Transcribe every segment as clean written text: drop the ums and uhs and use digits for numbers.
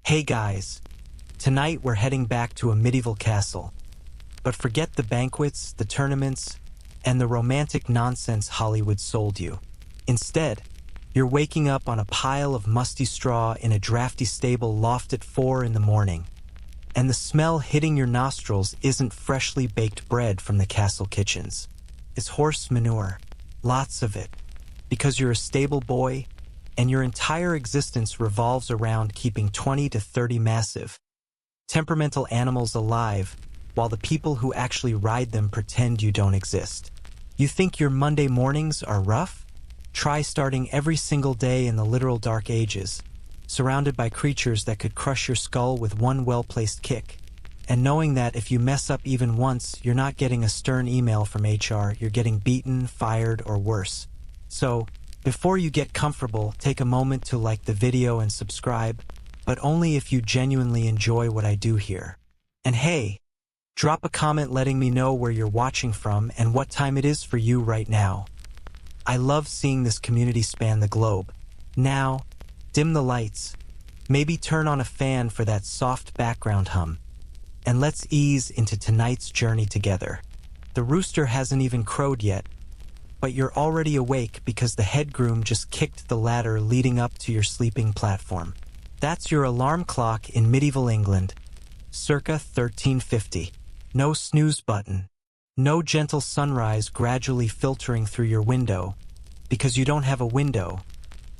Hey guys, tonight we're heading back to a medieval castle. But forget the banquets, the tournaments, and the romantic nonsense Hollywood sold you. Instead, you're waking up on a pile of musty straw in a drafty stable loft at 4 in the morning. And the smell hitting your nostrils isn't freshly baked bread from the castle kitchens. It's horse manure, lots of it, because you're a stable boy, and your entire existence revolves around keeping 20 to 30 massive, temperamental animals alive, while the people who actually ride them pretend you don't exist. You think your Monday mornings are rough? Try starting every single day in the literal dark ages, surrounded by creatures that could crush your skull with one well-placed kick, and knowing that if you mess up even once, you're not getting a stern email from HR, you're getting beaten, fired, or worse. So, before you get comfortable, take a moment to like the video and subscribe, but only if you genuinely enjoy what I do here. And hey, drop a comment letting me know where you're watching from and what time it is for you right now. I love seeing this community span the globe. Now, dim the lights, maybe turn on a fan for that soft background hum, and let's ease into tonight's journey together. The rooster hasn't even crowed yet, but you're already awake because the head groom just kicked the ladder leading up to your sleeping platform. That's your alarm clock in medieval England, circa 1350. No snooze button, no gentle sunrise gradually filtering through your window, because you don't have a window,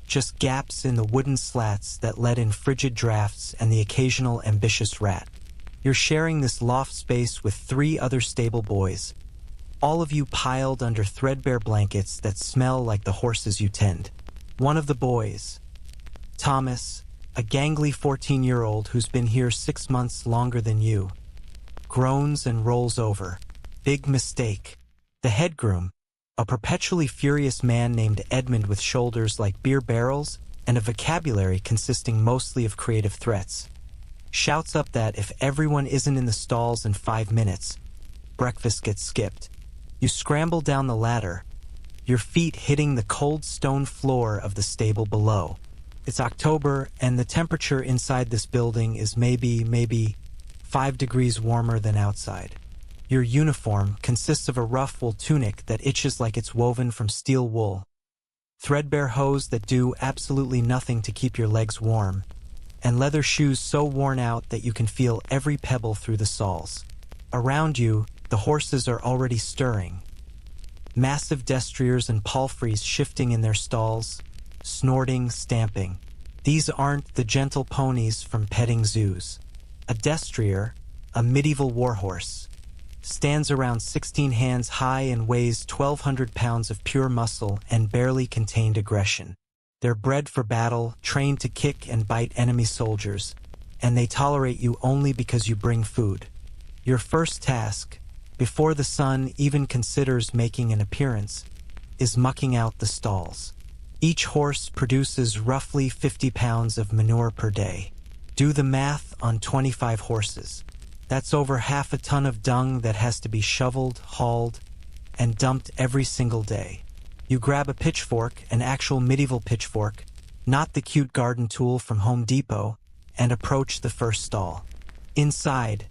just gaps in the wooden slats that let in frigid drafts and the occasional ambitious rat. You're sharing this loft space with 3 other stable boys, all of you piled under threadbare blankets that smell like the horses you tend. One of the boys, Thomas, a gangly 14-year-old who's been here 6 months longer than you, groans and rolls over. Big mistake. The head groom, a perpetually furious man named Edmund with shoulders like beer barrels and a vocabulary consisting mostly of creative threats, shouts up that if everyone isn't in the stalls in 5 minutes, breakfast gets skipped. You scramble down the ladder, your feet hitting the cold stone floor of the stable below. It's October, and the temperature inside this building is maybe 5 degrees warmer than outside. Your uniform consists of a rough wool tunic that itches like it's woven from steel wool, threadbare hose that do absolutely nothing to keep your legs warm, and leather shoes so worn out that you can feel every pebble through the soles. Around you, the horses are already stirring, massive destriers and palfreys shifting in their stalls, snorting, stamping. These aren't the gentle ponies from petting zoos. A destrier, a medieval warhorse, stands around 16 hands high and weighs 1,200 pounds of pure muscle and barely contained aggression. They're bred for battle, trained to kick and bite enemy soldiers, and they tolerate you only because you bring food. Your first task, before the sun even considers making an appearance, is mucking out the stalls. Each horse produces roughly 50 pounds of manure per day. Do the math on 25 horses. That's over half a ton of dung that has to be shoveled, hauled, and dumped every single day. You grab a pitchfork, an actual medieval pitchfork, not the cute garden tool from Home Depot, and approach the first stall. Inside,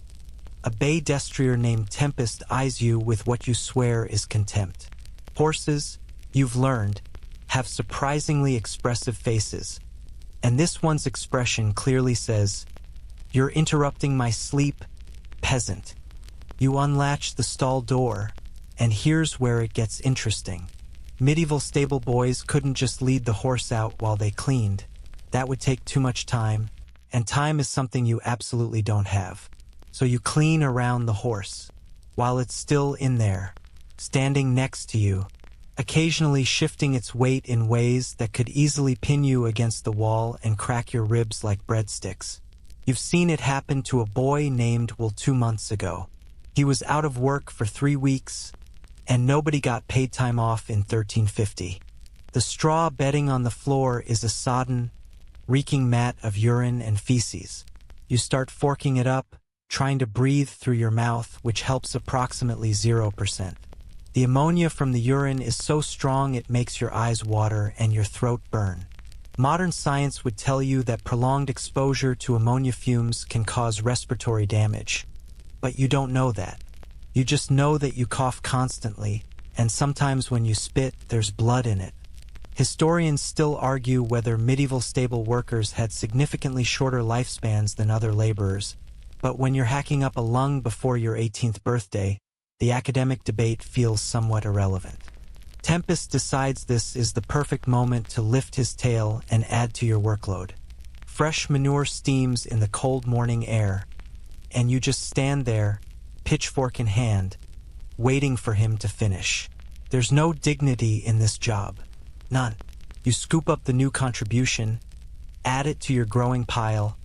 a bay destrier named Tempest eyes you with what you swear is contempt. Horses, you've learned, have surprisingly expressive faces, and this one's expression clearly says, "You're interrupting my sleep, peasant." You unlatch the stall door, and here's where it gets interesting. Medieval stable boys couldn't just lead the horse out while they cleaned. That would take too much time, and time is something you absolutely don't have. So you clean around the horse, while it's still in there, standing next to you, occasionally shifting its weight in ways that could easily pin you against the wall and crack your ribs like breadsticks. You've seen it happen to a boy named Will 2 months ago. He was out of work for 3 weeks, and nobody got paid time off in 1350. The straw bedding on the floor is a sodden, reeking mat of urine and feces. You start forking it up, trying to breathe through your mouth, which helps approximately 0%. The ammonia from the urine is so strong it makes your eyes water and your throat burn. Modern science would tell you that prolonged exposure to ammonia fumes can cause respiratory damage. But you don't know that. You just know that you cough constantly, and sometimes when you spit, there's blood in it. Historians still argue whether medieval stable workers had significantly shorter lifespans than other laborers, but when you're hacking up a lung before your 18th birthday, the academic debate feels somewhat irrelevant. Tempest decides this is the perfect moment to lift his tail and add to your workload. Fresh manure steams in the cold morning air, and you just stand there, pitchfork in hand, waiting for him to finish. There's no dignity in this job. None. You scoop up the new contribution, add it to your growing pile,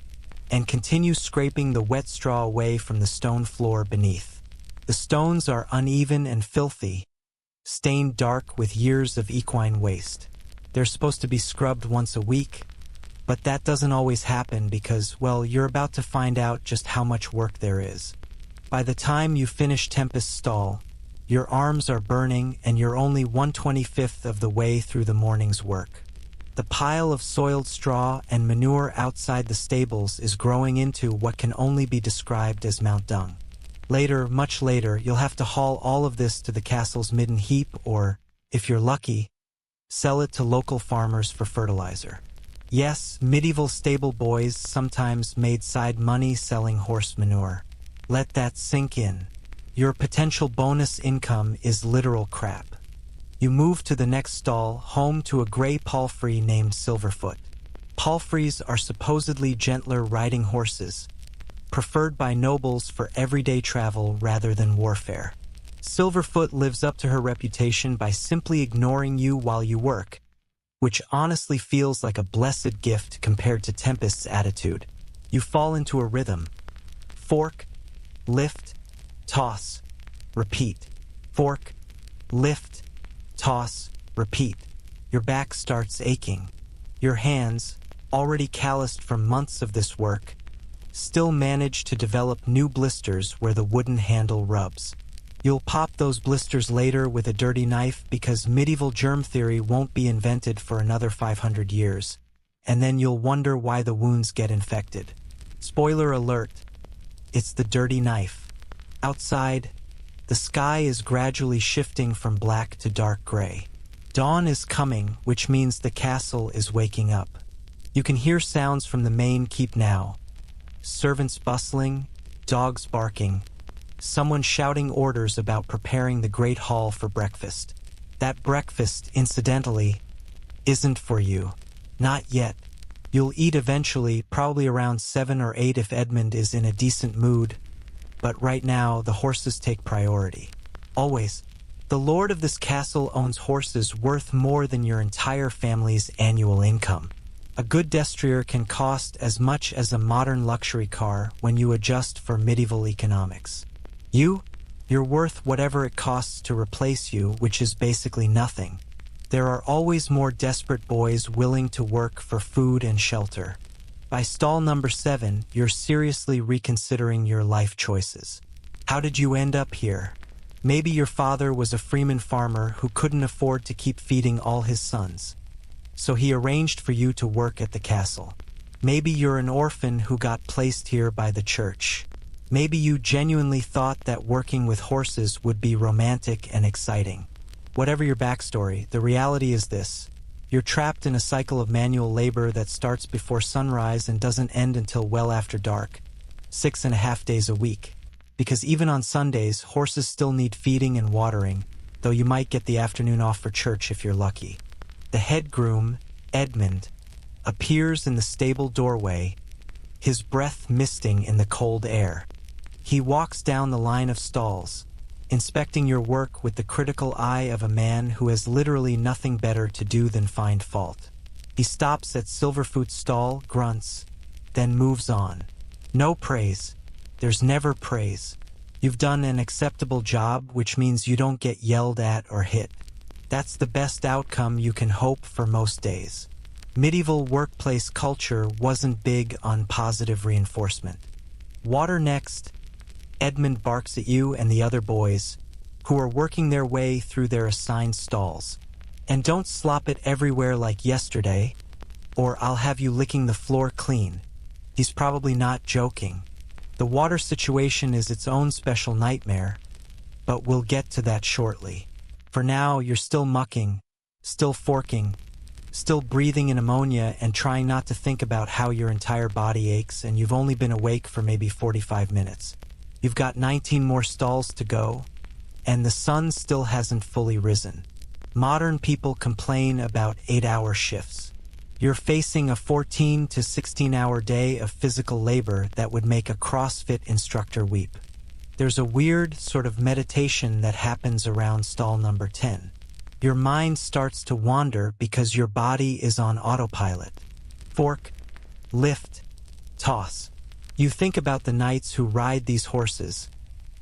and continue scraping the wet straw away from the stone floor beneath. The stones are uneven and filthy, stained dark with years of equine waste. They're supposed to be scrubbed once a week, but that doesn't always happen because, well, you're about to find out just how much work there is. By the time you finish Tempest's stall, your arms are burning and you're only 1/25th of the way through the morning's work. The pile of soiled straw and manure outside the stables is growing into what can only be described as Mount Dung. Later, much later, you'll have to haul all of this to the castle's midden heap or, if you're lucky, sell it to local farmers for fertilizer. Yes, medieval stable boys sometimes made side money selling horse manure. Let that sink in. Your potential bonus income is literal crap. You move to the next stall, home to a gray palfrey named Silverfoot. Palfreys are supposedly gentler riding horses, preferred by nobles for everyday travel rather than warfare. Silverfoot lives up to her reputation by simply ignoring you while you work, which honestly feels like a blessed gift compared to Tempest's attitude. You fall into a rhythm. Fork, lift, toss, repeat. Fork, lift, toss, repeat. Your back starts aching. Your hands, already calloused from months of this work, still manage to develop new blisters where the wooden handle rubs. You'll pop those blisters later with a dirty knife because medieval germ theory won't be invented for another 500 years, and then you'll wonder why the wounds get infected. Spoiler alert, it's the dirty knife. Outside, the sky is gradually shifting from black to dark gray. Dawn is coming, which means the castle is waking up. You can hear sounds from the main keep now. Servants bustling, dogs barking, someone shouting orders about preparing the great hall for breakfast. That breakfast, incidentally, isn't for you. Not yet. You'll eat eventually, probably around 7 or 8 if Edmund is in a decent mood, but right now the horses take priority. Always. The lord of this castle owns horses worth more than your entire family's annual income. A good destrier can cost as much as a modern luxury car when you adjust for medieval economics. You're worth whatever it costs to replace you, which is basically nothing. There are always more desperate boys willing to work for food and shelter. By stall number 7, you're seriously reconsidering your life choices. How did you end up here? Maybe your father was a freeman farmer who couldn't afford to keep feeding all his sons, so he arranged for you to work at the castle. Maybe you're an orphan who got placed here by the church. Maybe you genuinely thought that working with horses would be romantic and exciting. Whatever your backstory, the reality is this. You're trapped in a cycle of manual labor that starts before sunrise and doesn't end until well after dark, 6.5 days a week. Because even on Sundays, horses still need feeding and watering, though you might get the afternoon off for church if you're lucky. The head groom, Edmund, appears in the stable doorway, his breath misting in the cold air. He walks down the line of stalls, inspecting your work with the critical eye of a man who has literally nothing better to do than find fault. He stops at Silverfoot's stall, grunts, then moves on. No praise. There's never praise. You've done an acceptable job, which means you don't get yelled at or hit. That's the best outcome you can hope for most days. Medieval workplace culture wasn't big on positive reinforcement. Water next. Edmund barks at you and the other boys, who are working their way through their assigned stalls. And don't slop it everywhere like yesterday. or I'll have you licking the floor clean. He's probably not joking. The water situation is its own special nightmare, but we'll get to that shortly. For now, you're still mucking, still forking, still breathing in ammonia and trying not to think about how your entire body aches, and you've only been awake for maybe 45 minutes. You've got 19 more stalls to go, and the sun still hasn't fully risen. Modern people complain about 8-hour shifts. You're facing a 14 to 16-hour day of physical labor that would make a CrossFit instructor weep. There's a weird sort of meditation that happens around stall number 10. Your mind starts to wander because your body is on autopilot. Fork, lift, toss. You think about the knights who ride these horses,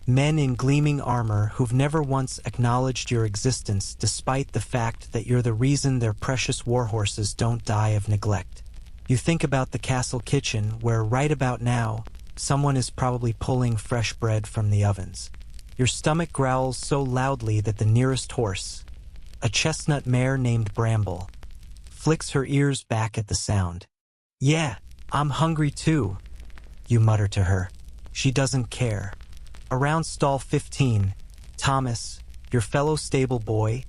men in gleaming armor who've never once acknowledged your existence despite the fact that you're the reason their precious warhorses don't die of neglect. You think about the castle kitchen where right about now, someone is probably pulling fresh bread from the ovens. Your stomach growls so loudly that the nearest horse, a chestnut mare named Bramble, flicks her ears back at the sound. "Yeah, I'm hungry too," you mutter to her. She doesn't care. Around stall 15, Thomas, your fellow stable boy,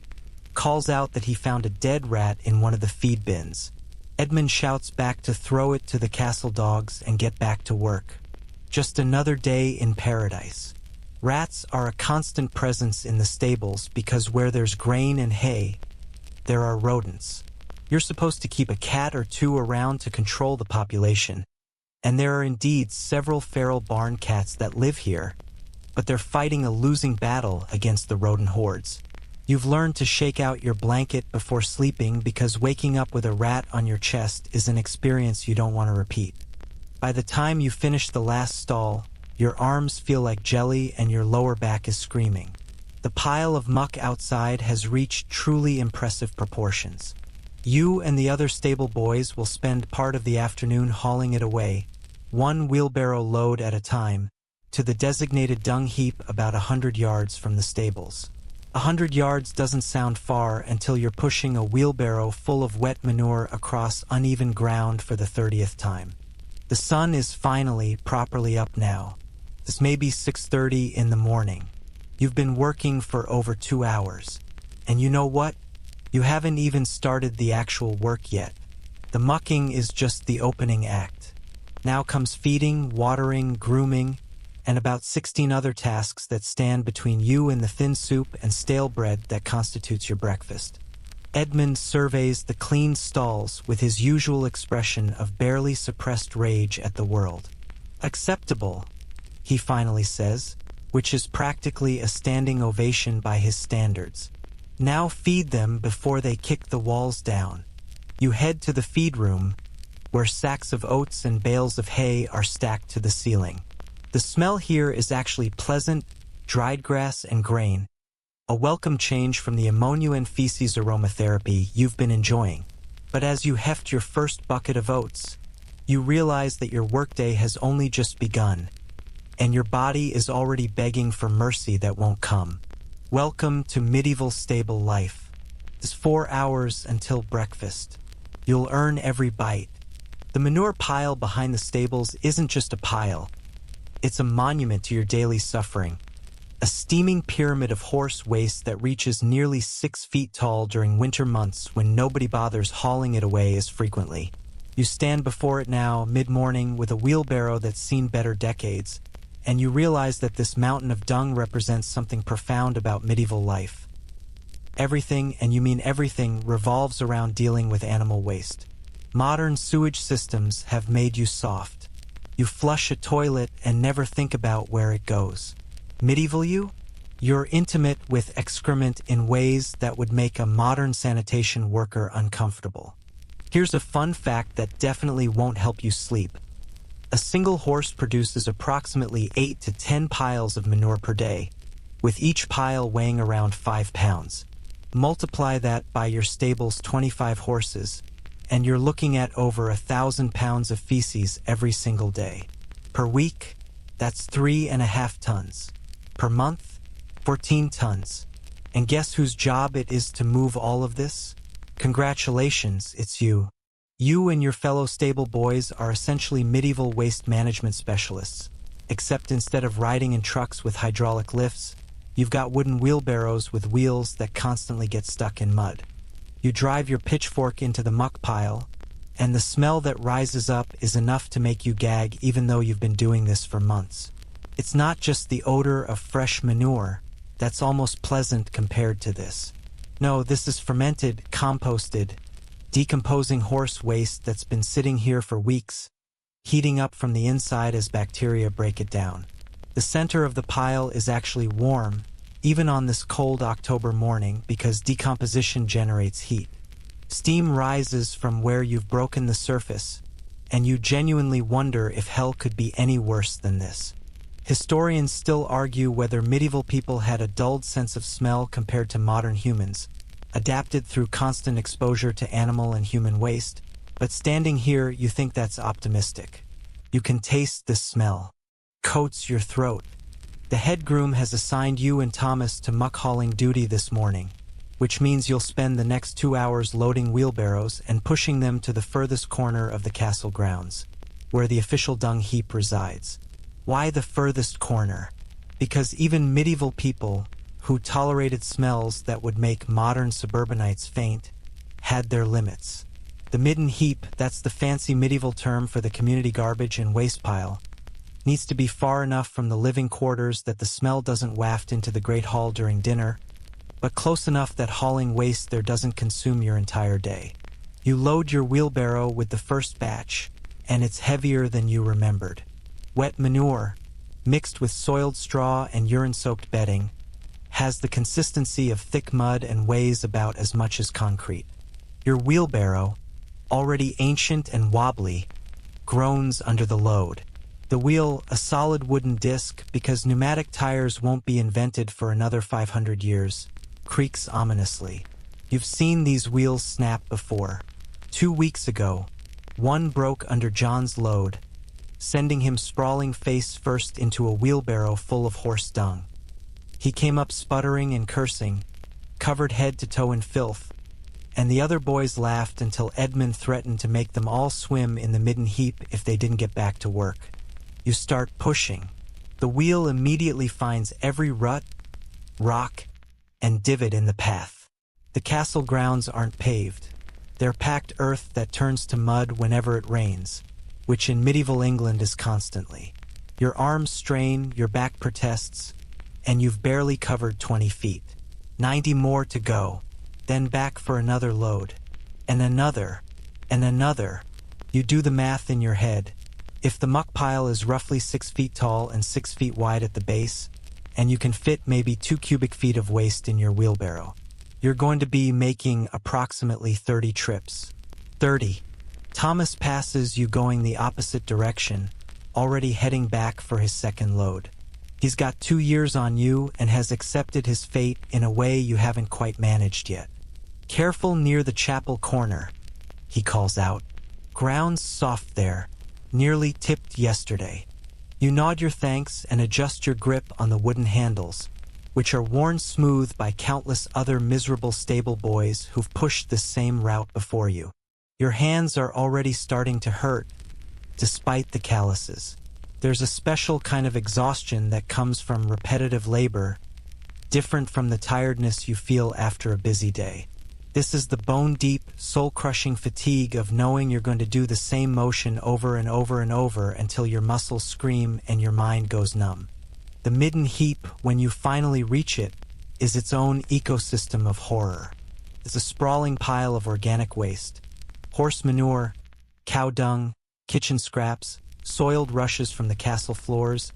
calls out that he found a dead rat in one of the feed bins. Edmund shouts back to throw it to the castle dogs and get back to work. Just another day in paradise. Rats are a constant presence in the stables because where there's grain and hay, there are rodents. You're supposed to keep a cat or two around to control the population, and there are indeed several feral barn cats that live here, but they're fighting a losing battle against the rodent hordes. You've learned to shake out your blanket before sleeping because waking up with a rat on your chest is an experience you don't want to repeat. By the time you finish the last stall, your arms feel like jelly and your lower back is screaming. The pile of muck outside has reached truly impressive proportions. You and the other stable boys will spend part of the afternoon hauling it away, one wheelbarrow load at a time, to the designated dung heap about 100 yards from the stables. 100 yards doesn't sound far until you're pushing a wheelbarrow full of wet manure across uneven ground for the 30th time. The sun is finally properly up now. This may be 6:30 in the morning. You've been working for over 2 hours. And you know what? You haven't even started the actual work yet. The mucking is just the opening act. Now comes feeding, watering, grooming, and about 16 other tasks that stand between you and the thin soup and stale bread that constitutes your breakfast. Edmund surveys the clean stalls with his usual expression of barely suppressed rage at the world. "Acceptable," he finally says, which is practically a standing ovation by his standards. Now feed them before they kick the walls down. You head to the feed room, where sacks of oats and bales of hay are stacked to the ceiling. The smell here is actually pleasant, dried grass and grain, a welcome change from the ammonia and feces aromatherapy you've been enjoying. But as you heft your first bucket of oats, you realize that your workday has only just begun, and your body is already begging for mercy that won't come. Welcome to medieval stable life. It's 4 hours until breakfast. You'll earn every bite. The manure pile behind the stables isn't just a pile. It's a monument to your daily suffering. A steaming pyramid of horse waste that reaches nearly 6 feet tall during winter months when nobody bothers hauling it away as frequently. You stand before it now, mid-morning, with a wheelbarrow that's seen better decades, and you realize that this mountain of dung represents something profound about medieval life. Everything, and you mean everything, revolves around dealing with animal waste. Modern sewage systems have made you soft. You flush a toilet and never think about where it goes. Medieval you? You're intimate with excrement in ways that would make a modern sanitation worker uncomfortable. Here's a fun fact that definitely won't help you sleep. A single horse produces approximately 8 to 10 piles of manure per day, with each pile weighing around 5 pounds. Multiply that by your stable's 25 horses, and you're looking at over 1,000 pounds of feces every single day. Per week, that's 3.5 tons. Per month, 14 tons. And guess whose job it is to move all of this? Congratulations, it's you. You and your fellow stable boys are essentially medieval waste management specialists, except instead of riding in trucks with hydraulic lifts, you've got wooden wheelbarrows with wheels that constantly get stuck in mud. You drive your pitchfork into the muck pile, and the smell that rises up is enough to make you gag even though you've been doing this for months. It's not just the odor of fresh manure that's almost pleasant compared to this. No, this is fermented, composted, decomposing horse waste that's been sitting here for weeks, heating up from the inside as bacteria break it down. The center of the pile is actually warm, even on this cold October morning, because decomposition generates heat. Steam rises from where you've broken the surface, and you genuinely wonder if hell could be any worse than this. Historians still argue whether medieval people had a dulled sense of smell compared to modern humans, adapted through constant exposure to animal and human waste, but standing here you think that's optimistic. You can taste the smell. Coats your throat. The head groom has assigned you and Thomas to muck hauling duty this morning, which means you'll spend the next 2 hours loading wheelbarrows and pushing them to the furthest corner of the castle grounds, where the official dung heap resides. Why the furthest corner? Because even medieval people, who tolerated smells that would make modern suburbanites faint, had their limits. The midden heap, that's the fancy medieval term for the community garbage and waste pile, needs to be far enough from the living quarters that the smell doesn't waft into the Great Hall during dinner, but close enough that hauling waste there doesn't consume your entire day. You load your wheelbarrow with the first batch, and it's heavier than you remembered. Wet manure, mixed with soiled straw and urine-soaked bedding, has the consistency of thick mud and weighs about as much as concrete. Your wheelbarrow, already ancient and wobbly, groans under the load. The wheel, a solid wooden disc because pneumatic tires won't be invented for another 500 years, creaks ominously. You've seen these wheels snap before. 2 weeks ago, one broke under John's load, sending him sprawling face first into a wheelbarrow full of horse dung. He came up sputtering and cursing, covered head to toe in filth, and the other boys laughed until Edmund threatened to make them all swim in the midden heap if they didn't get back to work. You start pushing. The wheel immediately finds every rut, rock, and divot in the path. The castle grounds aren't paved. They're packed earth that turns to mud whenever it rains, which in medieval England is constantly. Your arms strain, your back protests, and you've barely covered 20 feet. 90 more to go, then back for another load, and another, and another. You do the math in your head. If the muck pile is roughly 6 feet tall and 6 feet wide at the base, and you can fit maybe 2 cubic feet of waste in your wheelbarrow, you're going to be making approximately 30 trips. 30. Thomas passes you going the opposite direction, already heading back for his second load. He's got 2 years on you and has accepted his fate in a way you haven't quite managed yet. Careful near the chapel corner, he calls out. Ground's soft there, nearly tipped yesterday. You nod your thanks and adjust your grip on the wooden handles, which are worn smooth by countless other miserable stable boys who've pushed this same route before you. Your hands are already starting to hurt, despite the calluses. There's a special kind of exhaustion that comes from repetitive labor, different from the tiredness you feel after a busy day. This is the bone-deep, soul-crushing fatigue of knowing you're going to do the same motion over and over and over until your muscles scream and your mind goes numb. The midden heap, when you finally reach it, is its own ecosystem of horror. It's a sprawling pile of organic waste. Horse manure, cow dung, kitchen scraps, soiled rushes from the castle floors,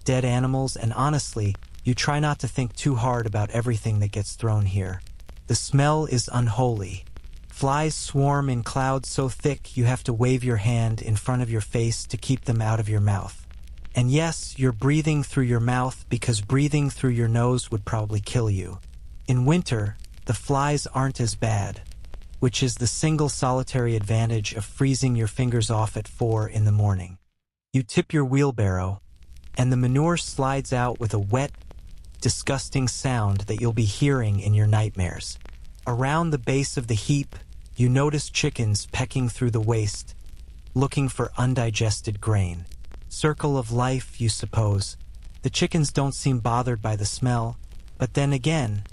dead animals, and honestly, you try not to think too hard about everything that gets thrown here. The smell is unholy. Flies swarm in clouds so thick you have to wave your hand in front of your face to keep them out of your mouth. And yes, you're breathing through your mouth because breathing through your nose would probably kill you. In winter, the flies aren't as bad, which is the single solitary advantage of freezing your fingers off at 4 in the morning. You tip your wheelbarrow, and the manure slides out with a wet, disgusting sound that you'll be hearing in your nightmares. Around the base of the heap, You notice chickens pecking through the waste, looking for undigested grain. Circle of life, you suppose. The chickens don't seem bothered by the smell, but then again,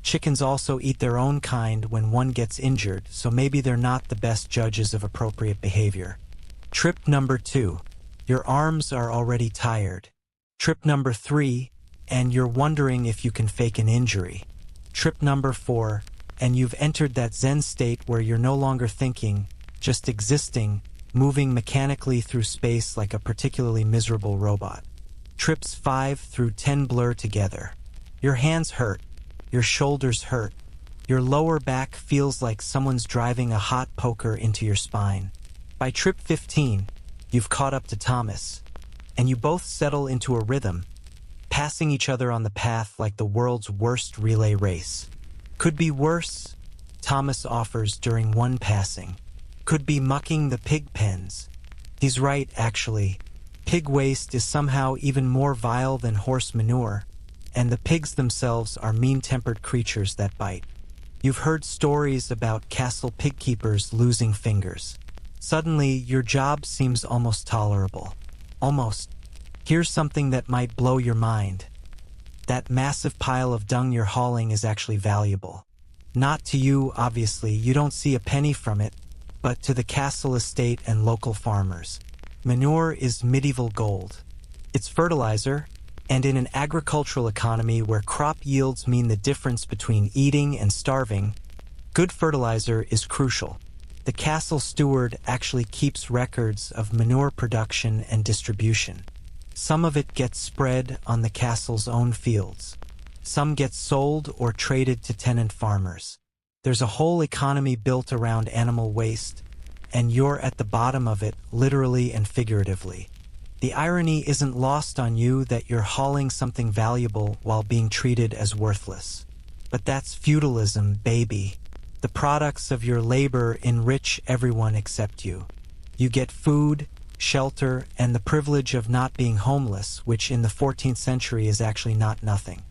chickens also eat their own kind when one gets injured, so maybe they're not the best judges of appropriate behavior. Trip number 2. Your arms are already tired. Trip number 3, and you're wondering if you can fake an injury. Trip number 4, and you've entered that Zen state where you're no longer thinking, just existing, moving mechanically through space like a particularly miserable robot. Trips 5 through 10 blur together. Your hands hurt. Your shoulders hurt. Your lower back feels like someone's driving a hot poker into your spine. By trip 15, you've caught up to Thomas, and you both settle into a rhythm, passing each other on the path like the world's worst relay race. Could be worse, Thomas offers during one passing. Could be mucking the pig pens. He's right, actually. Pig waste is somehow even more vile than horse manure, and the pigs themselves are mean-tempered creatures that bite. You've heard stories about castle pig keepers losing fingers. Suddenly, your job seems almost tolerable. Almost. Here's something that might blow your mind. That massive pile of dung you're hauling is actually valuable. Not to you, obviously, you don't see a penny from it, but to the castle estate and local farmers. Manure is medieval gold. It's fertilizer, and in an agricultural economy where crop yields mean the difference between eating and starving, good fertilizer is crucial. The castle steward actually keeps records of manure production and distribution. Some of it gets spread on the castle's own fields. Some gets sold or traded to tenant farmers. There's a whole economy built around animal waste, and you're at the bottom of it, literally and figuratively. The irony isn't lost on you that you're hauling something valuable while being treated as worthless. But that's feudalism, baby. The products of your labor enrich everyone except you. You get food, shelter, and the privilege of not being homeless, which in the 14th century is actually not nothing.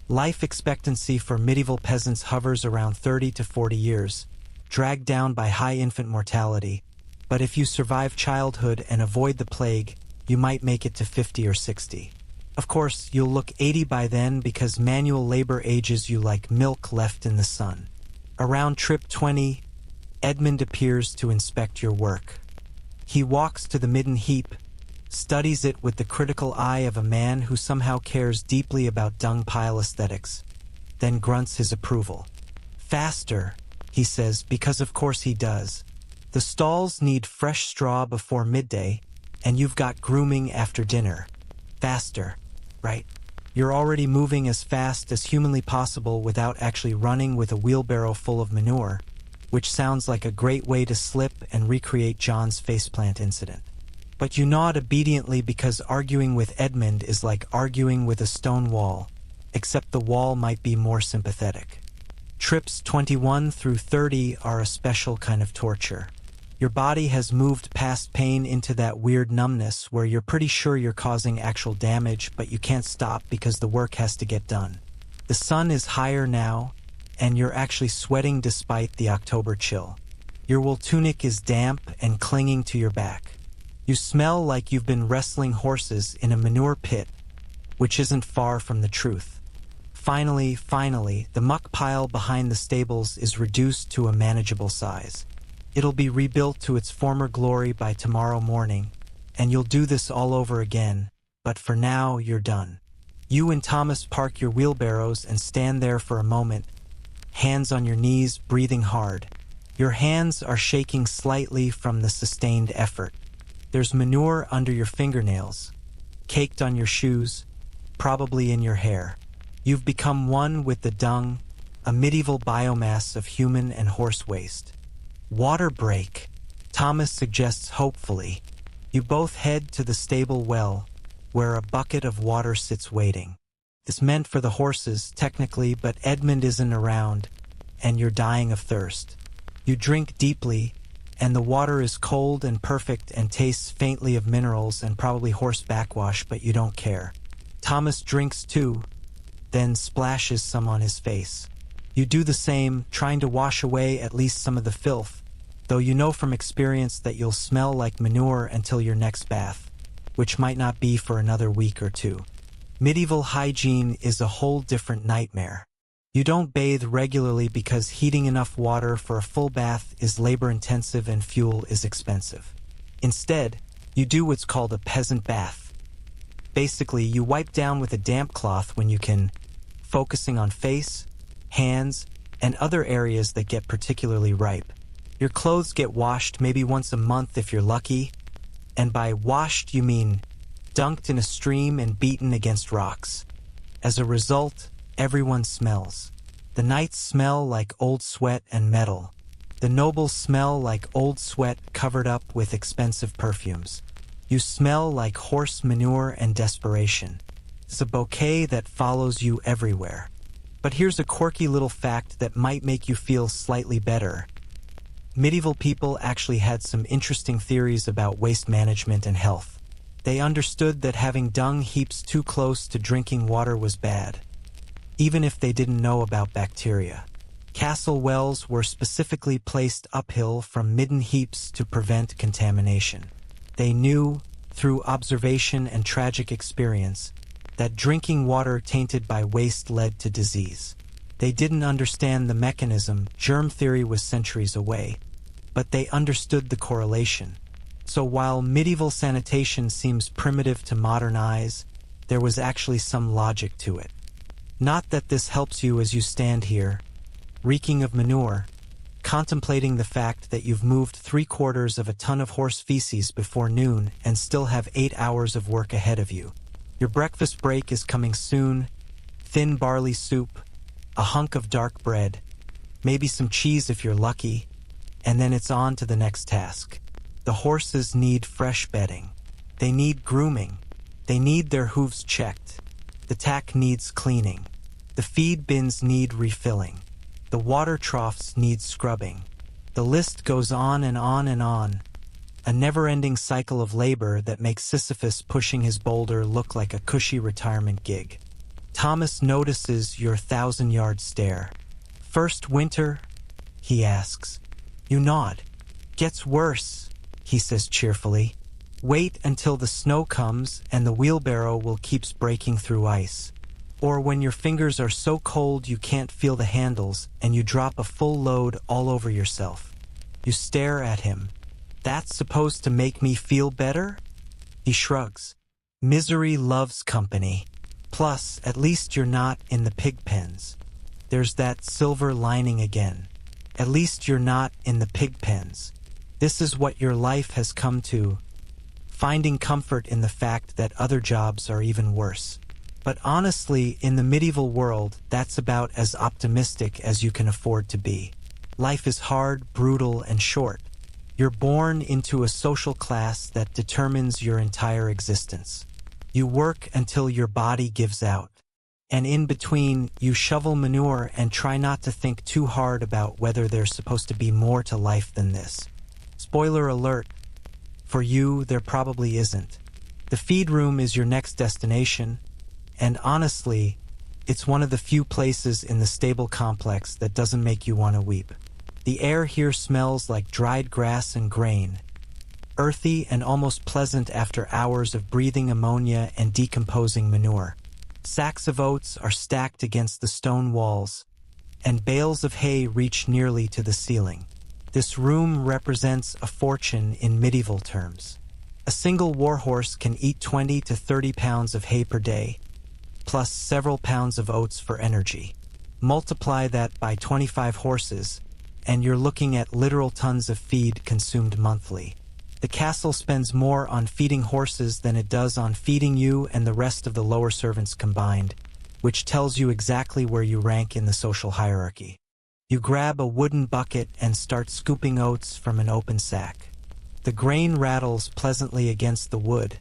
Life expectancy for medieval peasants hovers around 30 to 40 years, dragged down by high infant mortality, but if you survive childhood and avoid the plague, you might make it to 50 or 60. Of course, you'll look 80 by then because manual labor ages you like milk left in the sun. Around trip 20, Edmund appears to inspect your work. He walks to the midden heap, studies it with the critical eye of a man who somehow cares deeply about dung pile aesthetics, then grunts his approval. Faster, he says, because of course he does. The stalls need fresh straw before midday, and you've got grooming after dinner. Faster, right? You're already moving as fast as humanly possible without actually running with a wheelbarrow full of manure, which sounds like a great way to slip and recreate John's faceplant incident. But you nod obediently because arguing with Edmund is like arguing with a stone wall, except the wall might be more sympathetic. Trips 21 through 30 are a special kind of torture. Your body has moved past pain into that weird numbness where you're pretty sure you're causing actual damage, but you can't stop because the work has to get done. The sun is higher now, and you're actually sweating despite the October chill. Your wool tunic is damp and clinging to your back. You smell like you've been wrestling horses in a manure pit, which isn't far from the truth. Finally, the muck pile behind the stables is reduced to a manageable size. It'll be rebuilt to its former glory by tomorrow morning, and you'll do this all over again, but for now, you're done. You and Thomas park your wheelbarrows and stand there for a moment, hands on your knees, breathing hard. Your hands are shaking slightly from the sustained effort. There's manure under your fingernails, caked on your shoes, probably in your hair. You've become one with the dung, a medieval biomass of human and horse waste. Water break, Thomas suggests hopefully. You both head to the stable well, where a bucket of water sits waiting. It's meant for the horses, technically, but Edmund isn't around, and you're dying of thirst. You drink deeply, and the water is cold and perfect and tastes faintly of minerals and probably horse backwash, but you don't care. Thomas drinks too, then splashes some on his face. You do the same, trying to wash away at least some of the filth, though you know from experience that you'll smell like manure until your next bath, which might not be for another week or two. Medieval hygiene is a whole different nightmare. You don't bathe regularly because heating enough water for a full bath is labor-intensive and fuel is expensive. Instead, you do what's called a peasant bath. Basically, you wipe down with a damp cloth when you can, focusing on face, hands, and other areas that get particularly ripe. Your clothes get washed maybe once a month if you're lucky, and by washed you mean dunked in a stream and beaten against rocks. As a result, everyone smells. The knights smell like old sweat and metal. The nobles smell like old sweat covered up with expensive perfumes. You smell like horse manure and desperation. It's a bouquet that follows you everywhere. But here's a quirky little fact that might make you feel slightly better. Medieval people actually had some interesting theories about waste management and health. They understood that having dung heaps too close to drinking water was bad, even if they didn't know about bacteria. Castle wells were specifically placed uphill from midden heaps to prevent contamination. They knew, through observation and tragic experience, that drinking water tainted by waste led to disease. They didn't understand the mechanism, germ theory was centuries away, but they understood the correlation. So while medieval sanitation seems primitive to modern eyes, there was actually some logic to it. Not that this helps you as you stand here, reeking of manure, contemplating the fact that you've moved 3/4 of a ton of horse feces before noon and still have 8 hours of work ahead of you. Your breakfast break is coming soon, thin barley soup, a hunk of dark bread, maybe some cheese if you're lucky, and then it's on to the next task. The horses need fresh bedding. They need grooming. They need their hooves checked. The tack needs cleaning. The feed bins need refilling. The water troughs need scrubbing. The list goes on and on and on. A never-ending cycle of labor that makes Sisyphus pushing his boulder look like a cushy retirement gig. Thomas notices your 1,000-yard stare. "First winter?" he asks. You nod. "Gets worse," he says cheerfully. "Wait until the snow comes and the wheelbarrow will keep breaking through ice. Or when your fingers are so cold you can't feel the handles and you drop a full load all over yourself." You stare at him. "That's supposed to make me feel better?" He shrugs. "Misery loves company. Plus, at least you're not in the pig pens." There's that silver lining again. At least you're not in the pig pens. This is what your life has come to, finding comfort in the fact that other jobs are even worse. But honestly, in the medieval world, that's about as optimistic as you can afford to be. Life is hard, brutal, and short. You're born into a social class that determines your entire existence. You work until your body gives out. And in between, you shovel manure and try not to think too hard about whether there's supposed to be more to life than this. Spoiler alert, for you, there probably isn't. The feed room is your next destination, and honestly, it's one of the few places in the stable complex that doesn't make you want to weep. The air here smells like dried grass and grain, earthy and almost pleasant after hours of breathing ammonia and decomposing manure. Sacks of oats are stacked against the stone walls, and bales of hay reach nearly to the ceiling. This room represents a fortune in medieval terms. A single warhorse can eat 20 to 30 pounds of hay per day, plus several pounds of oats for energy. Multiply that by 25 horses, and you're looking at literal tons of feed consumed monthly. The castle spends more on feeding horses than it does on feeding you and the rest of the lower servants combined, which tells you exactly where you rank in the social hierarchy. You grab a wooden bucket and start scooping oats from an open sack. The grain rattles pleasantly against the wood,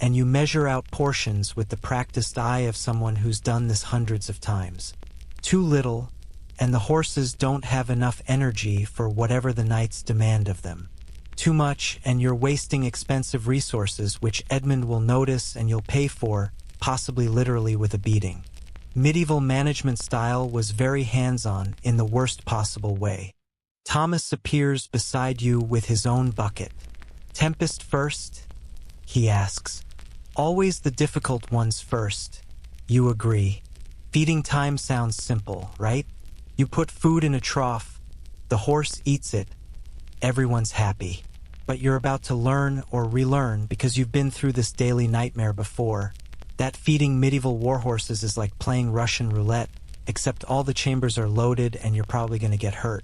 and you measure out portions with the practiced eye of someone who's done this hundreds of times. Too little, and the horses don't have enough energy for whatever the knights demand of them. Too much, and you're wasting expensive resources which Edmund will notice and you'll pay for, possibly literally with a beating. Medieval management style was very hands-on in the worst possible way. Thomas appears beside you with his own bucket. Tempest first? He asks. Always the difficult ones first. You agree. Feeding time sounds simple, right? You put food in a trough, the horse eats it, everyone's happy. But you're about to learn or relearn because you've been through this daily nightmare before. That feeding medieval warhorses is like playing Russian roulette, except all the chambers are loaded and you're probably going to get hurt.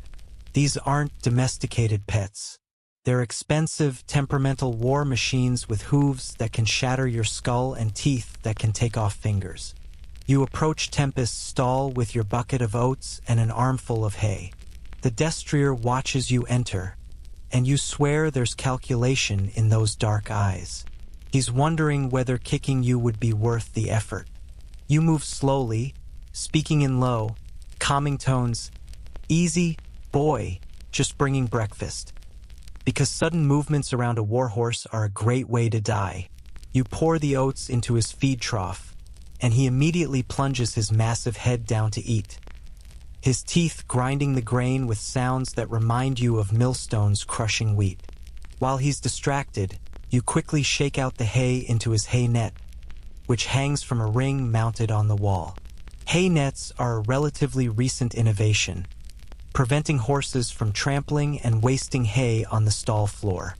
These aren't domesticated pets. They're expensive, temperamental war machines with hooves that can shatter your skull and teeth that can take off fingers. You approach Tempest's stall with your bucket of oats and an armful of hay. The destrier watches you enter, and you swear there's calculation in those dark eyes. He's wondering whether kicking you would be worth the effort. You move slowly, speaking in low, calming tones. Easy, boy, just bringing breakfast. Because sudden movements around a warhorse are a great way to die. You pour the oats into his feed trough, and he immediately plunges his massive head down to eat. His teeth grinding the grain with sounds that remind you of millstones crushing wheat. While he's distracted, you quickly shake out the hay into his hay net, which hangs from a ring mounted on the wall. Hay nets are a relatively recent innovation, preventing horses from trampling and wasting hay on the stall floor.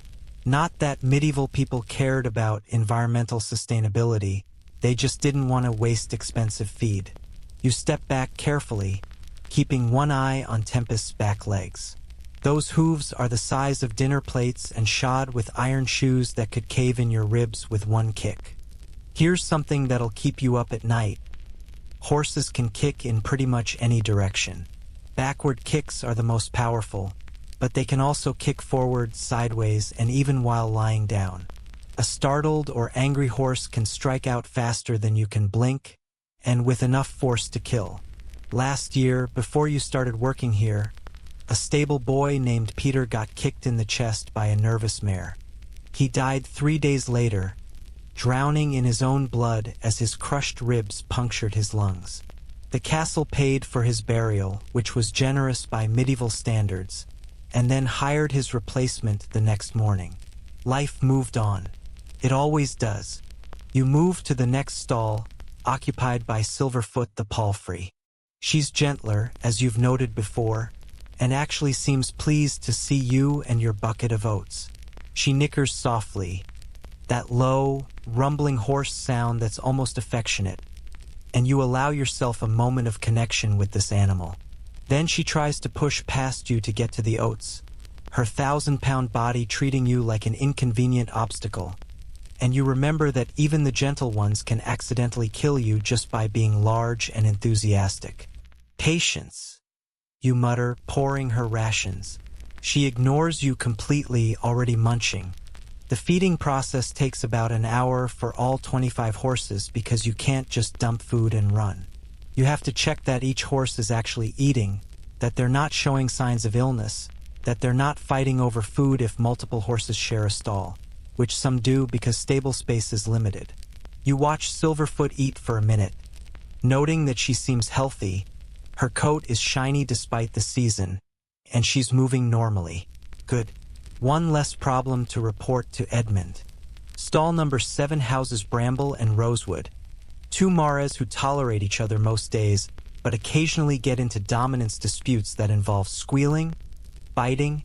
Not that medieval people cared about environmental sustainability, they just didn't want to waste expensive feed. You step back carefully, keeping one eye on Tempest's back legs. Those hooves are the size of dinner plates and shod with iron shoes that could cave in your ribs with one kick. Here's something that'll keep you up at night. Horses can kick in pretty much any direction. Backward kicks are the most powerful, but they can also kick forward, sideways, and even while lying down. A startled or angry horse can strike out faster than you can blink, and with enough force to kill. Last year, before you started working here, a stable boy named Peter got kicked in the chest by a nervous mare. He died 3 days later, drowning in his own blood as his crushed ribs punctured his lungs. The castle paid for his burial, which was generous by medieval standards, and then hired his replacement the next morning. Life moved on. It always does. You move to the next stall, occupied by Silverfoot the palfrey. She's gentler, as you've noted before, and actually seems pleased to see you and your bucket of oats. She nickers softly, that low, rumbling horse sound that's almost affectionate, and you allow yourself a moment of connection with this animal. Then she tries to push past you to get to the oats, her 1,000-pound body treating you like an inconvenient obstacle. And you remember that even the gentle ones can accidentally kill you just by being large and enthusiastic. Patience, you mutter, pouring her rations. She ignores you completely, already munching. The feeding process takes about an hour for all 25 horses because you can't just dump food and run. You have to check that each horse is actually eating, that they're not showing signs of illness, that they're not fighting over food if multiple horses share a stall, which some do because stable space is limited. You watch Silverfoot eat for a minute, noting that she seems healthy. Her coat is shiny despite the season, and she's moving normally. Good. One less problem to report to Edmund. Stall number 7 houses Bramble and Rosewood, 2 mares who tolerate each other most days, but occasionally get into dominance disputes that involve squealing, biting,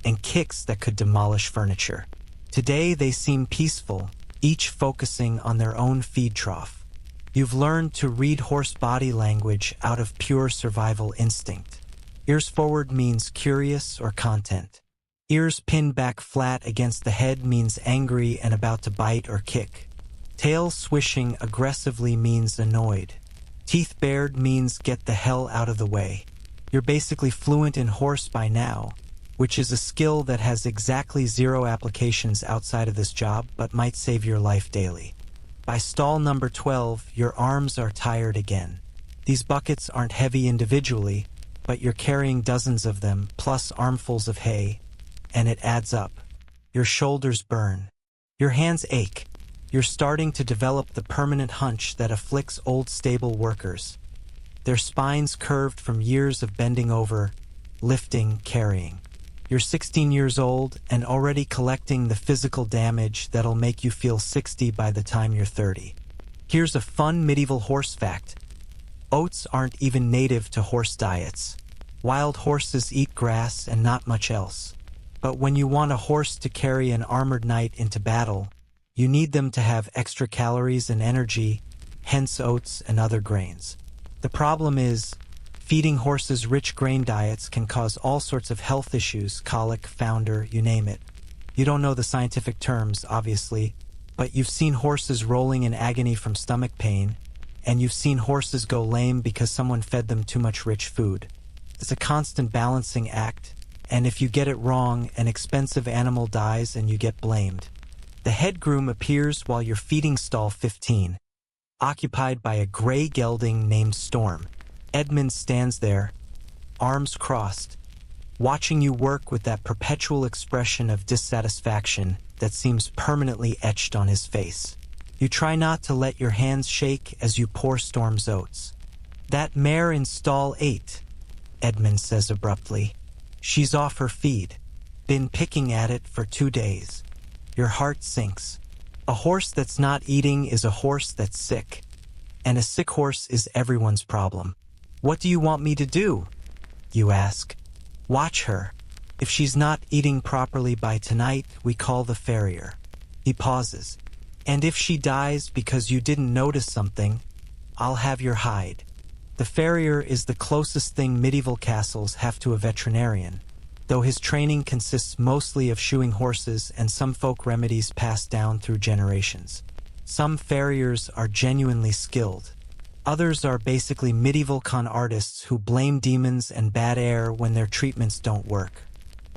and kicks that could demolish furniture. Today they seem peaceful, each focusing on their own feed trough. You've learned to read horse body language out of pure survival instinct. Ears forward means curious or content. Ears pinned back flat against the head means angry and about to bite or kick. Tail swishing aggressively means annoyed. Teeth bared means get the hell out of the way. You're basically fluent in horse by now, which is a skill that has exactly 0 applications outside of this job but might save your life daily. By stall number 12, your arms are tired again. These buckets aren't heavy individually, but you're carrying dozens of them, plus armfuls of hay, and it adds up. Your shoulders burn. Your hands ache. You're starting to develop the permanent hunch that afflicts old stable workers. Their spines curved from years of bending over, lifting, carrying. You're 16 years old and already collecting the physical damage that'll make you feel 60 by the time you're 30. Here's a fun medieval horse fact. Oats aren't even native to horse diets. Wild horses eat grass and not much else. But when you want a horse to carry an armored knight into battle, you need them to have extra calories and energy, hence oats and other grains. The problem is, feeding horses rich grain diets can cause all sorts of health issues, colic, founder, you name it. You don't know the scientific terms, obviously, but you've seen horses rolling in agony from stomach pain, and you've seen horses go lame because someone fed them too much rich food. It's a constant balancing act, and if you get it wrong, an expensive animal dies and you get blamed. The head groom appears while you're feeding stall 15, occupied by a gray gelding named Storm. Edmund stands there, arms crossed, watching you work with that perpetual expression of dissatisfaction that seems permanently etched on his face. You try not to let your hands shake as you pour Storm's oats. "That mare in stall 8, Edmund says abruptly. "She's off her feed. Been picking at it for 2 days." Your heart sinks. A horse that's not eating is a horse that's sick. And a sick horse is everyone's problem. "What do you want me to do?" you ask. "Watch her. If she's not eating properly by tonight, we call the farrier." He pauses. "And if she dies because you didn't notice something, I'll have your hide." The farrier is the closest thing medieval castles have to a veterinarian, though his training consists mostly of shoeing horses and some folk remedies passed down through generations. Some farriers are genuinely skilled. Others are basically medieval con artists who blame demons and bad air when their treatments don't work.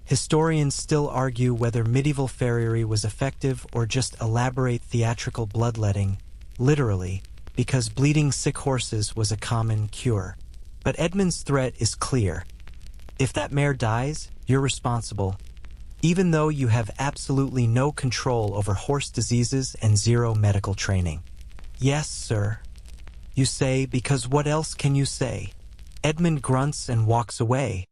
Historians still argue whether medieval farriery was effective or just elaborate theatrical bloodletting, literally, because bleeding sick horses was a common cure. But Edmund's threat is clear. If that mare dies, you're responsible, even though you have absolutely no control over horse diseases and zero medical training. "Yes, sir," you say, because what else can you say? Edmund grunts and walks away,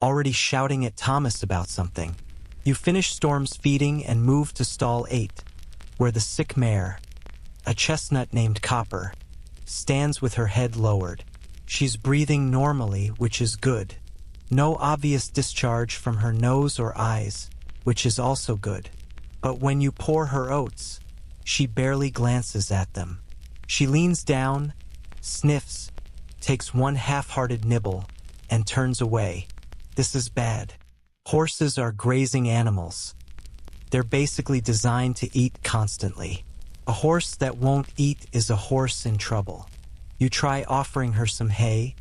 already shouting at Thomas about something. You finish Storm's feeding and move to stall 8, where the sick mare, a chestnut named Copper, stands with her head lowered. She's breathing normally, which is good. No obvious discharge from her nose or eyes, which is also good. But when you pour her oats, she barely glances at them. She leans down, sniffs, takes one half-hearted nibble, and turns away. This is bad. Horses are grazing animals. They're basically designed to eat constantly. A horse that won't eat is a horse in trouble. You try offering her some hay,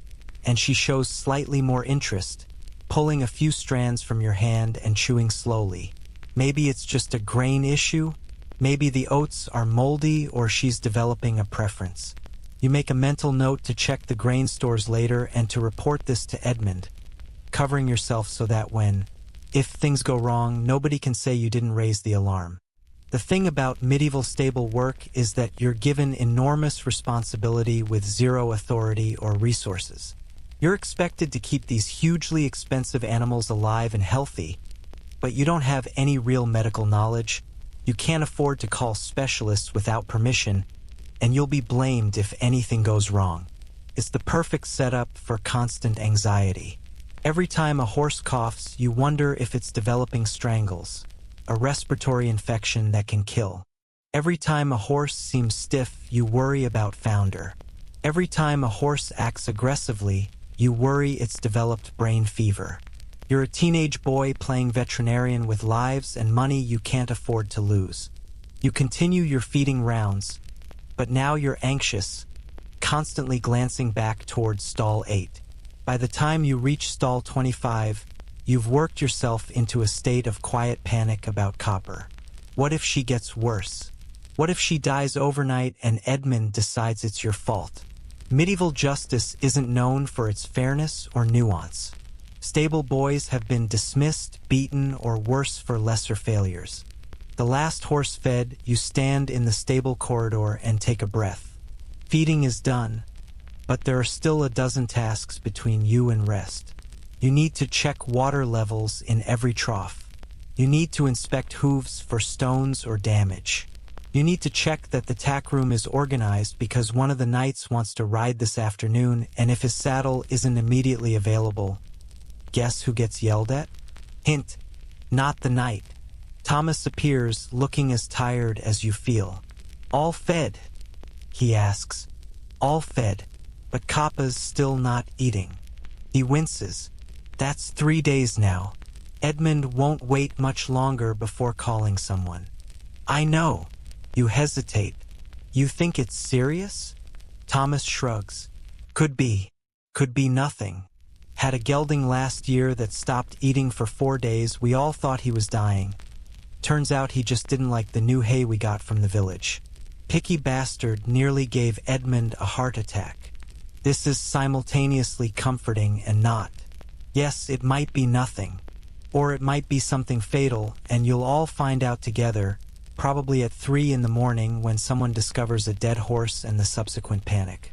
and she shows slightly more interest, pulling a few strands from your hand and chewing slowly. Maybe it's just a grain issue, maybe the oats are moldy, or she's developing a preference. You make a mental note to check the grain stores later and to report this to Edmund, covering yourself so that if things go wrong, nobody can say you didn't raise the alarm. The thing about medieval stable work is that you're given enormous responsibility with zero authority or resources. You're expected to keep these hugely expensive animals alive and healthy, but you don't have any real medical knowledge. You can't afford to call specialists without permission, and you'll be blamed if anything goes wrong. It's the perfect setup for constant anxiety. Every time a horse coughs, you wonder if it's developing strangles, a respiratory infection that can kill. Every time a horse seems stiff, you worry about founder. Every time a horse acts aggressively, you worry it's developed brain fever. You're a teenage boy playing veterinarian with lives and money you can't afford to lose. You continue your feeding rounds, but now you're anxious, constantly glancing back towards stall 8. By the time you reach stall 25, you've worked yourself into a state of quiet panic about Copper. What if she gets worse? What if she dies overnight and Edmund decides it's your fault? Medieval justice isn't known for its fairness or nuance. Stable boys have been dismissed, beaten, or worse for lesser failures. The last horse fed, you stand in the stable corridor and take a breath. Feeding is done, but there are still a dozen tasks between you and rest. You need to check water levels in every trough. You need to inspect hooves for stones or damage. You need to check that the tack room is organized because one of the knights wants to ride this afternoon, and if his saddle isn't immediately available, guess who gets yelled at? Hint, not the knight. Thomas appears, looking as tired as you feel. All fed? He asks. All fed, but Kappa's still not eating. He winces. That's 3 days now. Edmund won't wait much longer before calling someone. I know. You hesitate. You think it's serious? Thomas shrugs. Could be. Could be nothing. Had a gelding last year that stopped eating for 4 days. We all thought he was dying. Turns out he just didn't like the new hay we got from the village. Picky bastard nearly gave Edmund a heart attack. This is simultaneously comforting and not. Yes, it might be nothing. Or it might be something fatal, and you'll all find out together, probably at 3 in the morning when someone discovers a dead horse and the subsequent panic.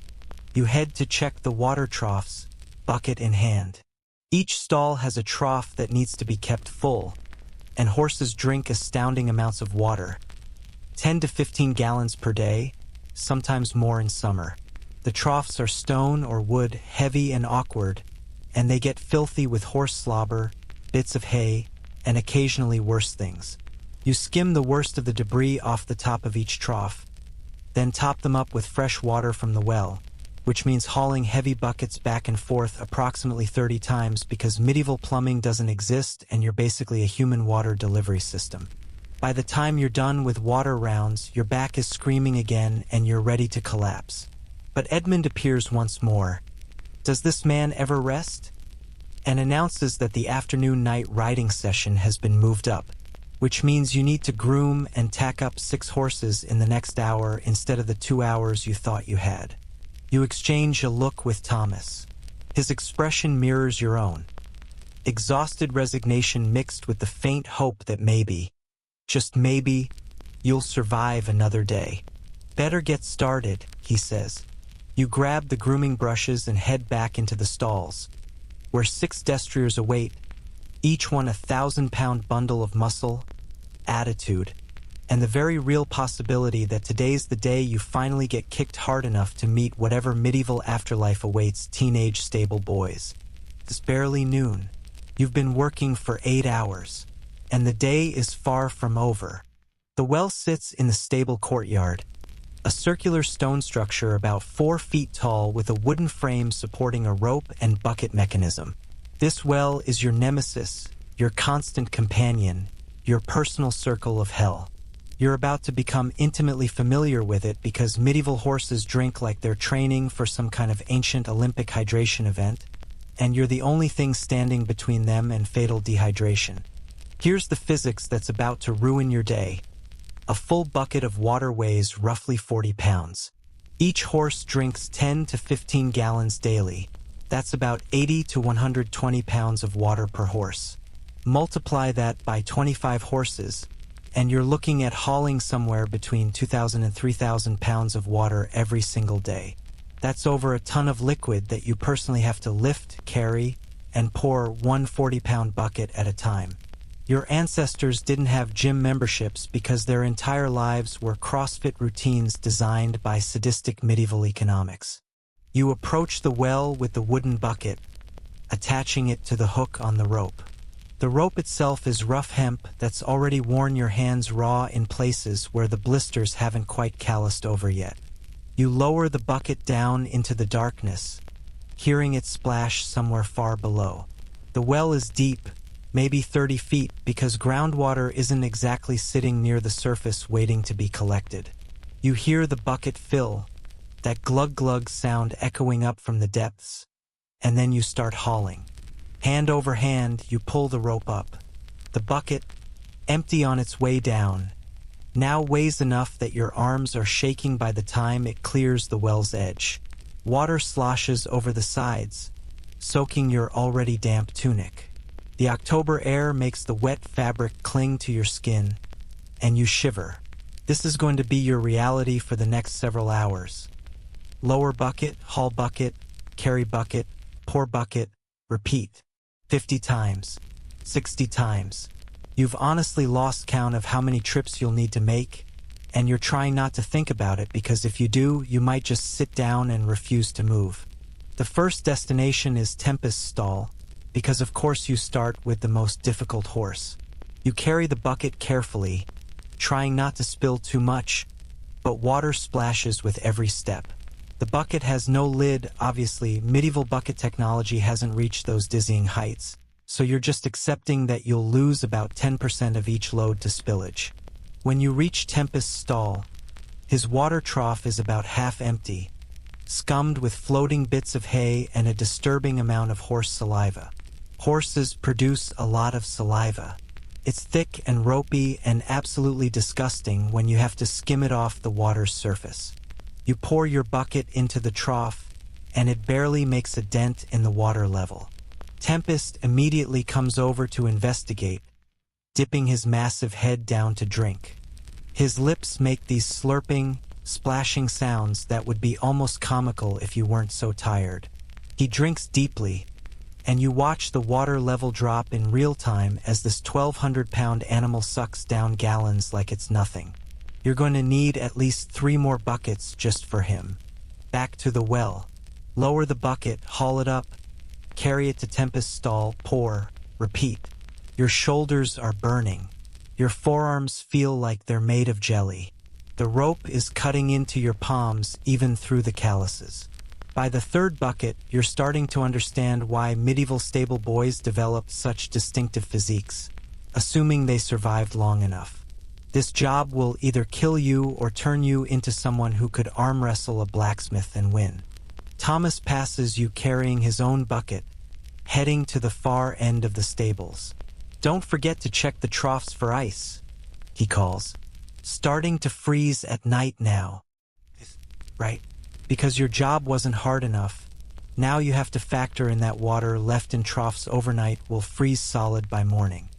You head to check the water troughs, bucket in hand. Each stall has a trough that needs to be kept full, and horses drink astounding amounts of water. 10 to 15 gallons per day, sometimes more in summer. The troughs are stone or wood, heavy and awkward, and they get filthy with horse slobber, bits of hay, and occasionally worse things. You skim the worst of the debris off the top of each trough, then top them up with fresh water from the well, which means hauling heavy buckets back and forth approximately 30 times because medieval plumbing doesn't exist and you're basically a human water delivery system. By the time you're done with water rounds, your back is screaming again and you're ready to collapse. But Edmund appears once more. Does this man ever rest? And announces that the afternoon night riding session has been moved up, which means you need to groom and tack up 6 horses in the next hour instead of the 2 hours you thought you had. You exchange a look with Thomas. His expression mirrors your own. Exhausted resignation mixed with the faint hope that maybe, just maybe, you'll survive another day. Better get started, he says. You grab the grooming brushes and head back into the stalls, where 6 destriers await, each one a 1,000-pound bundle of muscle, attitude, and the very real possibility that today's the day you finally get kicked hard enough to meet whatever medieval afterlife awaits teenage stable boys. It's barely noon. You've been working for 8 hours, and the day is far from over. The well sits in the stable courtyard, a circular stone structure about 4 feet tall with a wooden frame supporting a rope and bucket mechanism. This well is your nemesis, your constant companion, your personal circle of hell. You're about to become intimately familiar with it because medieval horses drink like they're training for some kind of ancient Olympic hydration event, and you're the only thing standing between them and fatal dehydration. Here's the physics that's about to ruin your day. A full bucket of water weighs roughly 40 pounds. Each horse drinks 10 to 15 gallons daily. That's about 80 to 120 pounds of water per horse. Multiply that by 25 horses, and you're looking at hauling somewhere between 2,000 and 3,000 pounds of water every single day. That's over a ton of liquid that you personally have to lift, carry, and pour one 40-pound bucket at a time. Your ancestors didn't have gym memberships because their entire lives were CrossFit routines designed by sadistic medieval economics. You approach the well with the wooden bucket, attaching it to the hook on the rope. The rope itself is rough hemp that's already worn your hands raw in places where the blisters haven't quite calloused over yet. You lower the bucket down into the darkness, hearing it splash somewhere far below. The well is deep, maybe 30 feet, because groundwater isn't exactly sitting near the surface waiting to be collected. You hear the bucket fill, that glug-glug sound echoing up from the depths, and then you start hauling. Hand over hand, you pull the rope up. The bucket, empty on its way down, now weighs enough that your arms are shaking by the time it clears the well's edge. Water sloshes over the sides, soaking your already damp tunic. The October air makes the wet fabric cling to your skin, and you shiver. This is going to be your reality for the next several hours. Lower bucket, haul bucket, carry bucket, pour bucket, repeat. 50 times, 60 times. You've honestly lost count of how many trips you'll need to make, and you're trying not to think about it because if you do, you might just sit down and refuse to move. The first destination is Tempest Stall, because of course you start with the most difficult horse. You carry the bucket carefully, trying not to spill too much, but water splashes with every step. The bucket has no lid, obviously. Medieval bucket technology hasn't reached those dizzying heights, so you're just accepting that you'll lose about 10% of each load to spillage. When you reach Tempest's stall, his water trough is about half empty, scummed with floating bits of hay and a disturbing amount of horse saliva. Horses produce a lot of saliva. It's thick and ropey and absolutely disgusting when you have to skim it off the water's surface. You pour your bucket into the trough, and it barely makes a dent in the water level. Tempest immediately comes over to investigate, dipping his massive head down to drink. His lips make these slurping, splashing sounds that would be almost comical if you weren't so tired. He drinks deeply, and you watch the water level drop in real time as this 1,200-pound animal sucks down gallons like it's nothing. You're going to need at least 3 more buckets just for him. Back to the well. Lower the bucket, haul it up, carry it to Tempest's stall, pour, repeat. Your shoulders are burning. Your forearms feel like they're made of jelly. The rope is cutting into your palms, even through the calluses. By the 3rd bucket, you're starting to understand why medieval stable boys developed such distinctive physiques, assuming they survived long enough. This job will either kill you or turn you into someone who could arm wrestle a blacksmith and win. Thomas passes you carrying his own bucket, heading to the far end of the stables. "Don't forget to check the troughs for ice," he calls. "Starting to freeze at night now." Right? Because your job wasn't hard enough. Now you have to factor in that water left in troughs overnight will freeze solid by morning.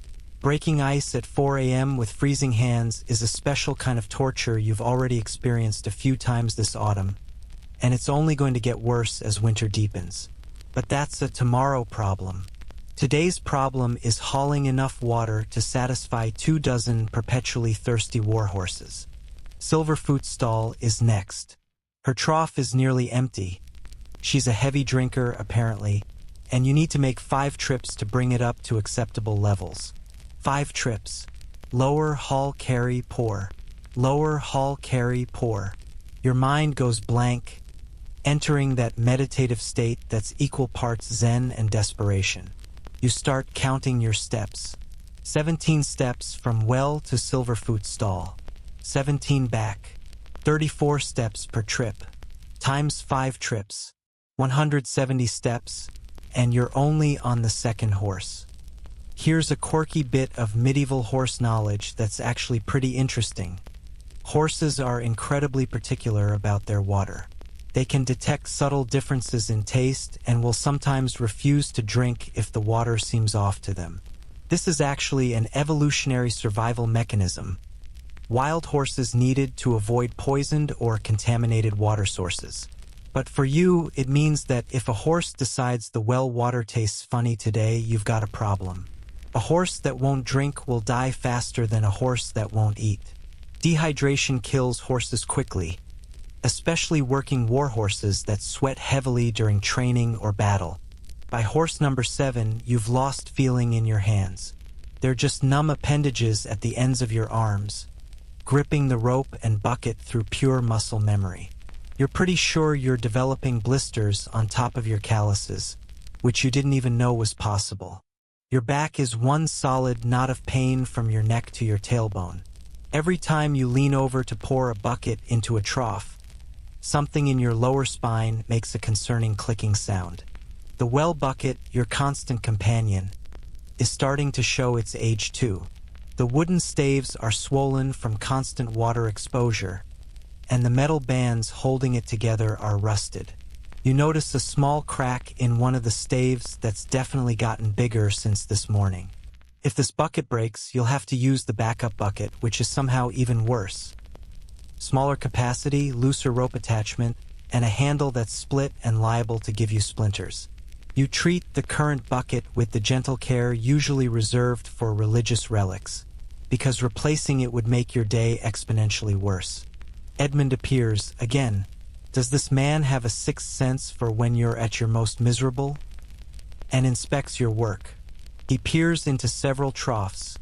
Breaking ice at 4 a.m. with freezing hands is a special kind of torture you've already experienced a few times this autumn, and it's only going to get worse as winter deepens. But that's a tomorrow problem. Today's problem is hauling enough water to satisfy 24 perpetually thirsty warhorses. Silverfoot's stall is next. Her trough is nearly empty. She's a heavy drinker, apparently, and you need to make 5 trips to bring it up to acceptable levels. 5 trips. Lower, haul, carry, pour. Lower, haul, carry, pour. Your mind goes blank, entering that meditative state that's equal parts zen and desperation. You start counting your steps. 17 steps from well to Silverfoot's stall. 17 back. 34 steps per trip. Times 5 trips. 170 steps, and you're only on the 2nd horse. Here's a quirky bit of medieval horse knowledge that's actually pretty interesting. Horses are incredibly particular about their water. They can detect subtle differences in taste and will sometimes refuse to drink if the water seems off to them. This is actually an evolutionary survival mechanism. Wild horses needed to avoid poisoned or contaminated water sources. But for you, it means that if a horse decides the well water tastes funny today, you've got a problem. A horse that won't drink will die faster than a horse that won't eat. Dehydration kills horses quickly, especially working warhorses that sweat heavily during training or battle. By horse number 7, you've lost feeling in your hands. They're just numb appendages at the ends of your arms, gripping the rope and bucket through pure muscle memory. You're pretty sure you're developing blisters on top of your calluses, which you didn't even know was possible. Your back is one solid knot of pain from your neck to your tailbone. Every time you lean over to pour a bucket into a trough, something in your lower spine makes a concerning clicking sound. The well bucket, your constant companion, is starting to show its age too. The wooden staves are swollen from constant water exposure, and the metal bands holding it together are rusted. You notice a small crack in one of the staves that's definitely gotten bigger since this morning. If this bucket breaks, you'll have to use the backup bucket, which is somehow even worse. Smaller capacity, looser rope attachment, and a handle that's split and liable to give you splinters. You treat the current bucket with the gentle care usually reserved for religious relics, because replacing it would make your day exponentially worse. Edmund appears again. Does this man have a sixth sense for when you're at your most miserable? And inspects your work. He peers into several troughs,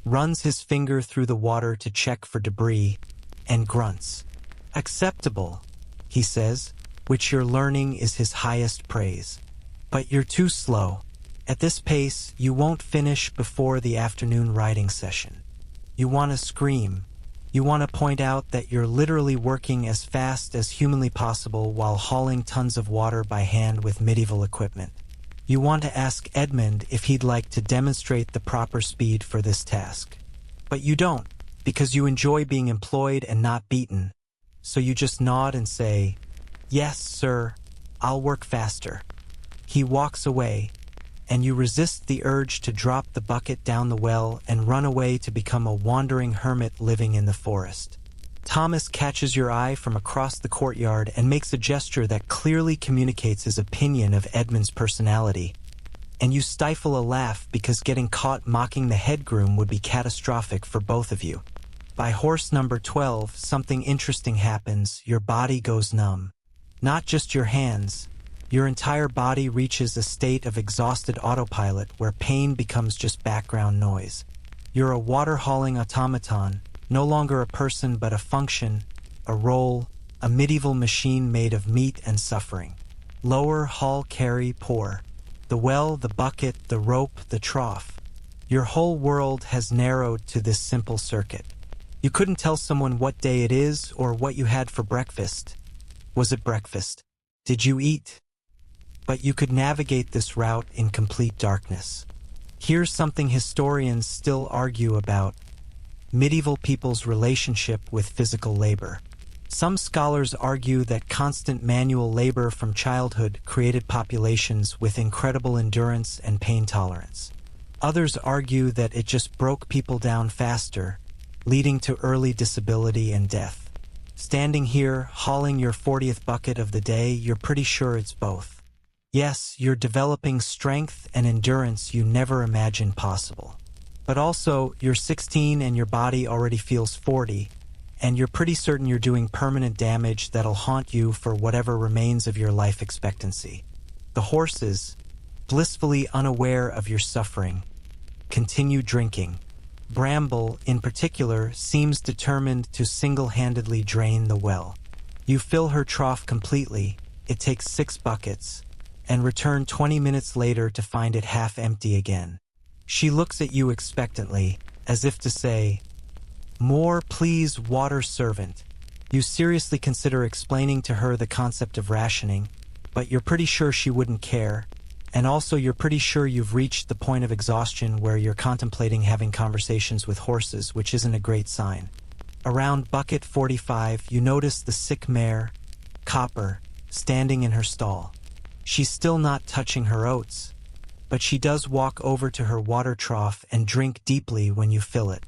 runs his finger through the water to check for debris, and grunts. Acceptable, he says, which you're learning is his highest praise. But you're too slow. At this pace, you won't finish before the afternoon writing session. You want to scream. You want to point out that you're literally working as fast as humanly possible while hauling tons of water by hand with medieval equipment. You want to ask Edmund if he'd like to demonstrate the proper speed for this task. But you don't, because you enjoy being employed and not beaten. So you just nod and say, "Yes, sir, I'll work faster." He walks away, and you resist the urge to drop the bucket down the well and run away to become a wandering hermit living in the forest. Thomas catches your eye from across the courtyard and makes a gesture that clearly communicates his opinion of Edmund's personality. And you stifle a laugh because getting caught mocking the head groom would be catastrophic for both of you. By horse number 12, something interesting happens. Your body goes numb. Not just your hands. Your entire body reaches a state of exhausted autopilot where pain becomes just background noise. You're a water-hauling automaton, no longer a person but a function, a role, a medieval machine made of meat and suffering. Lower, haul, carry, pour. The well, the bucket, the rope, the trough. Your whole world has narrowed to this simple circuit. You couldn't tell someone what day it is or what you had for breakfast. Was it breakfast? Did you eat? But you could navigate this route in complete darkness. Here's something historians still argue about: medieval people's relationship with physical labor. Some scholars argue that constant manual labor from childhood created populations with incredible endurance and pain tolerance. Others argue that it just broke people down faster, leading to early disability and death. Standing here, hauling your 40th bucket of the day, you're pretty sure it's both. Yes, you're developing strength and endurance you never imagined possible. But also, you're 16 and your body already feels 40, and you're pretty certain you're doing permanent damage that'll haunt you for whatever remains of your life expectancy. The horses, blissfully unaware of your suffering, continue drinking. Bramble, in particular, seems determined to single-handedly drain the well. You fill her trough completely, it takes 6 buckets, and return 20 minutes later to find it half empty again. She looks at you expectantly, as if to say, "More, please, water servant." You seriously consider explaining to her the concept of rationing, but you're pretty sure she wouldn't care, and also you're pretty sure you've reached the point of exhaustion where you're contemplating having conversations with horses, which isn't a great sign. Around bucket 45, you notice the sick mare, Copper, standing in her stall. She's still not touching her oats, but she does walk over to her water trough and drink deeply when you fill it.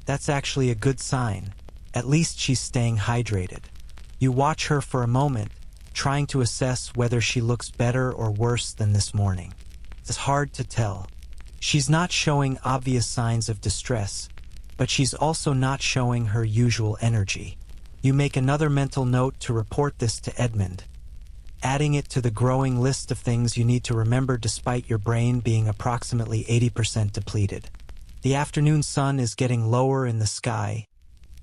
That's actually a good sign. At least she's staying hydrated. You watch her for a moment, trying to assess whether she looks better or worse than this morning. It's hard to tell. She's not showing obvious signs of distress, but she's also not showing her usual energy. You make another mental note to report this to Edmund, adding it to the growing list of things you need to remember despite your brain being approximately 80% depleted. The afternoon sun is getting lower in the sky,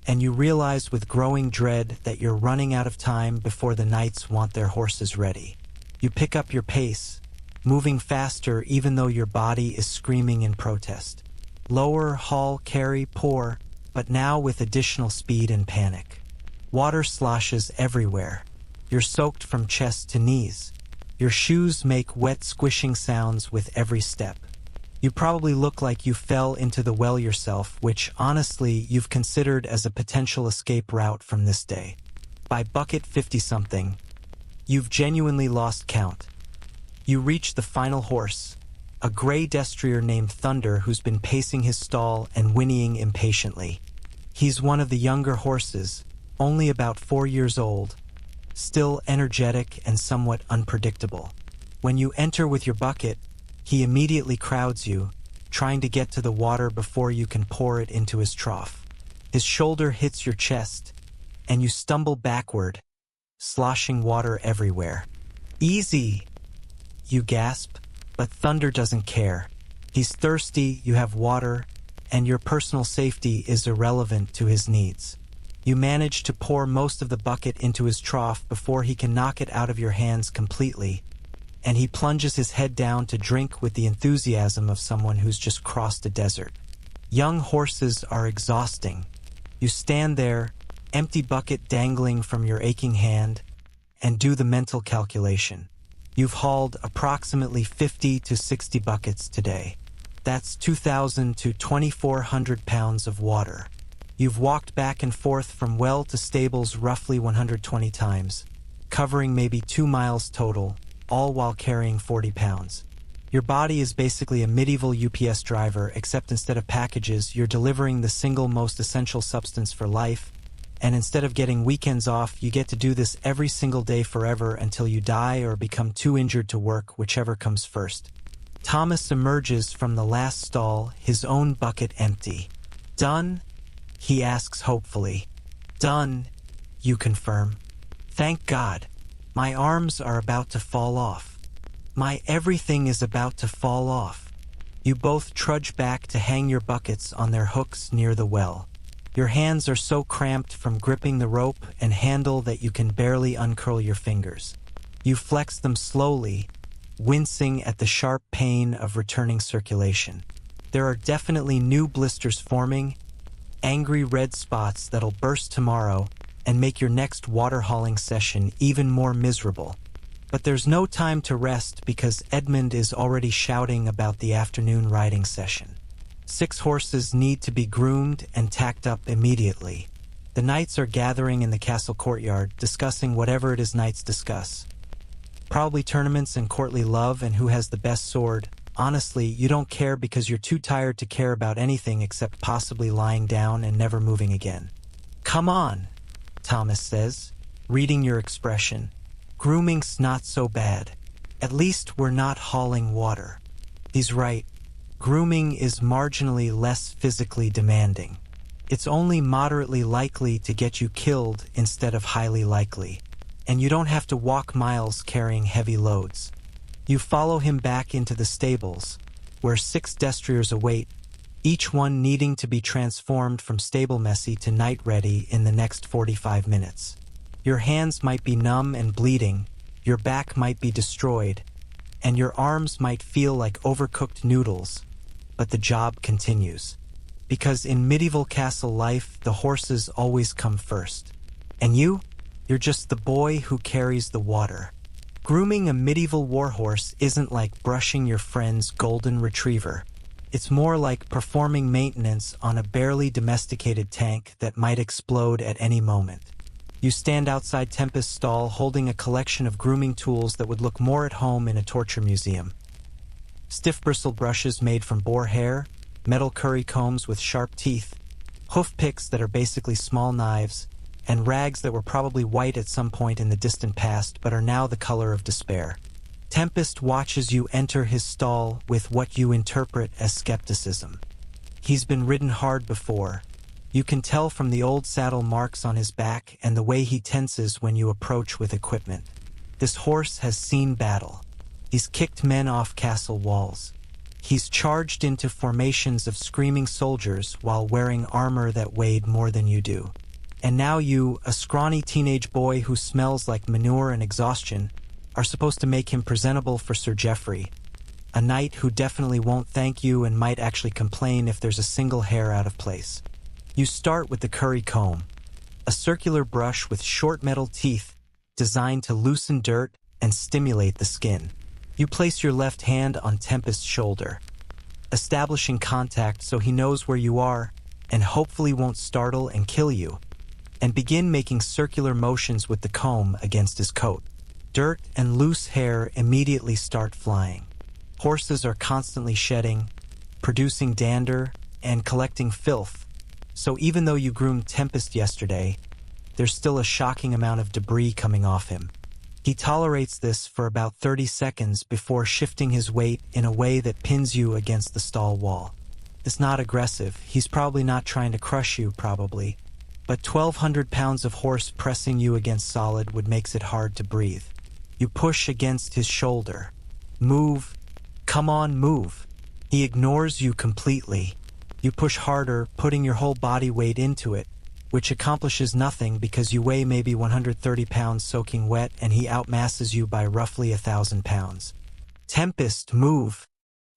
and you realize with growing dread that you're running out of time before the knights want their horses ready. You pick up your pace, moving faster even though your body is screaming in protest. Lower, haul, carry, pour, but now with additional speed and panic. Water sloshes everywhere. You're soaked from chest to knees. Your shoes make wet squishing sounds with every step. You probably look like you fell into the well yourself, which, honestly, you've considered as a potential escape route from this day. By bucket 50-something, you've genuinely lost count. You reach the final horse, a gray destrier named Thunder who's been pacing his stall and whinnying impatiently. He's one of the younger horses, only about 4 years old, still energetic and somewhat unpredictable. When you enter with your bucket, he immediately crowds you, trying to get to the water before you can pour it into his trough. His shoulder hits your chest, and you stumble backward, sloshing water everywhere. "Easy," you gasp, but Thunder doesn't care. He's thirsty, you have water, and your personal safety is irrelevant to his needs. You manage to pour most of the bucket into his trough before he can knock it out of your hands completely, and he plunges his head down to drink with the enthusiasm of someone who's just crossed a desert. Young horses are exhausting. You stand there, empty bucket dangling from your aching hand, and do the mental calculation. You've hauled approximately 50 to 60 buckets today. That's 2,000 to 2,400 pounds of water. You've walked back and forth from well to stables roughly 120 times, covering maybe 2 miles total, all while carrying 40 pounds. Your body is basically a medieval UPS driver, except instead of packages, you're delivering the single most essential substance for life, and instead of getting weekends off, you get to do this every single day forever until you die or become too injured to work, whichever comes first. Thomas emerges from the last stall, his own bucket empty. "Done?" he asks hopefully. "Done," you confirm. "Thank God. My arms are about to fall off. My everything is about to fall off." You both trudge back to hang your buckets on their hooks near the well. Your hands are so cramped from gripping the rope and handle that you can barely uncurl your fingers. You flex them slowly, wincing at the sharp pain of returning circulation. There are definitely new blisters forming, angry red spots that'll burst tomorrow and make your next water hauling session even more miserable. But there's no time to rest because Edmund is already shouting about the afternoon riding session. 6 horses need to be groomed and tacked up immediately. The knights are gathering in the castle courtyard, discussing whatever it is knights discuss. Probably tournaments and courtly love and who has the best sword. Honestly, you don't care because you're too tired to care about anything except possibly lying down and never moving again. "Come on," Thomas says, reading your expression. "Grooming's not so bad. At least we're not hauling water." He's right. Grooming is marginally less physically demanding. It's only moderately likely to get you killed instead of highly likely, and you don't have to walk miles carrying heavy loads. You follow him back into the stables, where 6 destriers await, each one needing to be transformed from stable messy to night ready in the next 45 minutes. Your hands might be numb and bleeding, your back might be destroyed, and your arms might feel like overcooked noodles, but the job continues. Because in medieval castle life, the horses always come first. And you're just the boy who carries the water. Grooming a medieval warhorse isn't like brushing your friend's golden retriever. It's more like performing maintenance on a barely domesticated tank that might explode at any moment. You stand outside Tempest's stall holding a collection of grooming tools that would look more at home in a torture museum. Stiff bristle brushes made from boar hair, metal curry combs with sharp teeth, hoof picks that are basically small knives, and rags that were probably white at some point in the distant past but are now the color of despair. Tempest watches you enter his stall with what you interpret as skepticism. He's been ridden hard before. You can tell from the old saddle marks on his back and the way he tenses when you approach with equipment. This horse has seen battle. He's kicked men off castle walls. He's charged into formations of screaming soldiers while wearing armor that weighed more than you do. And now you, a scrawny teenage boy who smells like manure and exhaustion, are supposed to make him presentable for Sir Geoffrey, a knight who definitely won't thank you and might actually complain if there's a single hair out of place. You start with the curry comb, a circular brush with short metal teeth designed to loosen dirt and stimulate the skin. You place your left hand on Tempest's shoulder, establishing contact so he knows where you are and hopefully won't startle and kill you, and begin making circular motions with the comb against his coat. Dirt and loose hair immediately start flying. Horses are constantly shedding, producing dander, and collecting filth, so even though you groomed Tempest yesterday, there's still a shocking amount of debris coming off him. He tolerates this for about 30 seconds before shifting his weight in a way that pins you against the stall wall. It's not aggressive. He's probably not trying to crush you, probably. But 1,200 pounds of horse pressing you against solid would makes it hard to breathe. You push against his shoulder. Move. Come on, move. He ignores you completely. You push harder, putting your whole body weight into it, which accomplishes nothing because you weigh maybe 130 pounds soaking wet and he outmasses you by roughly 1,000 pounds. Tempest, move.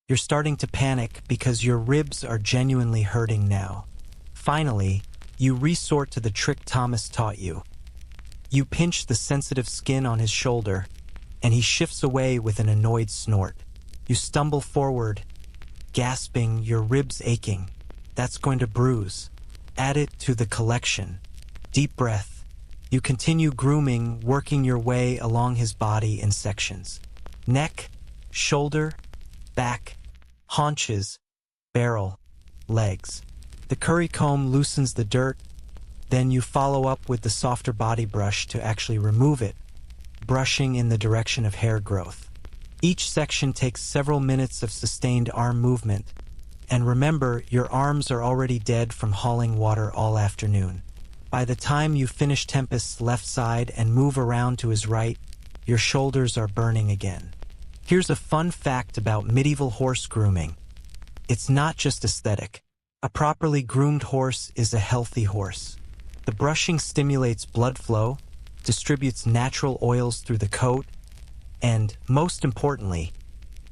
You're starting to panic because your ribs are genuinely hurting now. Finally, you resort to the trick Thomas taught you. You pinch the sensitive skin on his shoulder, and he shifts away with an annoyed snort. You stumble forward, gasping, your ribs aching. That's going to bruise. Add it to the collection. Deep breath. You continue grooming, working your way along his body in sections. Neck, shoulder, back, haunches, barrel, legs. The curry comb loosens the dirt, then you follow up with the softer body brush to actually remove it, brushing in the direction of hair growth. Each section takes several minutes of sustained arm movement, and remember, your arms are already dead from hauling water all afternoon. By the time you finish Tempest's left side and move around to his right, your shoulders are burning again. Here's a fun fact about medieval horse grooming. It's not just aesthetic. A properly groomed horse is a healthy horse. The brushing stimulates blood flow, distributes natural oils through the coat, and, most importantly,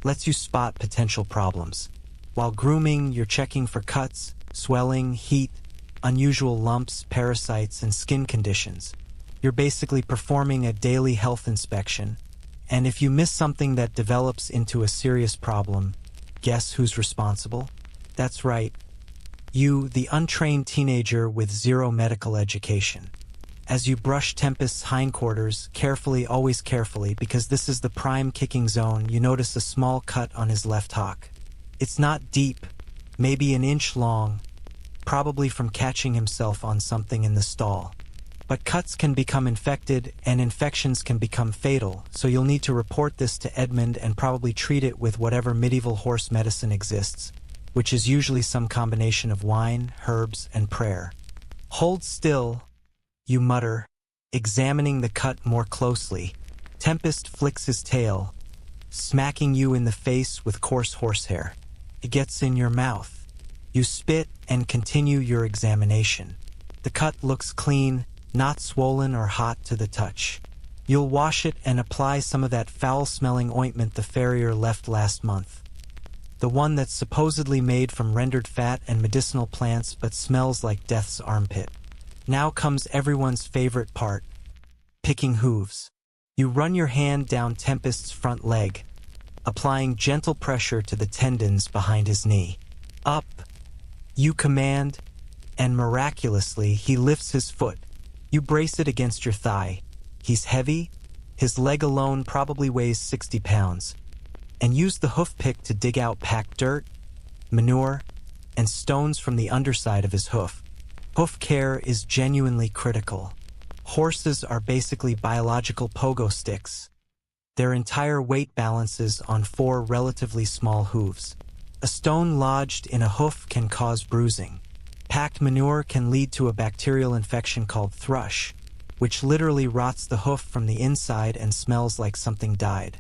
lets you spot potential problems. While grooming, you're checking for cuts, swelling, heat, unusual lumps, parasites, and skin conditions. You're basically performing a daily health inspection, and if you miss something that develops into a serious problem, guess who's responsible? That's right. You, the untrained teenager with zero medical education. As you brush Tempest's hindquarters, carefully, always carefully, because this is the prime kicking zone, you notice a small cut on his left hock. It's not deep, maybe an inch long, probably from catching himself on something in the stall. But cuts can become infected, and infections can become fatal, so you'll need to report this to Edmund and probably treat it with whatever medieval horse medicine exists, which is usually some combination of wine, herbs, and prayer. Hold still, you mutter, examining the cut more closely. Tempest flicks his tail, smacking you in the face with coarse horsehair. It gets in your mouth. You spit and continue your examination. The cut looks clean, not swollen or hot to the touch. You'll wash it and apply some of that foul-smelling ointment the farrier left last month. The one that's supposedly made from rendered fat and medicinal plants but smells like death's armpit. Now comes everyone's favorite part, picking hooves. You run your hand down Tempest's front leg, applying gentle pressure to the tendons behind his knee. Up, you command, and miraculously he lifts his foot. You brace it against your thigh. He's heavy, his leg alone probably weighs 60 pounds. And use the hoof pick to dig out packed dirt, manure, and stones from the underside of his hoof. Hoof care is genuinely critical. Horses are basically biological pogo sticks. Their entire weight balances on 4 relatively small hooves. A stone lodged in a hoof can cause bruising. Packed manure can lead to a bacterial infection called thrush, which literally rots the hoof from the inside and smells like something died.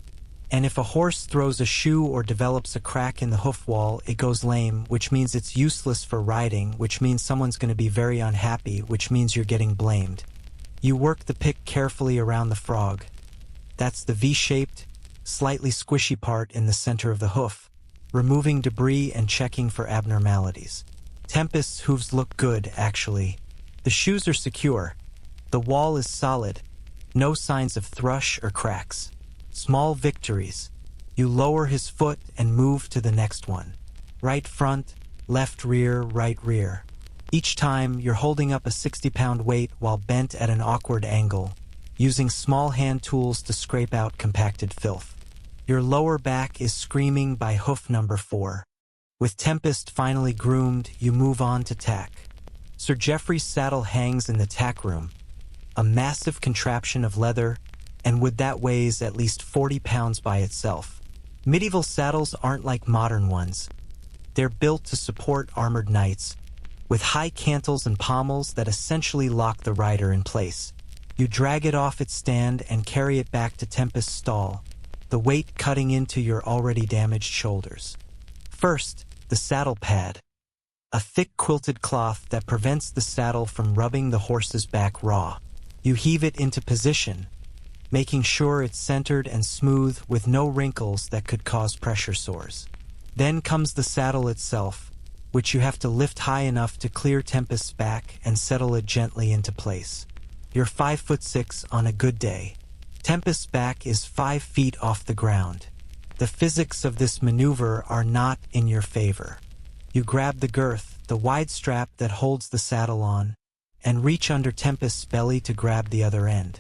And if a horse throws a shoe or develops a crack in the hoof wall, it goes lame, which means it's useless for riding, which means someone's going to be very unhappy, which means you're getting blamed. You work the pick carefully around the frog. That's the V-shaped, slightly squishy part in the center of the hoof, removing debris and checking for abnormalities. Tempest's hooves look good, actually. The shoes are secure. The wall is solid. No signs of thrush or cracks. Small victories. You lower his foot and move to the next one. Right front, left rear, right rear. Each time, you're holding up a 60-pound weight while bent at an awkward angle, using small hand tools to scrape out compacted filth. Your lower back is screaming by hoof number 4. With Tempest finally groomed, you move on to tack. Sir Geoffrey's saddle hangs in the tack room, a massive contraption of leather, and wood that weighs at least 40 pounds by itself. Medieval saddles aren't like modern ones. They're built to support armored knights, with high cantles and pommels that essentially lock the rider in place. You drag it off its stand and carry it back to Tempest's stall, the weight cutting into your already damaged shoulders. First, the saddle pad, a thick quilted cloth that prevents the saddle from rubbing the horse's back raw. You heave it into position, making sure it's centered and smooth with no wrinkles that could cause pressure sores. Then comes the saddle itself, which you have to lift high enough to clear Tempest's back and settle it gently into place. You're 5'6" on a good day. Tempest's back is 5 feet off the ground. The physics of this maneuver are not in your favor. You grab the girth, the wide strap that holds the saddle on, and reach under Tempest's belly to grab the other end.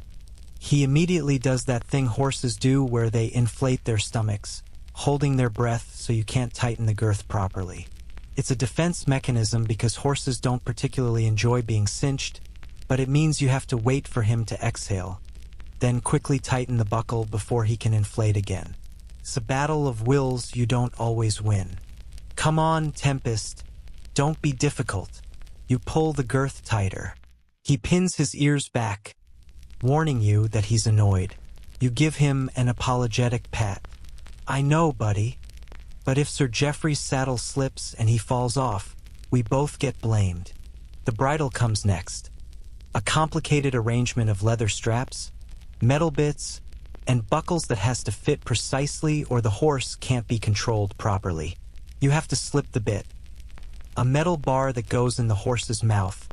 He immediately does that thing horses do where they inflate their stomachs, holding their breath so you can't tighten the girth properly. It's a defense mechanism because horses don't particularly enjoy being cinched, but it means you have to wait for him to exhale, then quickly tighten the buckle before he can inflate again. It's a battle of wills you don't always win. Come on, Tempest. Don't be difficult. You pull the girth tighter. He pins his ears back, warning you that he's annoyed. You give him an apologetic pat. I know, buddy. But if Sir Geoffrey's saddle slips and he falls off, we both get blamed. The bridle comes next. A complicated arrangement of leather straps, metal bits, and buckles that has to fit precisely or the horse can't be controlled properly. You have to slip the bit, a metal bar that goes in the horse's mouth,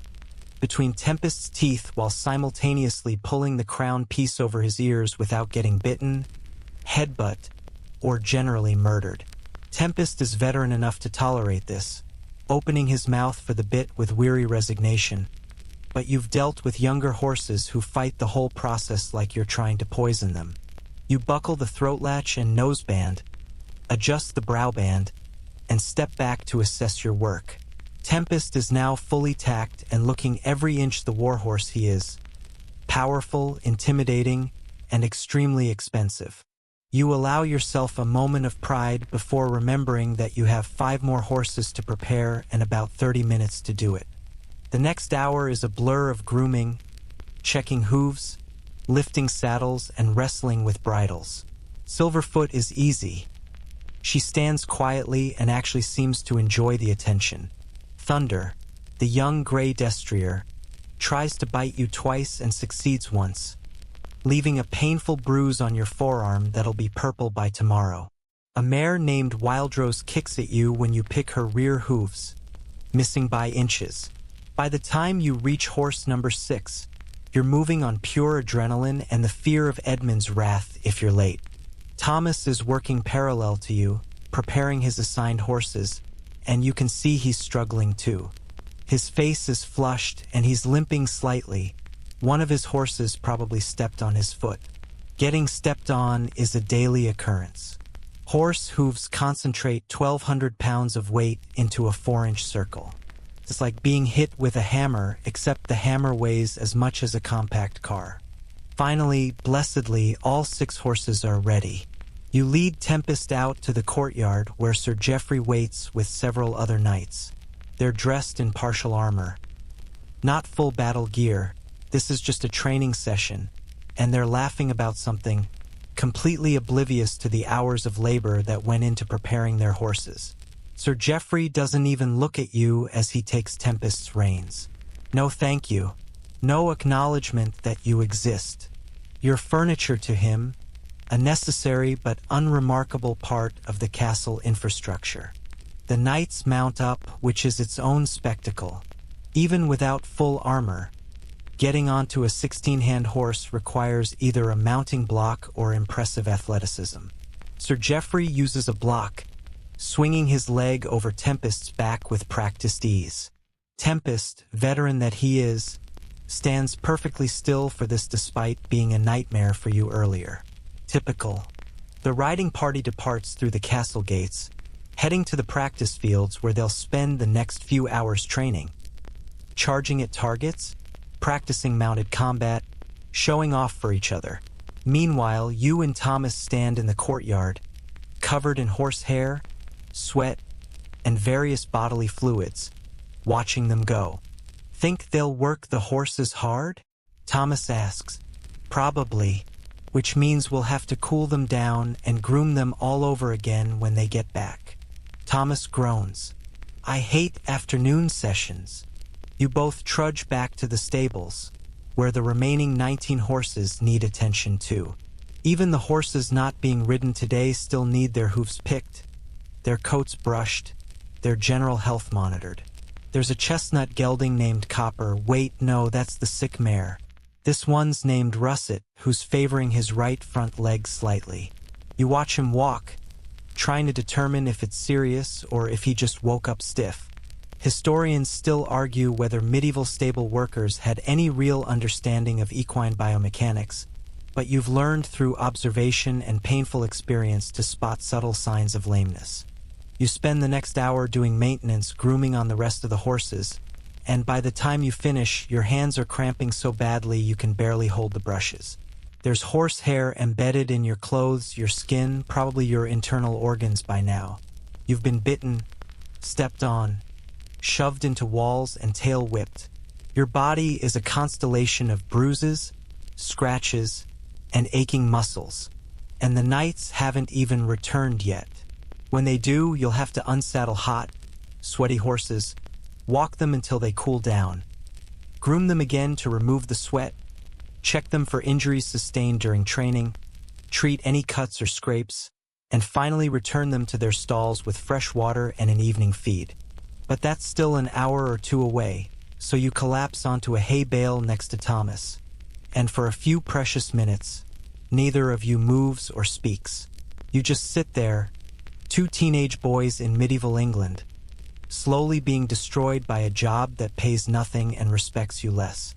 between Tempest's teeth while simultaneously pulling the crown piece over his ears without getting bitten, headbutt, or generally murdered. Tempest is veteran enough to tolerate this, opening his mouth for the bit with weary resignation. But you've dealt with younger horses who fight the whole process like you're trying to poison them. You buckle the throat latch and noseband, adjust the brow band, and step back to assess your work. Tempest is now fully tacked and looking every inch the warhorse he is. Powerful, intimidating, and extremely expensive. You allow yourself a moment of pride before remembering that you have 5 more horses to prepare and about 30 minutes to do it. The next hour is a blur of grooming, checking hooves, lifting saddles, and wrestling with bridles. Silverfoot is easy. She stands quietly and actually seems to enjoy the attention. Thunder, the young gray destrier, tries to bite you twice and succeeds once, leaving a painful bruise on your forearm that'll be purple by tomorrow. A mare named Wildrose kicks at you when you pick her rear hooves, missing by inches. By the time you reach horse number 6, you're moving on pure adrenaline and the fear of Edmund's wrath if you're late. Thomas is working parallel to you, preparing his assigned horses, and you can see he's struggling too. His face is flushed and he's limping slightly. One of his horses probably stepped on his foot. Getting stepped on is a daily occurrence. Horse hooves concentrate 1,200 pounds of weight into a 4-inch circle. It's like being hit with a hammer, except the hammer weighs as much as a compact car. Finally, blessedly, all 6 horses are ready. You lead Tempest out to the courtyard where Sir Geoffrey waits with several other knights. They're dressed in partial armor. Not full battle gear. This is just a training session, and they're laughing about something, completely oblivious to the hours of labor that went into preparing their horses. Sir Geoffrey doesn't even look at you as he takes Tempest's reins. No thank you. No acknowledgement that you exist. You're furniture to him, a necessary but unremarkable part of the castle infrastructure. The knights mount up, which is its own spectacle. Even without full armor, getting onto a 16-hand horse requires either a mounting block or impressive athleticism. Sir Geoffrey uses a block, swinging his leg over Tempest's back with practiced ease. Tempest, veteran that he is, stands perfectly still for this despite being a nightmare for you earlier. Typical. The riding party departs through the castle gates, heading to the practice fields where they'll spend the next few hours training, charging at targets, practicing mounted combat, showing off for each other. Meanwhile, you and Thomas stand in the courtyard, covered in horsehair, sweat, and various bodily fluids, watching them go. Think they'll work the horses hard? Thomas asks. Probably, which means we'll have to cool them down and groom them all over again when they get back. Thomas groans. I hate afternoon sessions. You both trudge back to the stables, where the remaining 19 horses need attention too. Even the horses not being ridden today still need their hoofs picked, their coats brushed, their general health monitored. There's a chestnut gelding named Copper. Wait, no, that's the sick mare. This one's named Russet, who's favoring his right front leg slightly. You watch him walk, trying to determine if it's serious or if he just woke up stiff. Historians still argue whether medieval stable workers had any real understanding of equine biomechanics, but you've learned through observation and painful experience to spot subtle signs of lameness. You spend the next hour doing maintenance, grooming on the rest of the horses, and by the time you finish, your hands are cramping so badly you can barely hold the brushes. There's horsehair embedded in your clothes, your skin, probably your internal organs by now. You've been bitten, stepped on, shoved into walls, and tail whipped. Your body is a constellation of bruises, scratches, and aching muscles, and the knights haven't even returned yet. When they do, you'll have to unsaddle hot, sweaty horses, walk them until they cool down, groom them again to remove the sweat, check them for injuries sustained during training, treat any cuts or scrapes, and finally return them to their stalls with fresh water and an evening feed. But that's still an hour or two away, so you collapse onto a hay bale next to Thomas, and for a few precious minutes, neither of you moves or speaks. You just sit there, two teenage boys in medieval England, slowly being destroyed by a job that pays nothing and respects you less.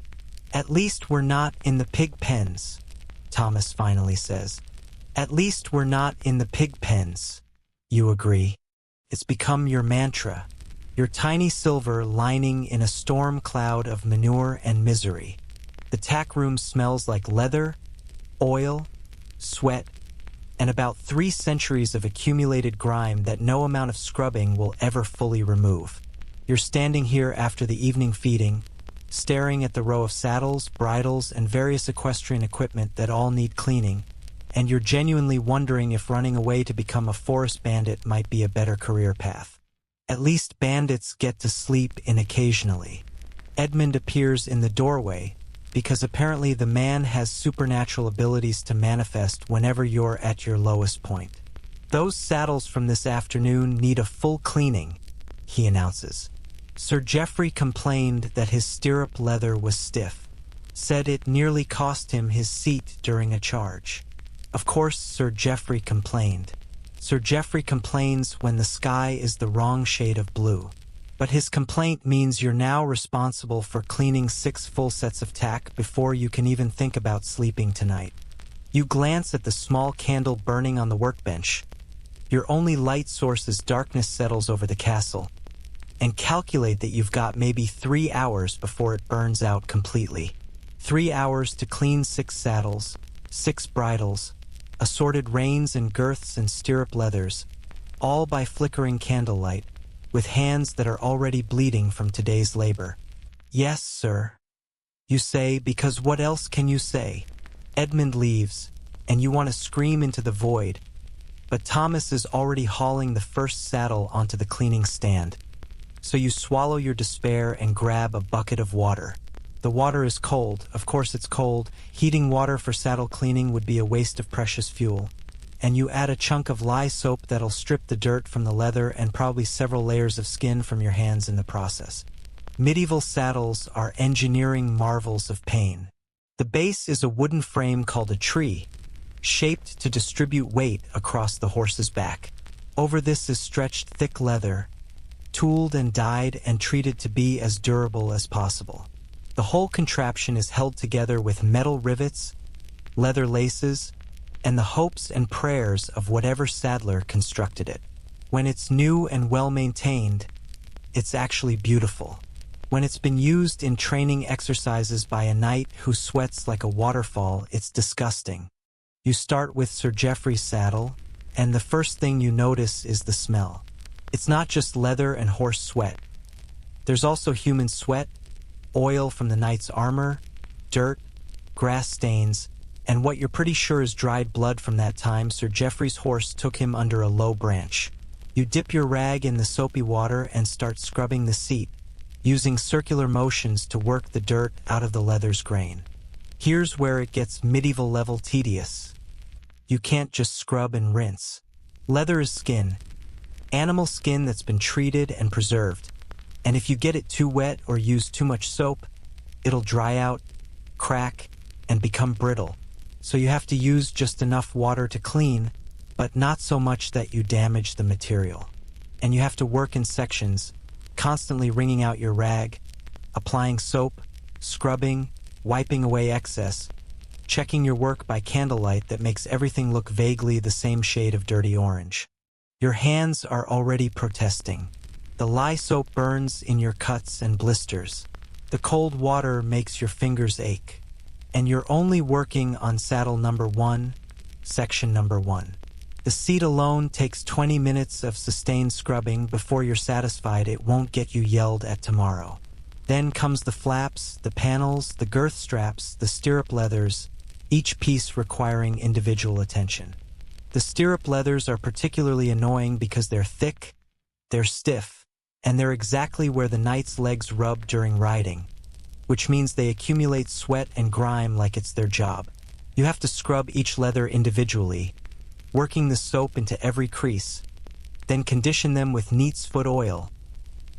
At least we're not in the pig pens, Thomas finally says. At least we're not in the pig pens. You agree. It's become your mantra, your tiny silver lining in a storm cloud of manure and misery. The tack room smells like leather, oil, sweat, and about 3 centuries of accumulated grime that no amount of scrubbing will ever fully remove. You're standing here after the evening feeding, staring at the row of saddles, bridles, and various equestrian equipment that all need cleaning, and you're genuinely wondering if running away to become a forest bandit might be a better career path. At least bandits get to sleep in occasionally. Edmund appears in the doorway, because apparently the man has supernatural abilities to manifest whenever you're at your lowest point. Those saddles from this afternoon need a full cleaning, he announces. Sir Geoffrey complained that his stirrup leather was stiff, said it nearly cost him his seat during a charge. Of course, Sir Geoffrey complained. Sir Geoffrey complains when the sky is the wrong shade of blue. But his complaint means you're now responsible for cleaning 6 full sets of tack before you can even think about sleeping tonight. You glance at the small candle burning on the workbench. Your only light source as darkness settles over the castle, and calculate that you've got maybe 3 hours before it burns out completely. 3 hours to clean 6 saddles, 6 bridles, assorted reins and girths and stirrup leathers, all by flickering candlelight, with hands that are already bleeding from today's labor. Yes, sir, you say, because what else can you say? Edmund leaves, and you want to scream into the void, but Thomas is already hauling the first saddle onto the cleaning stand. So you swallow your despair and grab a bucket of water. The water is cold, of course it's cold. Heating water for saddle cleaning would be a waste of precious fuel. And you add a chunk of lye soap that'll strip the dirt from the leather and probably several layers of skin from your hands in the process. Medieval saddles are engineering marvels of pain. The base is a wooden frame called a tree, shaped to distribute weight across the horse's back. Over this is stretched thick leather, tooled and dyed and treated to be as durable as possible. The whole contraption is held together with metal rivets, leather laces, and the hopes and prayers of whatever saddler constructed it. When it's new and well-maintained, it's actually beautiful. When it's been used in training exercises by a knight who sweats like a waterfall, it's disgusting. You start with Sir Geoffrey's saddle, and the first thing you notice is the smell. It's not just leather and horse sweat. There's also human sweat, oil from the knight's armor, dirt, grass stains, and what you're pretty sure is dried blood from that time Sir Geoffrey's horse took him under a low branch. You dip your rag in the soapy water and start scrubbing the seat, using circular motions to work the dirt out of the leather's grain. Here's where it gets medieval-level tedious. You can't just scrub and rinse. Leather is skin, animal skin that's been treated and preserved, and if you get it too wet or use too much soap, it'll dry out, crack, and become brittle. So you have to use just enough water to clean, but not so much that you damage the material. And you have to work in sections, constantly wringing out your rag, applying soap, scrubbing, wiping away excess, checking your work by candlelight that makes everything look vaguely the same shade of dirty orange. Your hands are already protesting. The lye soap burns in your cuts and blisters. The cold water makes your fingers ache. And you're only working on saddle number 1, section number 1. The seat alone takes 20 minutes of sustained scrubbing before you're satisfied it won't get you yelled at tomorrow. Then comes the flaps, the panels, the girth straps, the stirrup leathers, each piece requiring individual attention. The stirrup leathers are particularly annoying because they're thick, they're stiff, and they're exactly where the knight's legs rub during riding, which means they accumulate sweat and grime like it's their job. You have to scrub each leather individually, working the soap into every crease, then condition them with neat's foot oil,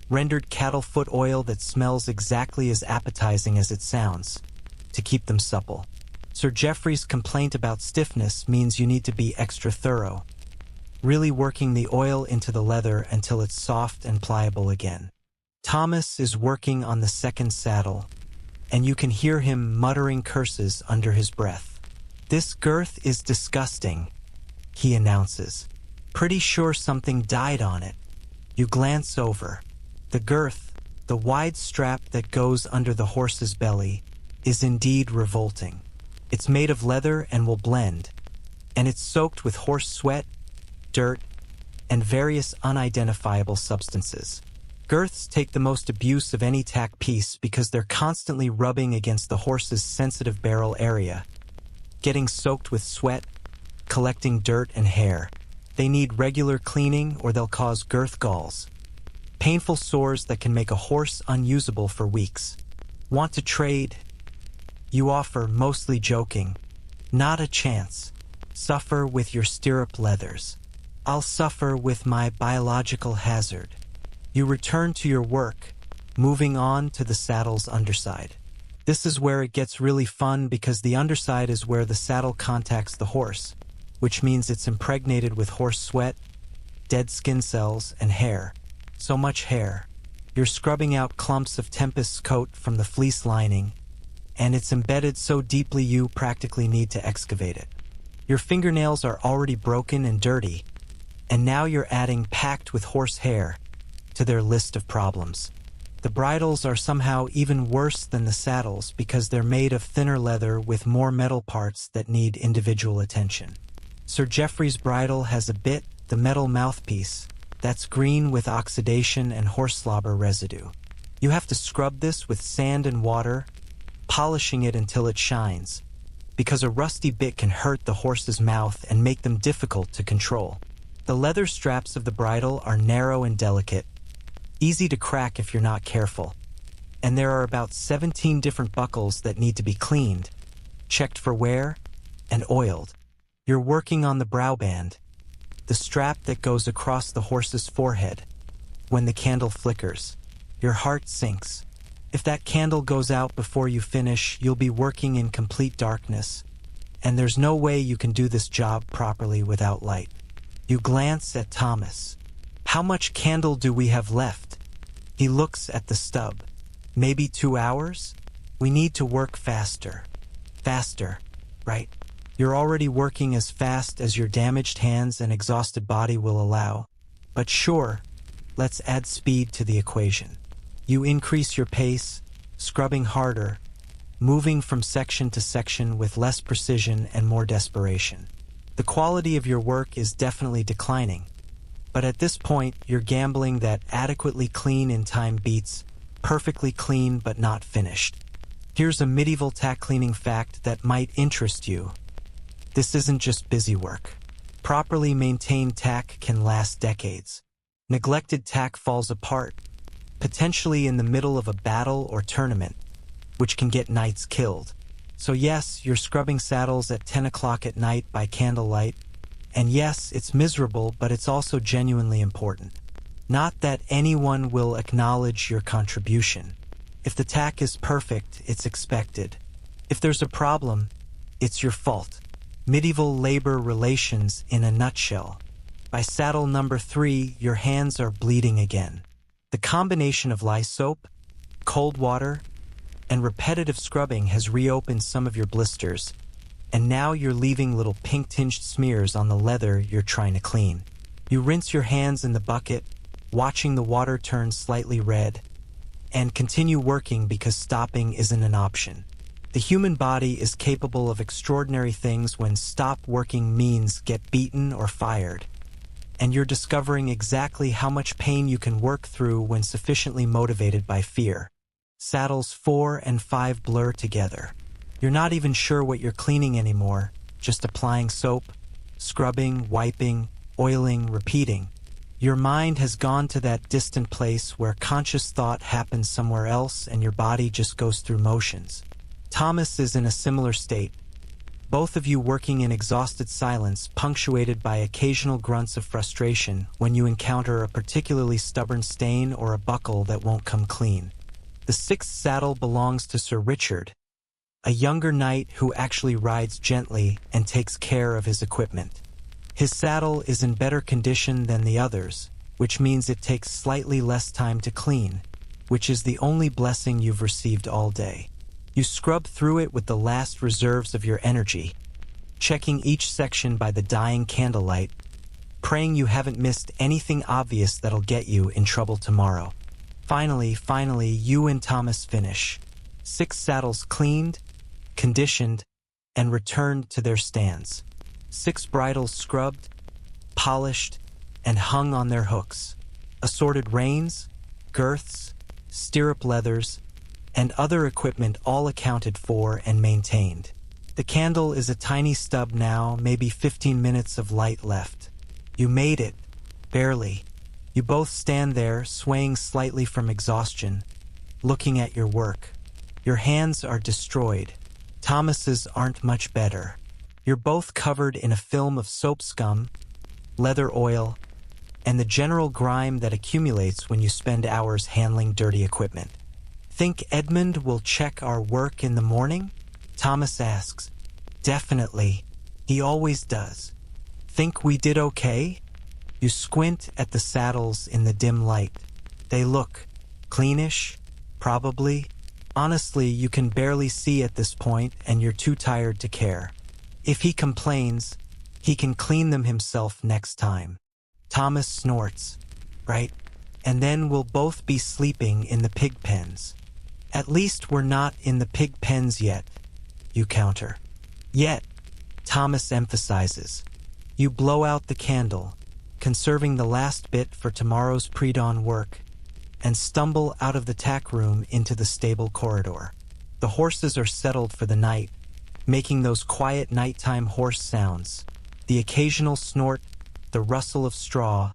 rendered cattle foot oil that smells exactly as appetizing as it sounds, to keep them supple. Sir Geoffrey's complaint about stiffness means you need to be extra thorough, really working the oil into the leather until it's soft and pliable again. Thomas is working on the second saddle, and you can hear him muttering curses under his breath. "This girth is disgusting," he announces. "Pretty sure something died on it." You glance over. The girth, the wide strap that goes under the horse's belly, is indeed revolting. It's made of leather and will blend, and it's soaked with horse sweat, dirt, and various unidentifiable substances. Girths take the most abuse of any tack piece because they're constantly rubbing against the horse's sensitive barrel area, getting soaked with sweat, collecting dirt and hair. They need regular cleaning or they'll cause girth galls, painful sores that can make a horse unusable for weeks. Want to trade? You offer, mostly joking. Not a chance. Suffer with your stirrup leathers. I'll suffer with my biological hazard. You return to your work, moving on to the saddle's underside. This is where it gets really fun because the underside is where the saddle contacts the horse, which means it's impregnated with horse sweat, dead skin cells, and hair. So much hair. You're scrubbing out clumps of Tempest's coat from the fleece lining, and it's embedded so deeply you practically need to excavate it. Your fingernails are already broken and dirty, and now you're adding packed with horse hair to their list of problems. The bridles are somehow even worse than the saddles because they're made of thinner leather with more metal parts that need individual attention. Sir Geoffrey's bridle has a bit, the metal mouthpiece, that's green with oxidation and horse slobber residue. You have to scrub this with sand and water, polishing it until it shines, because a rusty bit can hurt the horse's mouth and make them difficult to control. The leather straps of the bridle are narrow and delicate, easy to crack if you're not careful, and there are about 17 different buckles that need to be cleaned, checked for wear, and oiled. You're working on the brow band, the strap that goes across the horse's forehead. When the candle flickers, your heart sinks. If that candle goes out before you finish, you'll be working in complete darkness, and there's no way you can do this job properly without light. You glance at Thomas. "How much candle do we have left?" He looks at the stub. "Maybe 2 hours? We need to work faster." Faster, right? You're already working as fast as your damaged hands and exhausted body will allow. But sure, let's add speed to the equation. You increase your pace, scrubbing harder, moving from section to section with less precision and more desperation. The quality of your work is definitely declining, but at this point you're gambling that adequately clean in time beats perfectly clean but not finished. Here's a medieval tack cleaning fact that might interest you. This isn't just busy work. Properly maintained tack can last decades. Neglected tack falls apart, potentially in the middle of a battle or tournament, which can get knights killed. So yes, you're scrubbing saddles at 10 o'clock at night by candlelight, and yes, it's miserable, but it's also genuinely important. Not that anyone will acknowledge your contribution. If the tack is perfect, it's expected. If there's a problem, it's your fault. Medieval labor relations in a nutshell. By saddle number 3, your hands are bleeding again. The combination of lye soap, cold water, and repetitive scrubbing has reopened some of your blisters, and now you're leaving little pink-tinged smears on the leather you're trying to clean. You rinse your hands in the bucket, watching the water turn slightly red, and continue working because stopping isn't an option. The human body is capable of extraordinary things when stop working means get beaten or fired, and you're discovering exactly how much pain you can work through when sufficiently motivated by fear. Saddles 4 and 5 blur together. You're not even sure what you're cleaning anymore, just applying soap, scrubbing, wiping, oiling, repeating. Your mind has gone to that distant place where conscious thought happens somewhere else and your body just goes through motions. Thomas is in a similar state, both of you working in exhausted silence, punctuated by occasional grunts of frustration when you encounter a particularly stubborn stain or a buckle that won't come clean. The 6th saddle belongs to Sir Richard, a younger knight who actually rides gently and takes care of his equipment. His saddle is in better condition than the others, which means it takes slightly less time to clean, which is the only blessing you've received all day. You scrub through it with the last reserves of your energy, checking each section by the dying candlelight, praying you haven't missed anything obvious that'll get you in trouble tomorrow. Finally, you and Thomas finish. 6 saddles cleaned, conditioned, and returned to their stands. 6 bridles scrubbed, polished, and hung on their hooks. Assorted reins, girths, stirrup leathers, and other equipment all accounted for and maintained. The candle is a tiny stub now, maybe 15 minutes of light left. You made it, barely. You both stand there, swaying slightly from exhaustion, looking at your work. Your hands are destroyed. Thomas's aren't much better. You're both covered in a film of soap scum, leather oil, and the general grime that accumulates when you spend hours handling dirty equipment. Think Edmund will check our work in the morning? Thomas asks. Definitely. He always does. Think we did okay? You squint at the saddles in the dim light. They look cleanish, probably. Honestly, you can barely see at this point and you're too tired to care. If he complains, he can clean them himself next time. Thomas snorts. Right? And then we'll both be sleeping in the pig pens. At least we're not in the pig pens yet, you counter. Yet, Thomas emphasizes. You blow out the candle, conserving the last bit for tomorrow's pre-dawn work, and stumble out of the tack room into the stable corridor. The horses are settled for the night, making those quiet nighttime horse sounds, the occasional snort, the rustle of straw,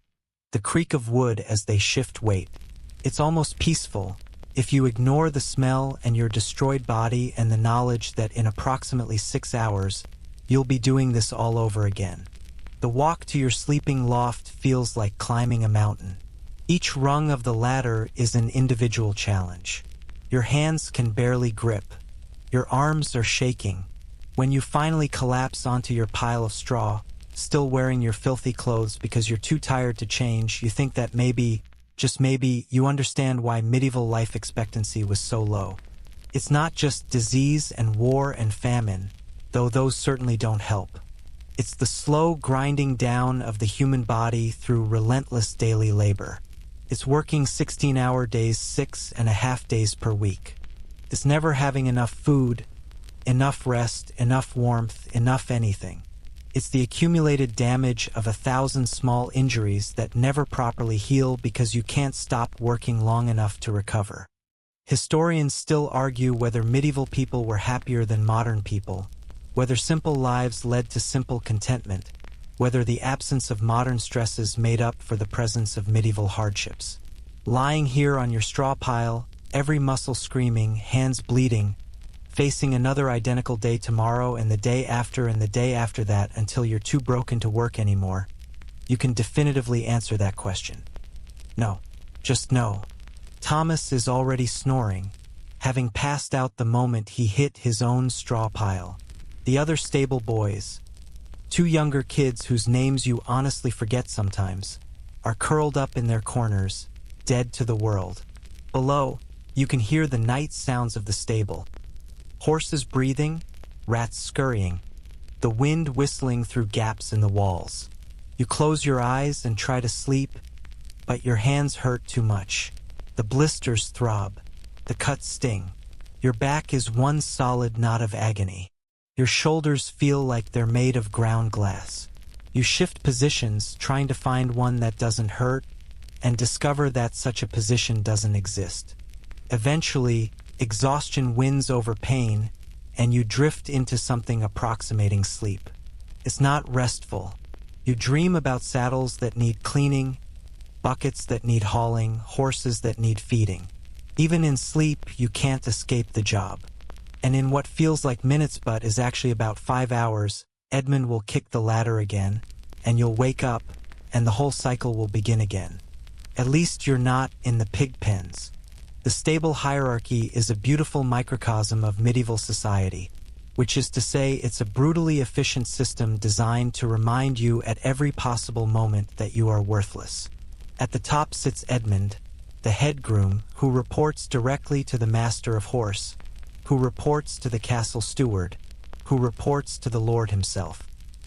the creak of wood as they shift weight. It's almost peaceful, if you ignore the smell and your destroyed body and the knowledge that in approximately 6 hours, you'll be doing this all over again. The walk to your sleeping loft feels like climbing a mountain. Each rung of the ladder is an individual challenge. Your hands can barely grip. Your arms are shaking. When you finally collapse onto your pile of straw, still wearing your filthy clothes because you're too tired to change, you think that maybe, just maybe, you understand why medieval life expectancy was so low. It's not just disease and war and famine, though those certainly don't help. It's the slow grinding down of the human body through relentless daily labor. It's working 16-hour days, 6.5 days per week. It's never having enough food, enough rest, enough warmth, enough anything. It's the accumulated damage of 1,000 small injuries that never properly heal because you can't stop working long enough to recover. Historians still argue whether medieval people were happier than modern people, whether simple lives led to simple contentment, whether the absence of modern stresses made up for the presence of medieval hardships. Lying here on your straw pile, every muscle screaming, hands bleeding, facing another identical day tomorrow and the day after and the day after that until you're too broken to work anymore, you can definitively answer that question. No, just no. Thomas is already snoring, having passed out the moment he hit his own straw pile. The other stable boys, two younger kids whose names you honestly forget sometimes, are curled up in their corners, dead to the world. Below, you can hear the night sounds of the stable. Horses breathing, rats scurrying, the wind whistling through gaps in the walls. You close your eyes and try to sleep, but your hands hurt too much. The blisters throb, the cuts sting. Your back is one solid knot of agony. Your shoulders feel like they're made of ground glass. You shift positions, trying to find one that doesn't hurt, and discover that such a position doesn't exist. Eventually, exhaustion wins over pain, and you drift into something approximating sleep. It's not restful. You dream about saddles that need cleaning, buckets that need hauling, horses that need feeding. Even in sleep, you can't escape the job. And in what feels like minutes but is actually about 5 hours, Edmund will kick the ladder again, and you'll wake up, and the whole cycle will begin again. At least you're not in the pig pens. The stable hierarchy is a beautiful microcosm of medieval society, which is to say it's a brutally efficient system designed to remind you at every possible moment that you are worthless. At the top sits Edmund, the head groom, who reports directly to the master of horse, who reports to the castle steward, who reports to the lord himself.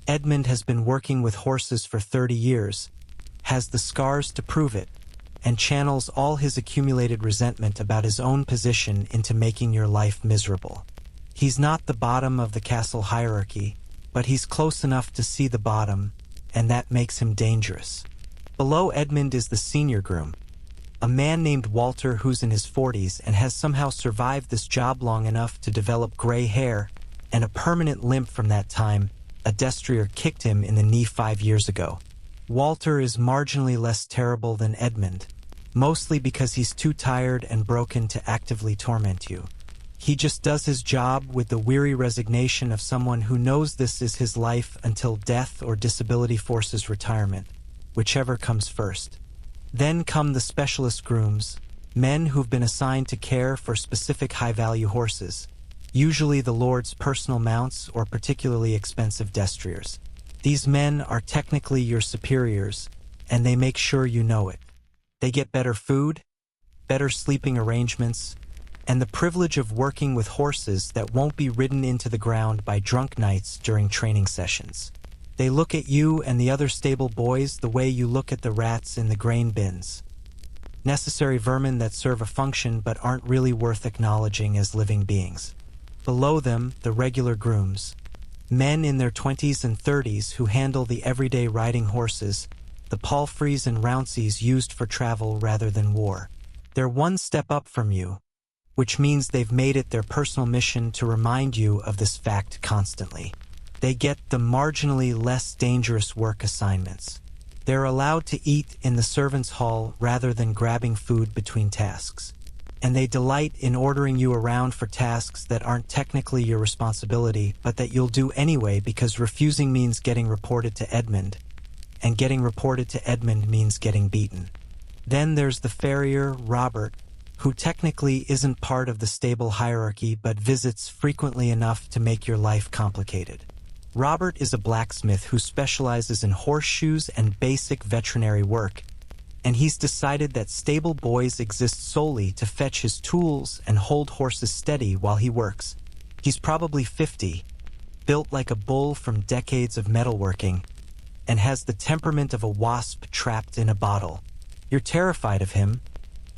Edmund has been working with horses for 30 years, has the scars to prove it, and channels all his accumulated resentment about his own position into making your life miserable. He's not the bottom of the castle hierarchy, but he's close enough to see the bottom, and that makes him dangerous. Below Edmund is the senior groom, a man named Walter who's in his 40s and has somehow survived this job long enough to develop gray hair and a permanent limp from that time a destrier kicked him in the knee 5 years ago. Walter is marginally less terrible than Edmund, mostly because he's too tired and broken to actively torment you. He just does his job with the weary resignation of someone who knows this is his life until death or disability forces retirement, whichever comes first. Then come the specialist grooms, men who've been assigned to care for specific high-value horses, usually the lord's personal mounts or particularly expensive destriers. These men are technically your superiors, and they make sure you know it. They get better food, better sleeping arrangements, and the privilege of working with horses that won't be ridden into the ground by drunk knights during training sessions. They look at you and the other stable boys the way you look at the rats in the grain bins. Necessary vermin that serve a function but aren't really worth acknowledging as living beings. Below them, the regular grooms. Men in their 20s and 30s who handle the everyday riding horses, the palfreys and rounceys used for travel rather than war. They're one step up from you, which means they've made it their personal mission to remind you of this fact constantly. They get the marginally less dangerous work assignments. They're allowed to eat in the servants' hall rather than grabbing food between tasks. And they delight in ordering you around for tasks that aren't technically your responsibility, but that you'll do anyway because refusing means getting reported to Edmund, and getting reported to Edmund means getting beaten. Then there's the farrier, Robert, who technically isn't part of the stable hierarchy but visits frequently enough to make your life complicated. Robert is a blacksmith who specializes in horseshoes and basic veterinary work, and he's decided that stable boys exist solely to fetch his tools and hold horses steady while he works. He's probably 50, built like a bull from decades of metalworking, and has the temperament of a wasp trapped in a bottle. You're terrified of him,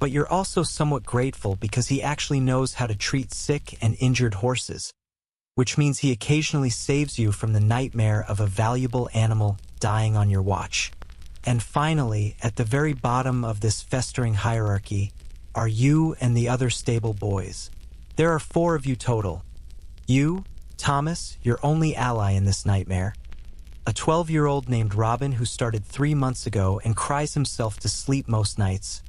But you're also somewhat grateful because he actually knows how to treat sick and injured horses, which means he occasionally saves you from the nightmare of a valuable animal dying on your watch. And finally, at the very bottom of this festering hierarchy, are you and the other stable boys. There are 4 of you total. You, Thomas, your only ally in this nightmare, a 12-year-old named Robin who started 3 months ago and cries himself to sleep most nights,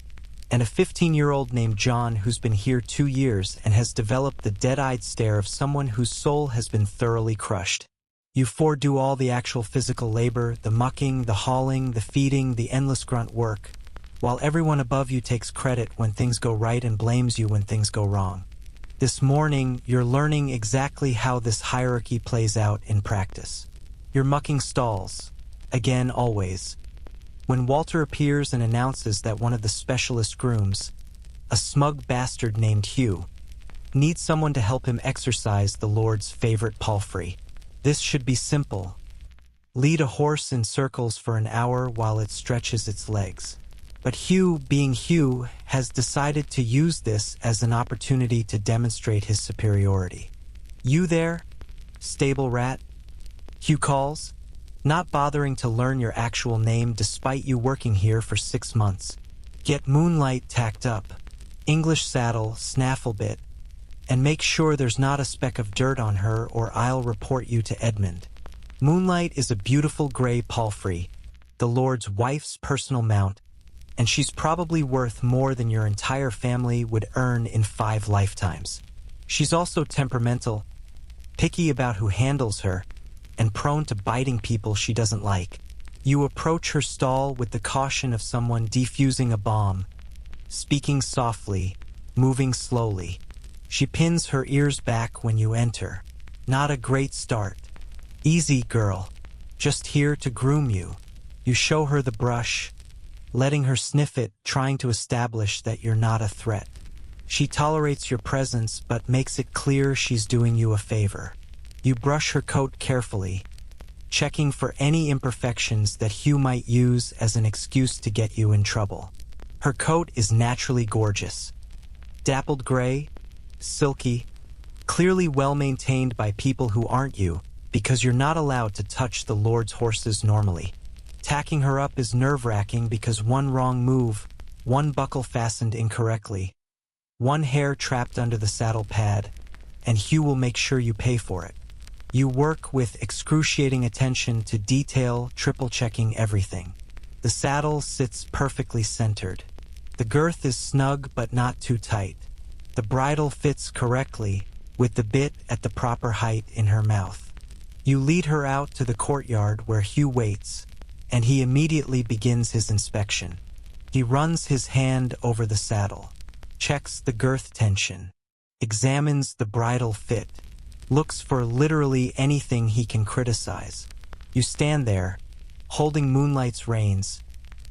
and a 15-year-old named John who's been here 2 years and has developed the dead-eyed stare of someone whose soul has been thoroughly crushed. You 4 do all the actual physical labor, the mucking, the hauling, the feeding, the endless grunt work, while everyone above you takes credit when things go right and blames you when things go wrong. This morning, you're learning exactly how this hierarchy plays out in practice. You're mucking stalls. Again, always. When Walter appears and announces that one of the specialist grooms, a smug bastard named Hugh, needs someone to help him exercise the Lord's favorite palfrey. This should be simple. Lead a horse in circles for an hour while it stretches its legs. But Hugh, being Hugh, has decided to use this as an opportunity to demonstrate his superiority. "You there, stable rat?" Hugh calls, not bothering to learn your actual name despite you working here for 6 months. Get Moonlight tacked up, English saddle, snaffle bit, and make sure there's not a speck of dirt on her or I'll report you to Edmund. Moonlight is a beautiful gray palfrey, the Lord's wife's personal mount, and she's probably worth more than your entire family would earn in 5 lifetimes. She's also temperamental, picky about who handles her, and prone to biting people she doesn't like. You approach her stall with the caution of someone defusing a bomb, speaking softly, moving slowly. She pins her ears back when you enter. Not a great start. Easy, girl. Just here to groom you. You show her the brush, letting her sniff it, trying to establish that you're not a threat. She tolerates your presence but makes it clear she's doing you a favor. You brush her coat carefully, checking for any imperfections that Hugh might use as an excuse to get you in trouble. Her coat is naturally gorgeous. Dappled gray, silky, clearly well-maintained by people who aren't you, because you're not allowed to touch the Lord's horses normally. Tacking her up is nerve-wracking because one wrong move, one buckle fastened incorrectly, one hair trapped under the saddle pad, and Hugh will make sure you pay for it. You work with excruciating attention to detail, triple-checking everything. The saddle sits perfectly centered. The girth is snug but not too tight. The bridle fits correctly, with the bit at the proper height in her mouth. You lead her out to the courtyard where Hugh waits, and he immediately begins his inspection. He runs his hand over the saddle, checks the girth tension, examines the bridle fit, looks for literally anything he can criticize. You stand there, holding Moonlight's reins,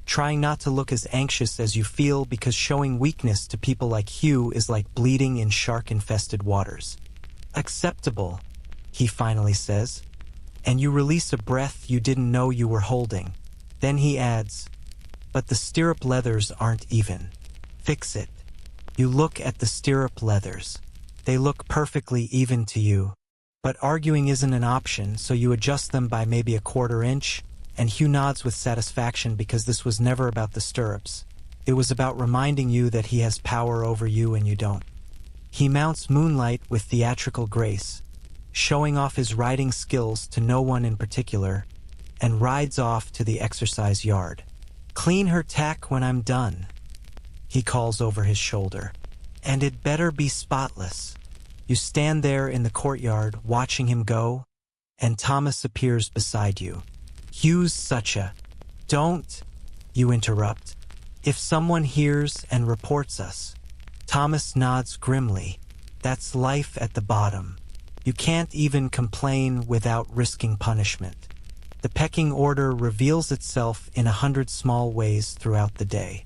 trying not to look as anxious as you feel because showing weakness to people like Hugh is like bleeding in shark-infested waters. "Acceptable," he finally says, and you release a breath you didn't know you were holding. Then he adds, "But the stirrup leathers aren't even. Fix it." You look at the stirrup leathers. They look perfectly even to you, but arguing isn't an option, so you adjust them by maybe a 1/4 inch, and Hugh nods with satisfaction because this was never about the stirrups. It was about reminding you that he has power over you and you don't. He mounts Moonlight with theatrical grace, showing off his riding skills to no one in particular, and rides off to the exercise yard. "Clean her tack when I'm done," he calls over his shoulder. "And it better be spotless." You stand there in the courtyard watching him go, and Thomas appears beside you. "Hugh's such a—" "Don't," you interrupt. "If someone hears and reports us." Thomas nods grimly. "That's life at the bottom. You can't even complain without risking punishment." The pecking order reveals itself in 100 small ways throughout the day.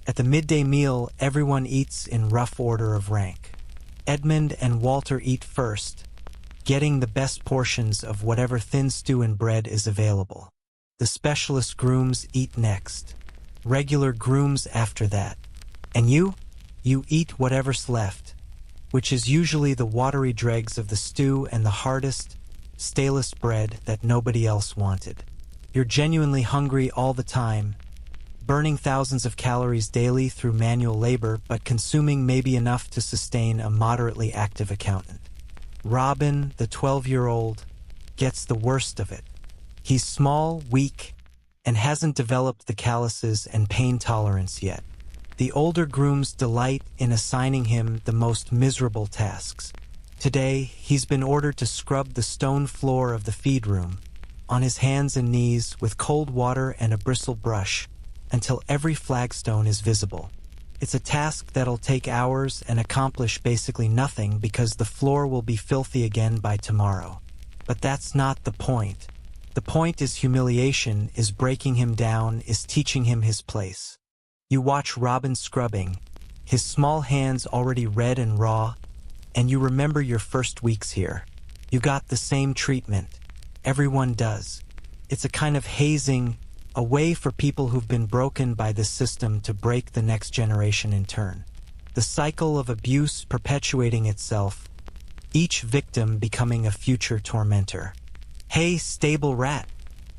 At the midday meal, everyone eats in rough order of rank. Edmund and Walter eat first, getting the best portions of whatever thin stew and bread is available. The specialist grooms eat next. Regular grooms after that. And you? You eat whatever's left, which is usually the watery dregs of the stew and the hardest, stalest bread that nobody else wanted. You're genuinely hungry all the time, burning thousands of calories daily through manual labor, but consuming maybe enough to sustain a moderately active accountant. Robin, the 12-year-old, gets the worst of it. He's small, weak, and hasn't developed the calluses and pain tolerance yet. The older grooms delight in assigning him the most miserable tasks. Today, he's been ordered to scrub the stone floor of the feed room, on his hands and knees with cold water and a bristle brush, until every flagstone is visible. It's a task that'll take hours and accomplish basically nothing because the floor will be filthy again by tomorrow. But that's not the point. The point is humiliation, is breaking him down, is teaching him his place. You watch Robin scrubbing, his small hands already red and raw, and you remember your first weeks here. You got the same treatment. Everyone does. It's a kind of hazing, a way for people who've been broken by the system to break the next generation in turn. The cycle of abuse perpetuating itself, each victim becoming a future tormentor. Hey, stable rat,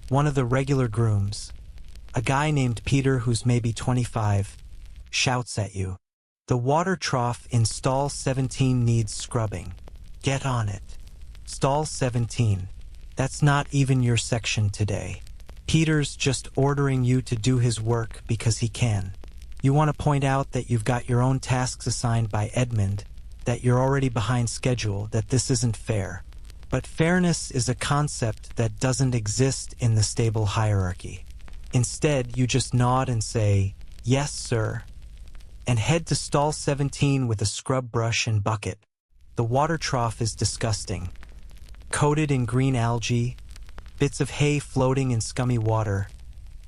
one of the regular grooms, a guy named Peter who's maybe 25, shouts at you. The water trough in stall 17 needs scrubbing. Get on it. Stall 17. That's not even your section today. Peter's just ordering you to do his work because he can. You want to point out that you've got your own tasks assigned by Edmund, that you're already behind schedule, that this isn't fair. But fairness is a concept that doesn't exist in the stable hierarchy. Instead, you just nod and say, "Yes, sir," and head to stall 17 with a scrub brush and bucket. The water trough is disgusting. Coated in green algae, bits of hay floating in scummy water,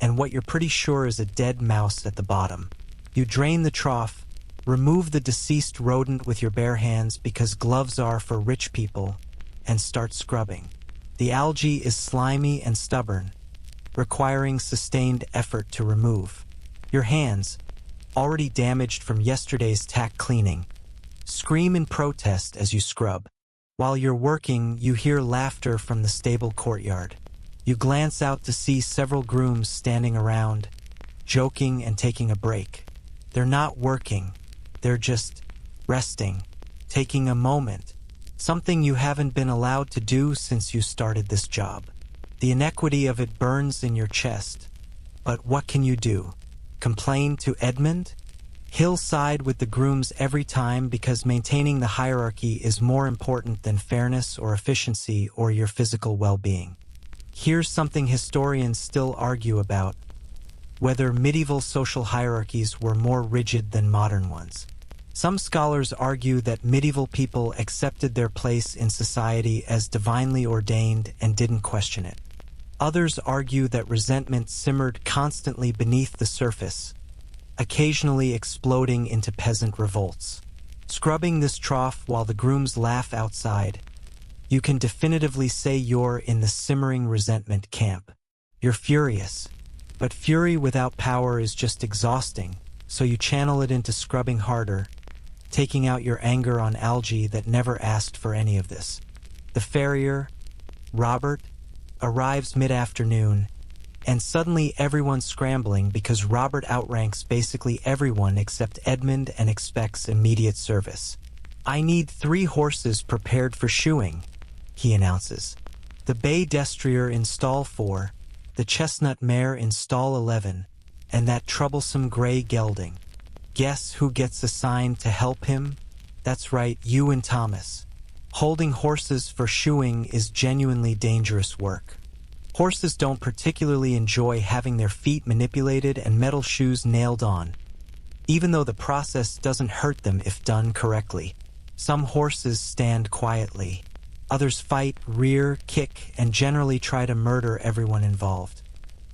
and what you're pretty sure is a dead mouse at the bottom. You drain the trough, remove the deceased rodent with your bare hands because gloves are for rich people, and start scrubbing. The algae is slimy and stubborn, requiring sustained effort to remove. Your hands, already damaged from yesterday's tack cleaning, scream in protest as you scrub. While you're working, you hear laughter from the stable courtyard. You glance out to see several grooms standing around, joking and taking a break. They're not working, they're just resting, taking a moment, something you haven't been allowed to do since you started this job. The inequity of it burns in your chest. But what can you do? Complain to Edmund? He'll side with the grooms every time because maintaining the hierarchy is more important than fairness or efficiency or your physical well-being. Here's something historians still argue about: whether medieval social hierarchies were more rigid than modern ones. Some scholars argue that medieval people accepted their place in society as divinely ordained and didn't question it. Others argue that resentment simmered constantly beneath the surface, occasionally exploding into peasant revolts. Scrubbing this trough while the grooms laugh outside, you can definitively say you're in the simmering resentment camp. You're furious, but fury without power is just exhausting, so you channel it into scrubbing harder, taking out your anger on algae that never asked for any of this. The farrier, Robert, arrives mid-afternoon, and suddenly everyone's scrambling because Robert outranks basically everyone except Edmund and expects immediate service. "I need 3 horses prepared for shoeing," he announces. "The bay destrier in stall 4, the chestnut mare in stall 11, and that troublesome gray gelding." Guess who gets assigned to help him? That's right, you and Thomas. Holding horses for shoeing is genuinely dangerous work. Horses don't particularly enjoy having their feet manipulated and metal shoes nailed on, even though the process doesn't hurt them if done correctly. Some horses stand quietly. Others fight, rear, kick, and generally try to murder everyone involved.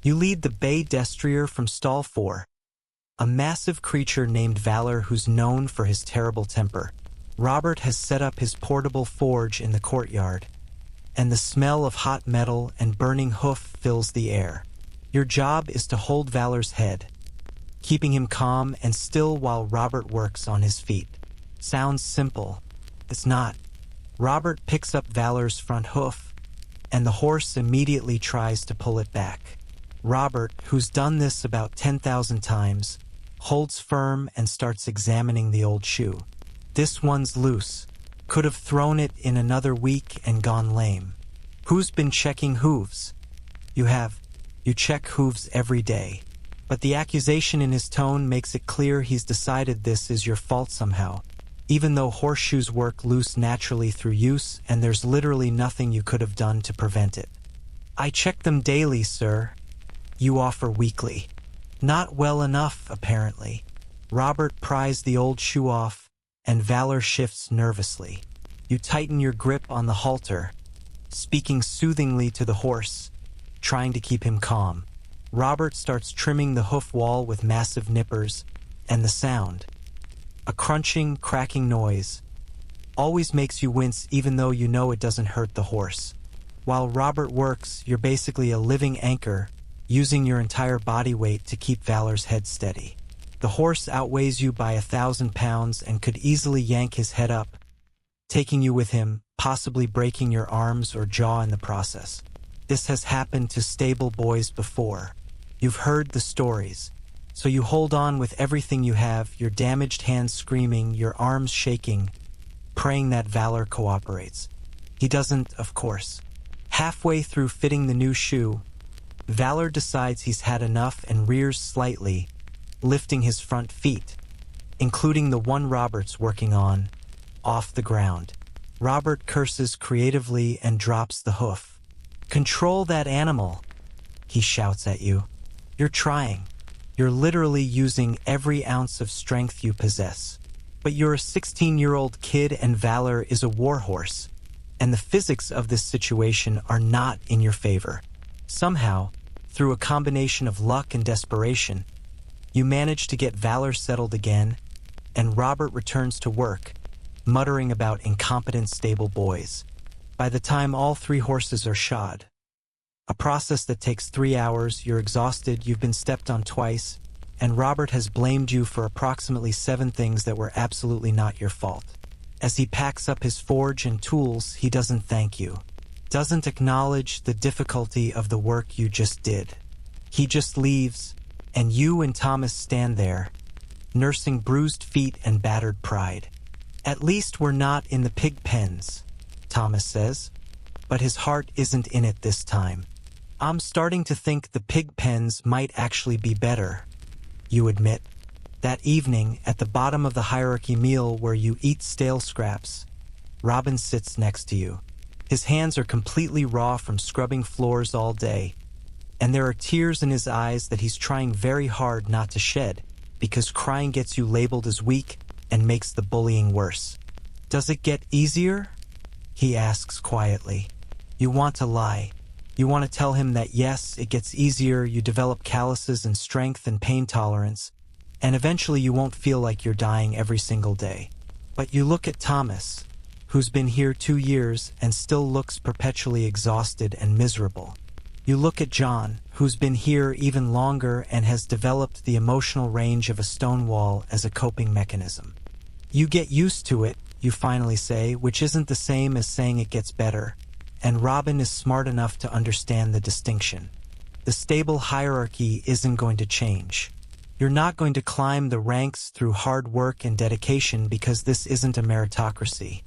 You lead the bay destrier from stall 4, a massive creature named Valor who's known for his terrible temper. Robert has set up his portable forge in the courtyard, and the smell of hot metal and burning hoof fills the air. Your job is to hold Valor's head, keeping him calm and still while Robert works on his feet. Sounds simple. It's not. Robert picks up Valor's front hoof, and the horse immediately tries to pull it back. Robert, who's done this about 10,000 times, holds firm and starts examining the old shoe. This one's loose. Could have thrown it in another week and gone lame. Who's been checking hooves? You have. You check hooves every day. But the accusation in his tone makes it clear he's decided this is your fault somehow, even though horseshoes work loose naturally through use and there's literally nothing you could have done to prevent it. I check them daily, sir. You offer weekly. Not well enough, apparently. Robert pries the old shoe off, and Valor shifts nervously. You tighten your grip on the halter, speaking soothingly to the horse, trying to keep him calm. Robert starts trimming the hoof wall with massive nippers, and the sound, a crunching, cracking noise, always makes you wince even though you know it doesn't hurt the horse. While Robert works, you're basically a living anchor, using your entire body weight to keep Valor's head steady. The horse outweighs you by 1,000 pounds and could easily yank his head up, taking you with him, possibly breaking your arms or jaw in the process. This has happened to stable boys before. You've heard the stories. So you hold on with everything you have, your damaged hands screaming, your arms shaking, praying that Valor cooperates. He doesn't, of course. Halfway through fitting the new shoe, Valor decides he's had enough and rears slightly, lifting his front feet, including the one Robert's working on, off the ground. Robert curses creatively and drops the hoof. "Control that animal," he shouts at you. You're trying. You're literally using every ounce of strength you possess. But you're a 16-year-old kid and Valor is a warhorse, and the physics of this situation are not in your favor. Somehow, through a combination of luck and desperation, you manage to get Valor settled again, and Robert returns to work, muttering about incompetent stable boys. By the time all 3 horses are shod, a process that takes 3 hours, you're exhausted, you've been stepped on twice, and Robert has blamed you for approximately 7 things that were absolutely not your fault. As he packs up his forge and tools, he doesn't thank you, doesn't acknowledge the difficulty of the work you just did. He just leaves, and you and Thomas stand there, nursing bruised feet and battered pride. "At least we're not in the pig pens," Thomas says, but his heart isn't in it this time. "I'm starting to think the pig pens might actually be better," you admit. That evening, at the bottom of the hierarchy meal where you eat stale scraps, Robin sits next to you. His hands are completely raw from scrubbing floors all day, and there are tears in his eyes that he's trying very hard not to shed, because crying gets you labeled as weak and makes the bullying worse. "Does it get easier?" he asks quietly. You want to lie. You want to tell him that yes, it gets easier, you develop calluses and strength and pain tolerance, and eventually you won't feel like you're dying every single day. But you look at Thomas, who's been here 2 years and still looks perpetually exhausted and miserable. You look at John, who's been here even longer and has developed the emotional range of a stone wall as a coping mechanism. You get used to it, you finally say, which isn't the same as saying it gets better, and Robin is smart enough to understand the distinction. The stable hierarchy isn't going to change. You're not going to climb the ranks through hard work and dedication because this isn't a meritocracy.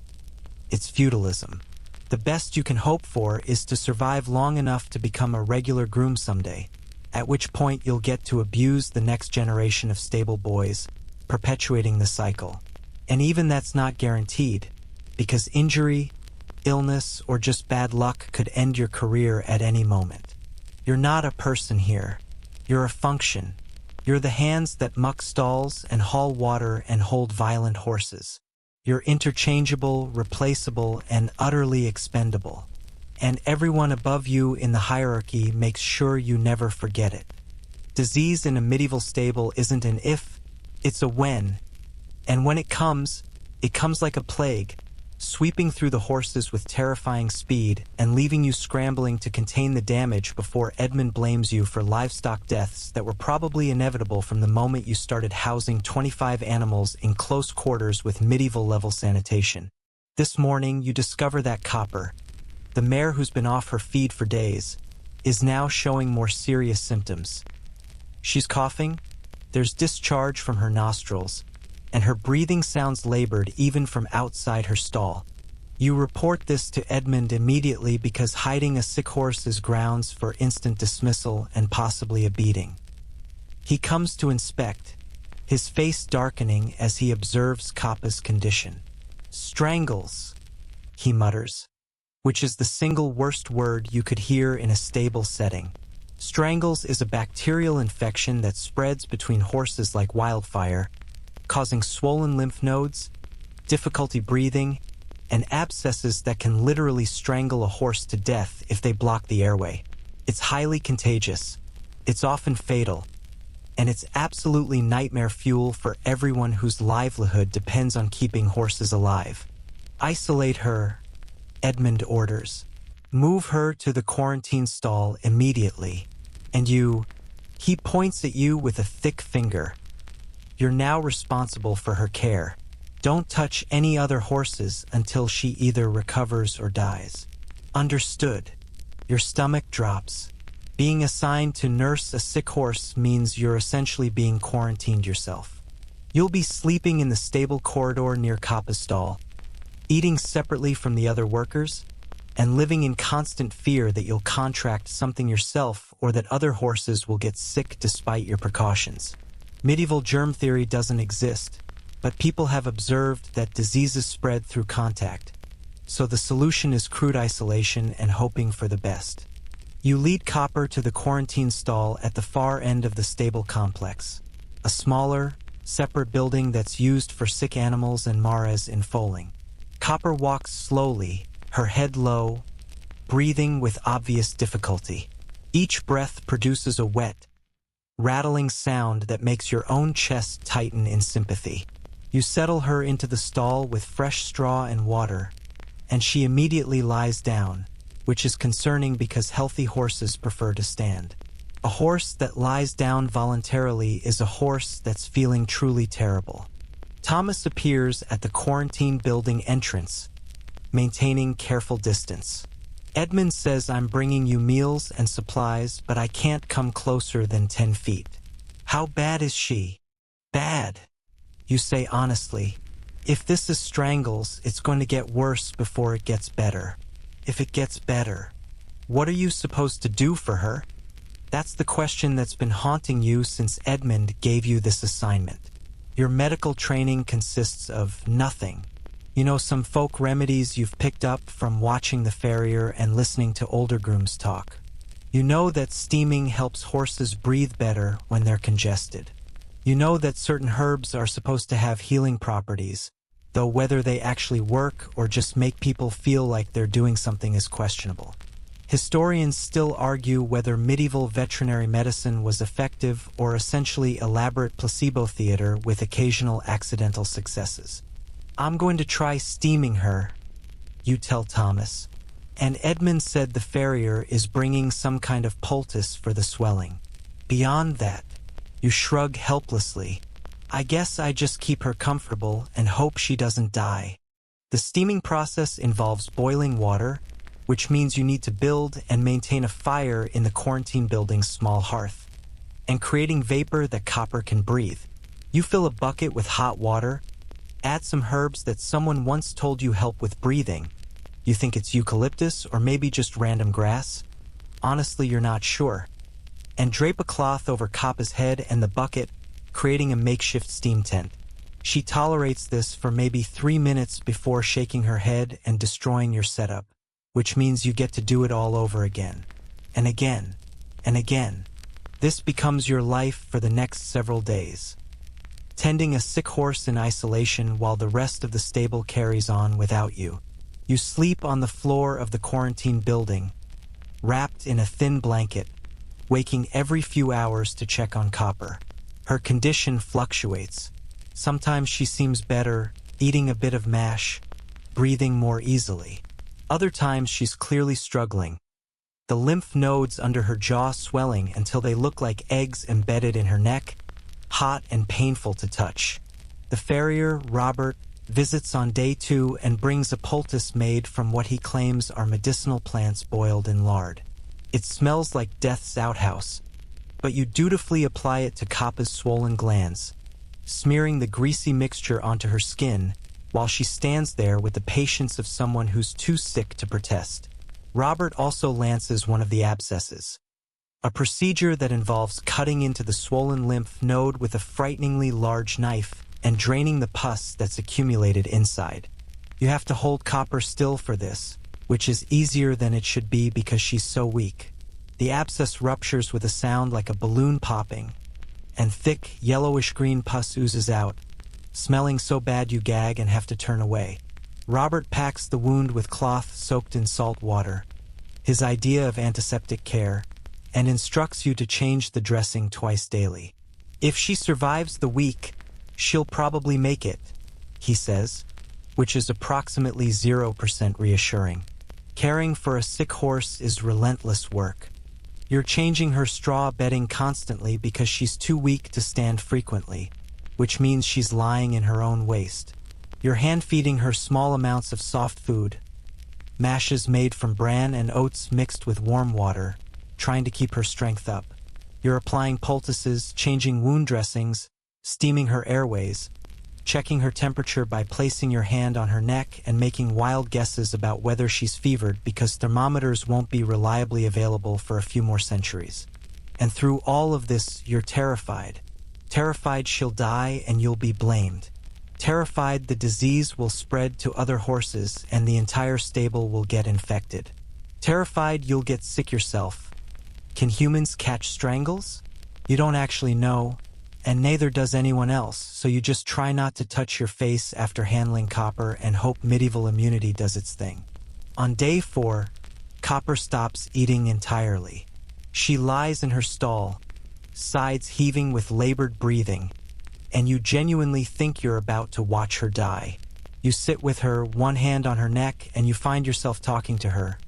It's feudalism. The best you can hope for is to survive long enough to become a regular groom someday, at which point you'll get to abuse the next generation of stable boys, perpetuating the cycle. And even that's not guaranteed, because injury, illness, or just bad luck could end your career at any moment. You're not a person here. You're a function. You're the hands that muck stalls and haul water and hold violent horses. You're interchangeable, replaceable, and utterly expendable. And everyone above you in the hierarchy makes sure you never forget it. Disease in a medieval stable isn't an if, it's a when. And when it comes like a plague, sweeping through the horses with terrifying speed and leaving you scrambling to contain the damage before Edmund blames you for livestock deaths that were probably inevitable from the moment you started housing 25 animals in close quarters with medieval-level sanitation. This morning, you discover that Copper, the mare who's been off her feed for days, is now showing more serious symptoms. She's coughing, there's discharge from her nostrils, and her breathing sounds labored even from outside her stall. You report this to Edmund immediately because hiding a sick horse is grounds for instant dismissal and possibly a beating. He comes to inspect, his face darkening as he observes Kappa's condition. "Strangles," he mutters, which is the single worst word you could hear in a stable setting. Strangles is a bacterial infection that spreads between horses like wildfire, causing swollen lymph nodes, difficulty breathing, and abscesses that can literally strangle a horse to death if they block the airway. It's highly contagious, it's often fatal, and it's absolutely nightmare fuel for everyone whose livelihood depends on keeping horses alive. "Isolate her," Edmund orders. "Move her to the quarantine stall immediately, and he points at you with a thick finger. You're now responsible for her care. Don't touch any other horses until she either recovers or dies." "Understood." Your stomach drops. Being assigned to nurse a sick horse means you're essentially being quarantined yourself. You'll be sleeping in the stable corridor near Kappa's stall, eating separately from the other workers, and living in constant fear that you'll contract something yourself or that other horses will get sick despite your precautions. Medieval germ theory doesn't exist, but people have observed that diseases spread through contact. So the solution is crude isolation and hoping for the best. You lead Copper to the quarantine stall at the far end of the stable complex, a smaller, separate building that's used for sick animals and mares in foaling. Copper walks slowly, her head low, breathing with obvious difficulty. Each breath produces a wet, rattling sound that makes your own chest tighten in sympathy. You settle her into the stall with fresh straw and water, and she immediately lies down, which is concerning because healthy horses prefer to stand. A horse that lies down voluntarily is a horse that's feeling truly terrible. Thomas appears at the quarantine building entrance, maintaining careful distance. "Edmund says I'm bringing you meals and supplies, but I can't come closer than 10 feet. How bad is she?" "Bad," you say honestly. "If this is strangles, it's going to get worse before it gets better." "If it gets better, what are you supposed to do for her?" That's the question that's been haunting you since Edmund gave you this assignment. Your medical training consists of nothing. You know, some folk remedies you've picked up from watching the farrier and listening to older grooms talk. You know that steaming helps horses breathe better when they're congested. You know that certain herbs are supposed to have healing properties, though whether they actually work or just make people feel like they're doing something is questionable. Historians still argue whether medieval veterinary medicine was effective or essentially elaborate placebo theater with occasional accidental successes. "I'm going to try steaming her," you tell Thomas, and Edmund said the farrier is bringing some kind of poultice for the swelling. Beyond that, you shrug helplessly. "I guess I just keep her comfortable and hope she doesn't die." The steaming process involves boiling water, which means you need to build and maintain a fire in the quarantine building's small hearth, and creating vapor that Copper can breathe. You fill a bucket with hot water, add some herbs that someone once told you help with breathing. You think it's eucalyptus or maybe just random grass? Honestly, you're not sure. And drape a cloth over Coppa's head and the bucket, creating a makeshift steam tent. She tolerates this for maybe 3 minutes before shaking her head and destroying your setup, which means you get to do it all over again, and again, and again. This becomes your life for the next several days. Tending a sick horse in isolation while the rest of the stable carries on without you. You sleep on the floor of the quarantine building, wrapped in a thin blanket, waking every few hours to check on Copper. Her condition fluctuates. Sometimes she seems better, eating a bit of mash, breathing more easily. Other times she's clearly struggling, the lymph nodes under her jaw swelling until they look like eggs embedded in her neck, hot and painful to touch. The farrier, Robert, visits on day 2 and brings a poultice made from what he claims are medicinal plants boiled in lard. It smells like death's outhouse, but you dutifully apply it to Kappa's swollen glands, smearing the greasy mixture onto her skin while she stands there with the patience of someone who's too sick to protest. Robert also lances one of the abscesses, a procedure that involves cutting into the swollen lymph node with a frighteningly large knife and draining the pus that's accumulated inside. You have to hold Kappa still for this, which is easier than it should be because she's so weak. The abscess ruptures with a sound like a balloon popping, and thick, yellowish-green pus oozes out, smelling so bad you gag and have to turn away. Robert packs the wound with cloth soaked in salt water, his idea of antiseptic care, and instructs you to change the dressing twice daily. If she survives the week, she'll probably make it, he says, which is approximately 0% reassuring. Caring for a sick horse is relentless work. You're changing her straw bedding constantly because she's too weak to stand frequently, which means she's lying in her own waste. You're hand-feeding her small amounts of soft food, mashes made from bran and oats mixed with warm water, trying to keep her strength up. You're applying poultices, changing wound dressings, steaming her airways, checking her temperature by placing your hand on her neck and making wild guesses about whether she's fevered because thermometers won't be reliably available for a few more centuries. And through all of this, you're terrified. Terrified she'll die and you'll be blamed. Terrified the disease will spread to other horses and the entire stable will get infected. Terrified you'll get sick yourself. Can humans catch strangles? You don't actually know, and neither does anyone else, so you just try not to touch your face after handling Copper and hope medieval immunity does its thing. On day 4, Copper stops eating entirely. She lies in her stall, sides heaving with labored breathing, and you genuinely think you're about to watch her die. You sit with her, one hand on her neck, and you find yourself talking to her,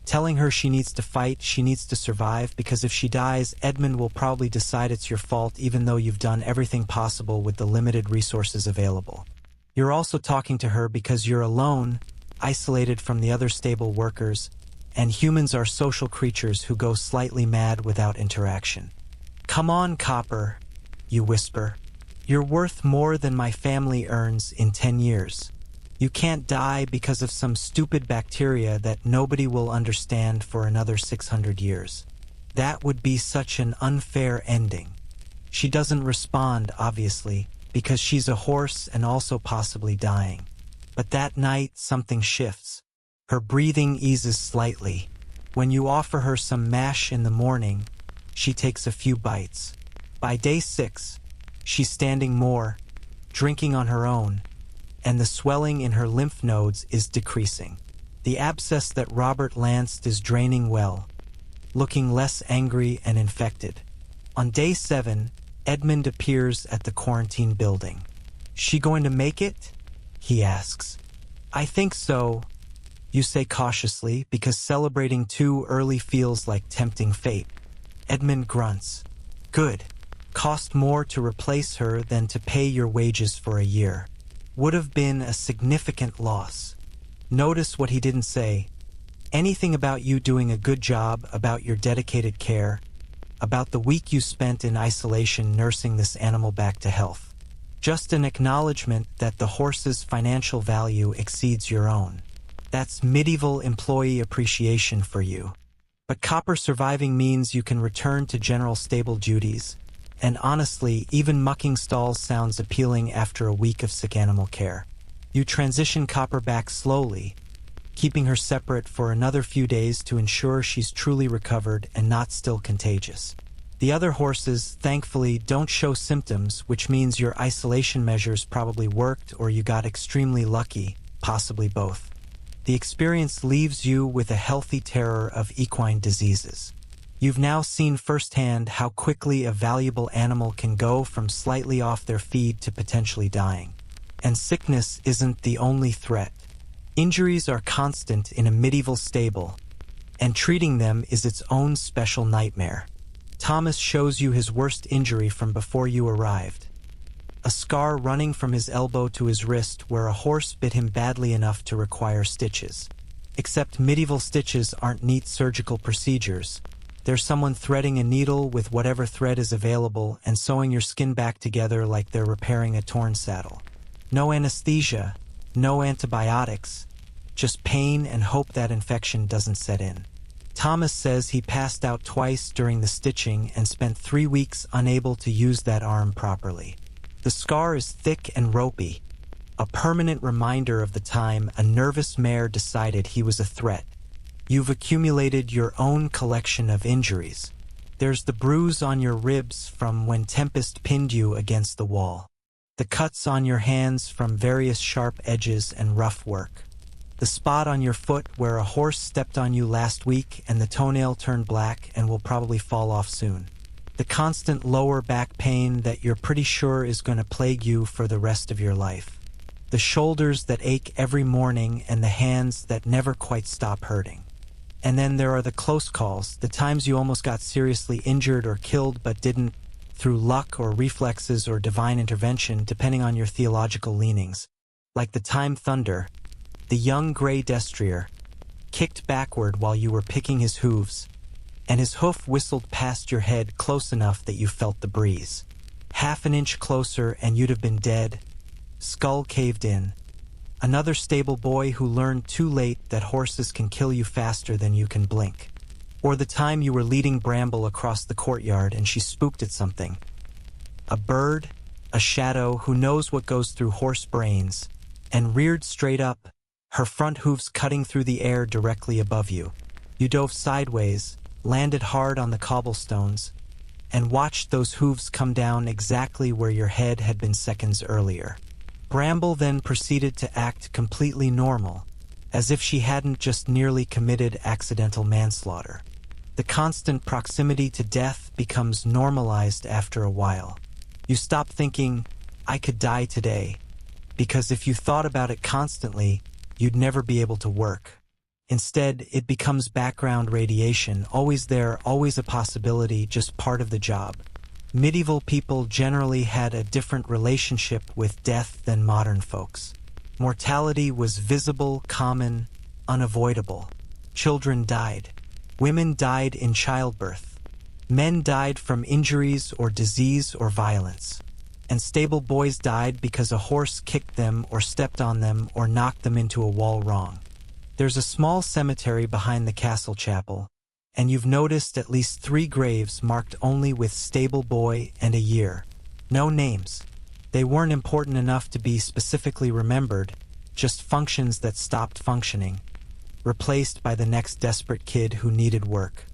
telling her she needs to fight, she needs to survive, because if she dies, Edmund will probably decide it's your fault even though you've done everything possible with the limited resources available. You're also talking to her because you're alone, isolated from the other stable workers, and humans are social creatures who go slightly mad without interaction. "Come on, Copper," you whisper. "You're worth more than my family earns in 10 years. You can't die because of some stupid bacteria that nobody will understand for another 600 years. That would be such an unfair ending." She doesn't respond, obviously, because she's a horse and also possibly dying. But that night, something shifts. Her breathing eases slightly. When you offer her some mash in the morning, she takes a few bites. By day 6, she's standing more, drinking on her own, and the swelling in her lymph nodes is decreasing. The abscess that Robert lanced is draining well, looking less angry and infected. On day 7, Edmund appears at the quarantine building. "She going to make it?" he asks. "I think so," you say cautiously, because celebrating too early feels like tempting fate. Edmund grunts. "Good. Cost more to replace her than to pay your wages for a year. Would have been a significant loss." Notice what he didn't say. Anything about you doing a good job, about your dedicated care, about the week you spent in isolation nursing this animal back to health. Just an acknowledgement that the horse's financial value exceeds your own. That's medieval employee appreciation for you. But Copper surviving means you can return to general stable duties. And honestly, even mucking stalls sounds appealing after a week of sick animal care. You transition Copper back slowly, keeping her separate for another few days to ensure she's truly recovered and not still contagious. The other horses, thankfully, don't show symptoms, which means your isolation measures probably worked or you got extremely lucky, possibly both. The experience leaves you with a healthy terror of equine diseases. You've now seen firsthand how quickly a valuable animal can go from slightly off their feed to potentially dying. And sickness isn't the only threat. Injuries are constant in a medieval stable, and treating them is its own special nightmare. Thomas shows you his worst injury from before you arrived. A scar running from his elbow to his wrist where a horse bit him badly enough to require stitches. Except medieval stitches aren't neat surgical procedures. They're someone threading a needle with whatever thread is available and sewing your skin back together like they're repairing a torn saddle. No anesthesia, no antibiotics, just pain and hope that infection doesn't set in. Thomas says he passed out twice during the stitching and spent 3 weeks unable to use that arm properly. The scar is thick and ropey, a permanent reminder of the time a nervous mare decided he was a threat. You've accumulated your own collection of injuries. There's the bruise on your ribs from when Tempest pinned you against the wall. The cuts on your hands from various sharp edges and rough work. The spot on your foot where a horse stepped on you last week and the toenail turned black and will probably fall off soon. The constant lower back pain that you're pretty sure is going to plague you for the rest of your life. The shoulders that ache every morning and the hands that never quite stop hurting. And then there are the close calls, the times you almost got seriously injured or killed but didn't, through luck or reflexes or divine intervention depending on your theological leanings. Like the time Thunder, the young gray destrier, kicked backward while you were picking his hooves, and his hoof whistled past your head close enough that you felt the breeze. Half an inch closer and you'd have been dead, skull caved in. Another stable boy who learned too late that horses can kill you faster than you can blink. Or the time you were leading Bramble across the courtyard and she spooked at something. A bird, a shadow who knows what goes through horse brains, and reared straight up, her front hooves cutting through the air directly above you. You dove sideways, landed hard on the cobblestones, and watched those hooves come down exactly where your head had been seconds earlier. Bramble then proceeded to act completely normal, as if she hadn't just nearly committed accidental manslaughter. The constant proximity to death becomes normalized after a while. You stop thinking, I could die today, because if you thought about it constantly, you'd never be able to work. Instead, it becomes background radiation, always there, always a possibility, just part of the job. Medieval people generally had a different relationship with death than modern folks. Mortality was visible, common, unavoidable. Children died. Women died in childbirth. Men died from injuries or disease or violence. And stable boys died because a horse kicked them or stepped on them or knocked them into a wall wrong. There's a small cemetery behind the castle chapel, and you've noticed at least 3 graves marked only with stable boy and a year. No names. They weren't important enough to be specifically remembered, just functions that stopped functioning, replaced by the next desperate kid who needed work.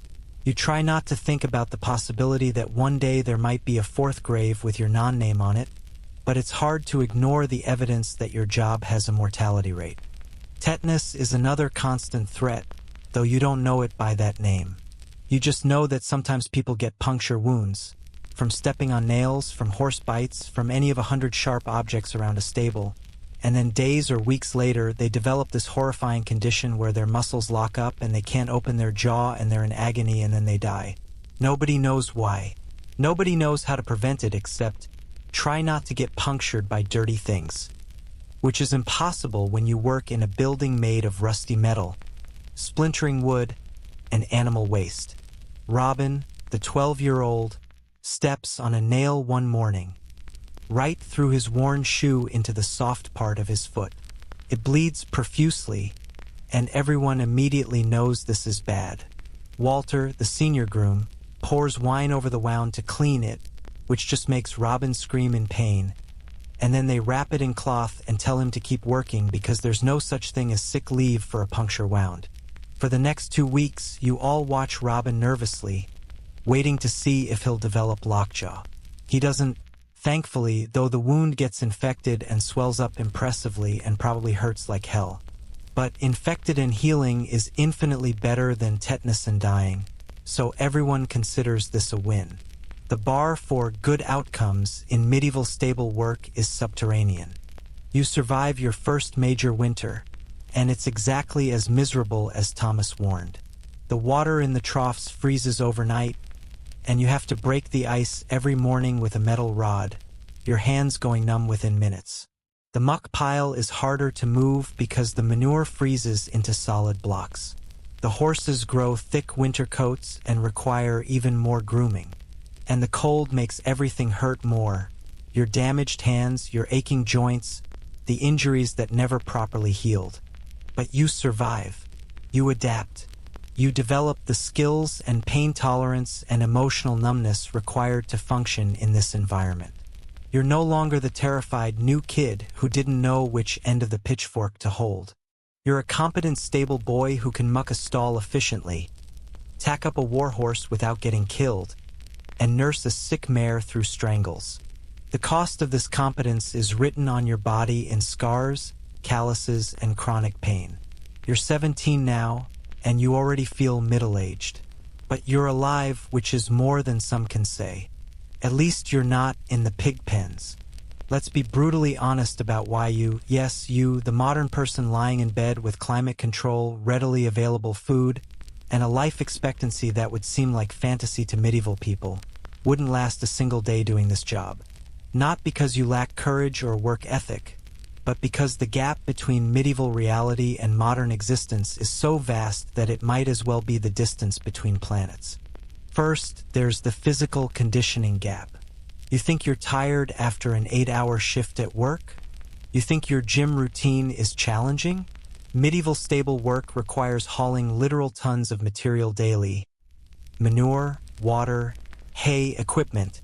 You try not to think about the possibility that one day there might be a 4th grave with your non-name on it, but it's hard to ignore the evidence that your job has a mortality rate. Tetanus is another constant threat, though you don't know it by that name. You just know that sometimes people get puncture wounds, from stepping on nails, from horse bites, from any of 100 sharp objects around a stable, and then days or weeks later they develop this horrifying condition where their muscles lock up and they can't open their jaw and they're in agony and then they die. Nobody knows why. Nobody knows how to prevent it except try not to get punctured by dirty things, which is impossible when you work in a building made of rusty metal, splintering wood, and animal waste. Robin, the 12-year-old, steps on a nail one morning, right through his worn shoe into the soft part of his foot. It bleeds profusely, and everyone immediately knows this is bad. Walter, the senior groom, pours wine over the wound to clean it, which just makes Robin scream in pain, and then they wrap it in cloth and tell him to keep working because there's no such thing as sick leave for a puncture wound. For the next 2 weeks, you all watch Robin nervously, waiting to see if he'll develop lockjaw. He doesn't, thankfully, though the wound gets infected and swells up impressively and probably hurts like hell. But infected and healing is infinitely better than tetanus and dying, so everyone considers this a win. The bar for good outcomes in medieval stable work is subterranean. You survive your first major winter, And it's exactly as miserable as Thomas warned. The water in the troughs freezes overnight, and you have to break the ice every morning with a metal rod, your hands going numb within minutes. The muck pile is harder to move because the manure freezes into solid blocks. The horses grow thick winter coats and require even more grooming. And the cold makes everything hurt more. Your damaged hands, your aching joints, the injuries that never properly healed. But you survive. You adapt. You develop the skills and pain tolerance and emotional numbness required to function in this environment. You're no longer the terrified new kid who didn't know which end of the pitchfork to hold. You're a competent, stable boy who can muck a stall efficiently, tack up a warhorse without getting killed, and nurse a sick mare through strangles. The cost of this competence is written on your body in scars, calluses, and chronic pain. You're 17 now, and you already feel middle-aged. But you're alive, which is more than some can say. At least you're not in the pig pens. Let's be brutally honest about why you, yes, you, the modern person lying in bed with climate control, readily available food, and a life expectancy that would seem like fantasy to medieval people, wouldn't last a single day doing this job. Not because you lack courage or work ethic, but because the gap between medieval reality and modern existence is so vast that it might as well be the distance between planets. First, there's the physical conditioning gap. You think you're tired after an 8-hour shift at work? You think your gym routine is challenging? Medieval stable work requires hauling literal tons of material daily. Manure, water, hay, equipment,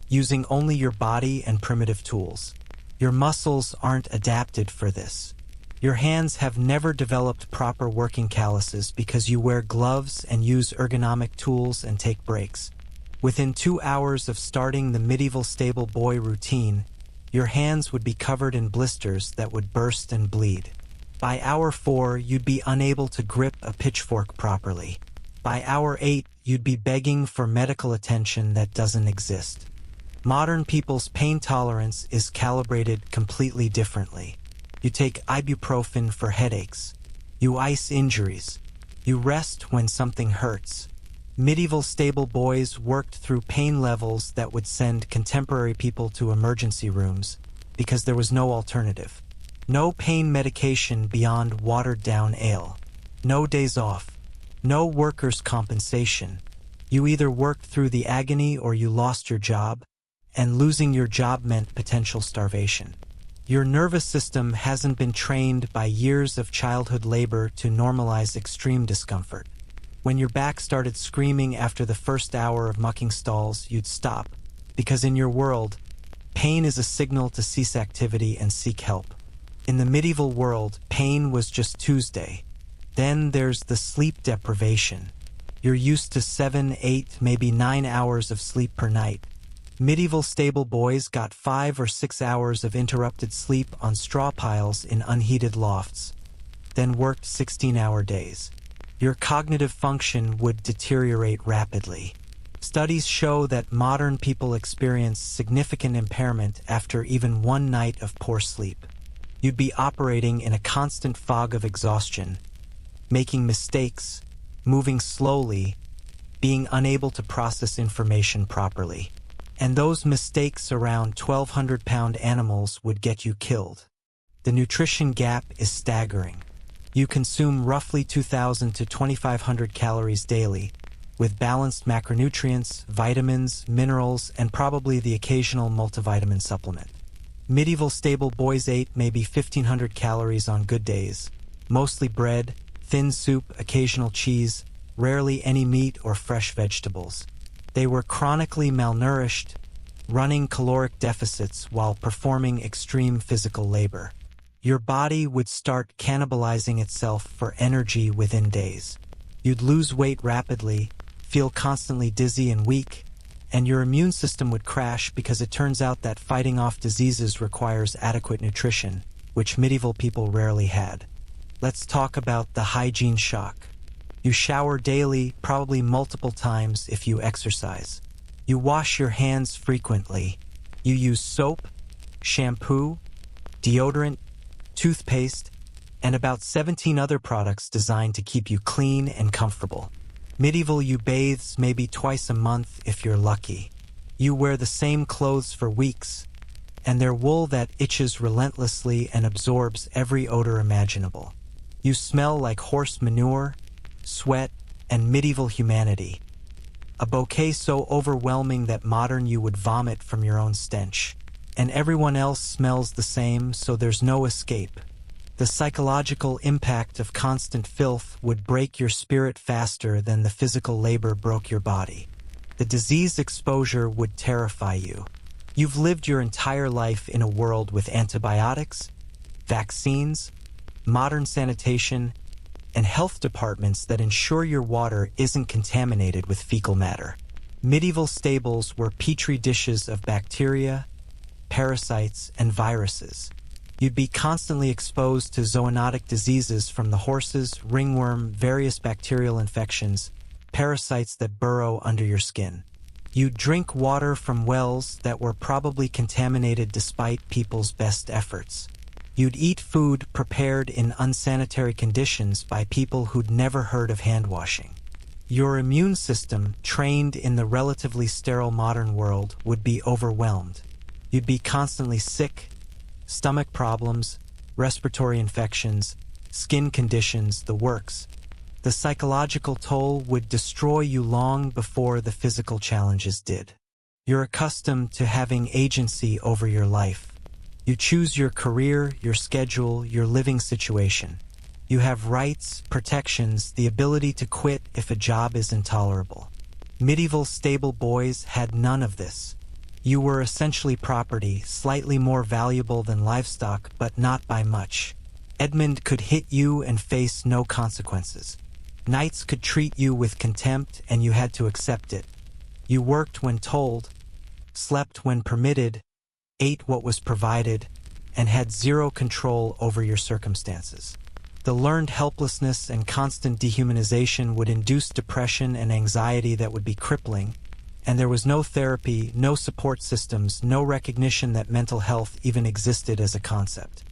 using only your body and primitive tools. Your muscles aren't adapted for this. Your hands have never developed proper working calluses because you wear gloves and use ergonomic tools and take breaks. Within 2 hours of starting the medieval stable boy routine, your hands would be covered in blisters that would burst and bleed. By hour 4, you'd be unable to grip a pitchfork properly. By hour 8, you'd be begging for medical attention that doesn't exist. Modern people's pain tolerance is calibrated completely differently. You take ibuprofen for headaches. You ice injuries. You rest when something hurts. Medieval stable boys worked through pain levels that would send contemporary people to emergency rooms because there was no alternative. No pain medication beyond watered-down ale. No days off. No workers' compensation. You either worked through the agony or you lost your job, and losing your job meant potential starvation. Your nervous system hasn't been trained by years of childhood labor to normalize extreme discomfort. When your back started screaming after the first hour of mucking stalls, you'd stop, because in your world, pain is a signal to cease activity and seek help. In the medieval world, pain was just Tuesday. Then there's the sleep deprivation. You're used to 7, 8, maybe 9 hours of sleep per night. Medieval stable boys got 5 or 6 hours of interrupted sleep on straw piles in unheated lofts, then worked 16-hour days. Your cognitive function would deteriorate rapidly. Studies show that modern people experience significant impairment after even one night of poor sleep. You'd be operating in a constant fog of exhaustion, making mistakes, moving slowly, being unable to process information properly. And those mistakes around 1,200-pound animals would get you killed. The nutrition gap is staggering. You consume roughly 2,000 to 2,500 calories daily, with balanced macronutrients, vitamins, minerals, and probably the occasional multivitamin supplement. Medieval stable boys ate maybe 1,500 calories on good days, mostly bread, thin soup, occasional cheese, rarely any meat or fresh vegetables. They were chronically malnourished, running caloric deficits while performing extreme physical labor. Your body would start cannibalizing itself for energy within days. You'd lose weight rapidly, feel constantly dizzy and weak, and your immune system would crash because it turns out that fighting off diseases requires adequate nutrition, which medieval people rarely had. Let's talk about the hygiene shock. You shower daily, probably multiple times if you exercise. You wash your hands frequently. You use soap, shampoo, deodorant, toothpaste, and about 17 other products designed to keep you clean and comfortable. Medieval you bathes maybe twice a month if you're lucky. You wear the same clothes for weeks, and they're wool that itches relentlessly and absorbs every odor imaginable. You smell like horse manure, sweat, and medieval humanity. A bouquet so overwhelming that modern you would vomit from your own stench. And everyone else smells the same, so there's no escape. The psychological impact of constant filth would break your spirit faster than the physical labor broke your body. The disease exposure would terrify you. You've lived your entire life in a world with antibiotics, vaccines, modern sanitation, and health departments that ensure your water isn't contaminated with fecal matter. Medieval stables were petri dishes of bacteria, parasites, and viruses. You'd be constantly exposed to zoonotic diseases from the horses, ringworm, various bacterial infections, parasites that burrow under your skin. You'd drink water from wells that were probably contaminated despite people's best efforts. You'd eat food prepared in unsanitary conditions by people who'd never heard of hand washing. Your immune system, trained in the relatively sterile modern world, would be overwhelmed. You'd be constantly sick, stomach problems, respiratory infections, skin conditions, the works. The psychological toll would destroy you long before the physical challenges did. You're accustomed to having agency over your life. You choose your career, your schedule, your living situation. You have rights, protections, the ability to quit if a job is intolerable. Medieval stable boys had none of this. You were essentially property, slightly more valuable than livestock, but not by much. Edmund could hit you and face no consequences. Knights could treat you with contempt, and you had to accept it. You worked when told, slept when permitted, ate what was provided, and had zero control over your circumstances. The learned helplessness and constant dehumanization would induce depression and anxiety that would be crippling, and there was no therapy, no support systems, no recognition that mental health even existed as a concept.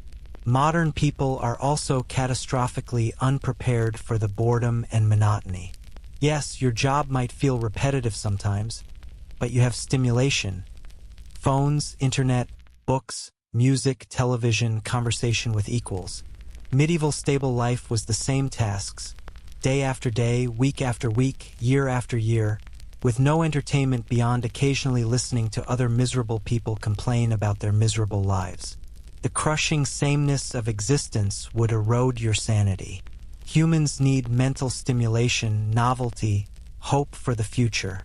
Modern people are also catastrophically unprepared for the boredom and monotony. Yes, your job might feel repetitive sometimes, but you have stimulation. Phones, internet, books, music, television, conversation with equals. Medieval stable life was the same tasks, day after day, week after week, year after year, with no entertainment beyond occasionally listening to other miserable people complain about their miserable lives. The crushing sameness of existence would erode your sanity. Humans need mental stimulation, novelty, hope for the future.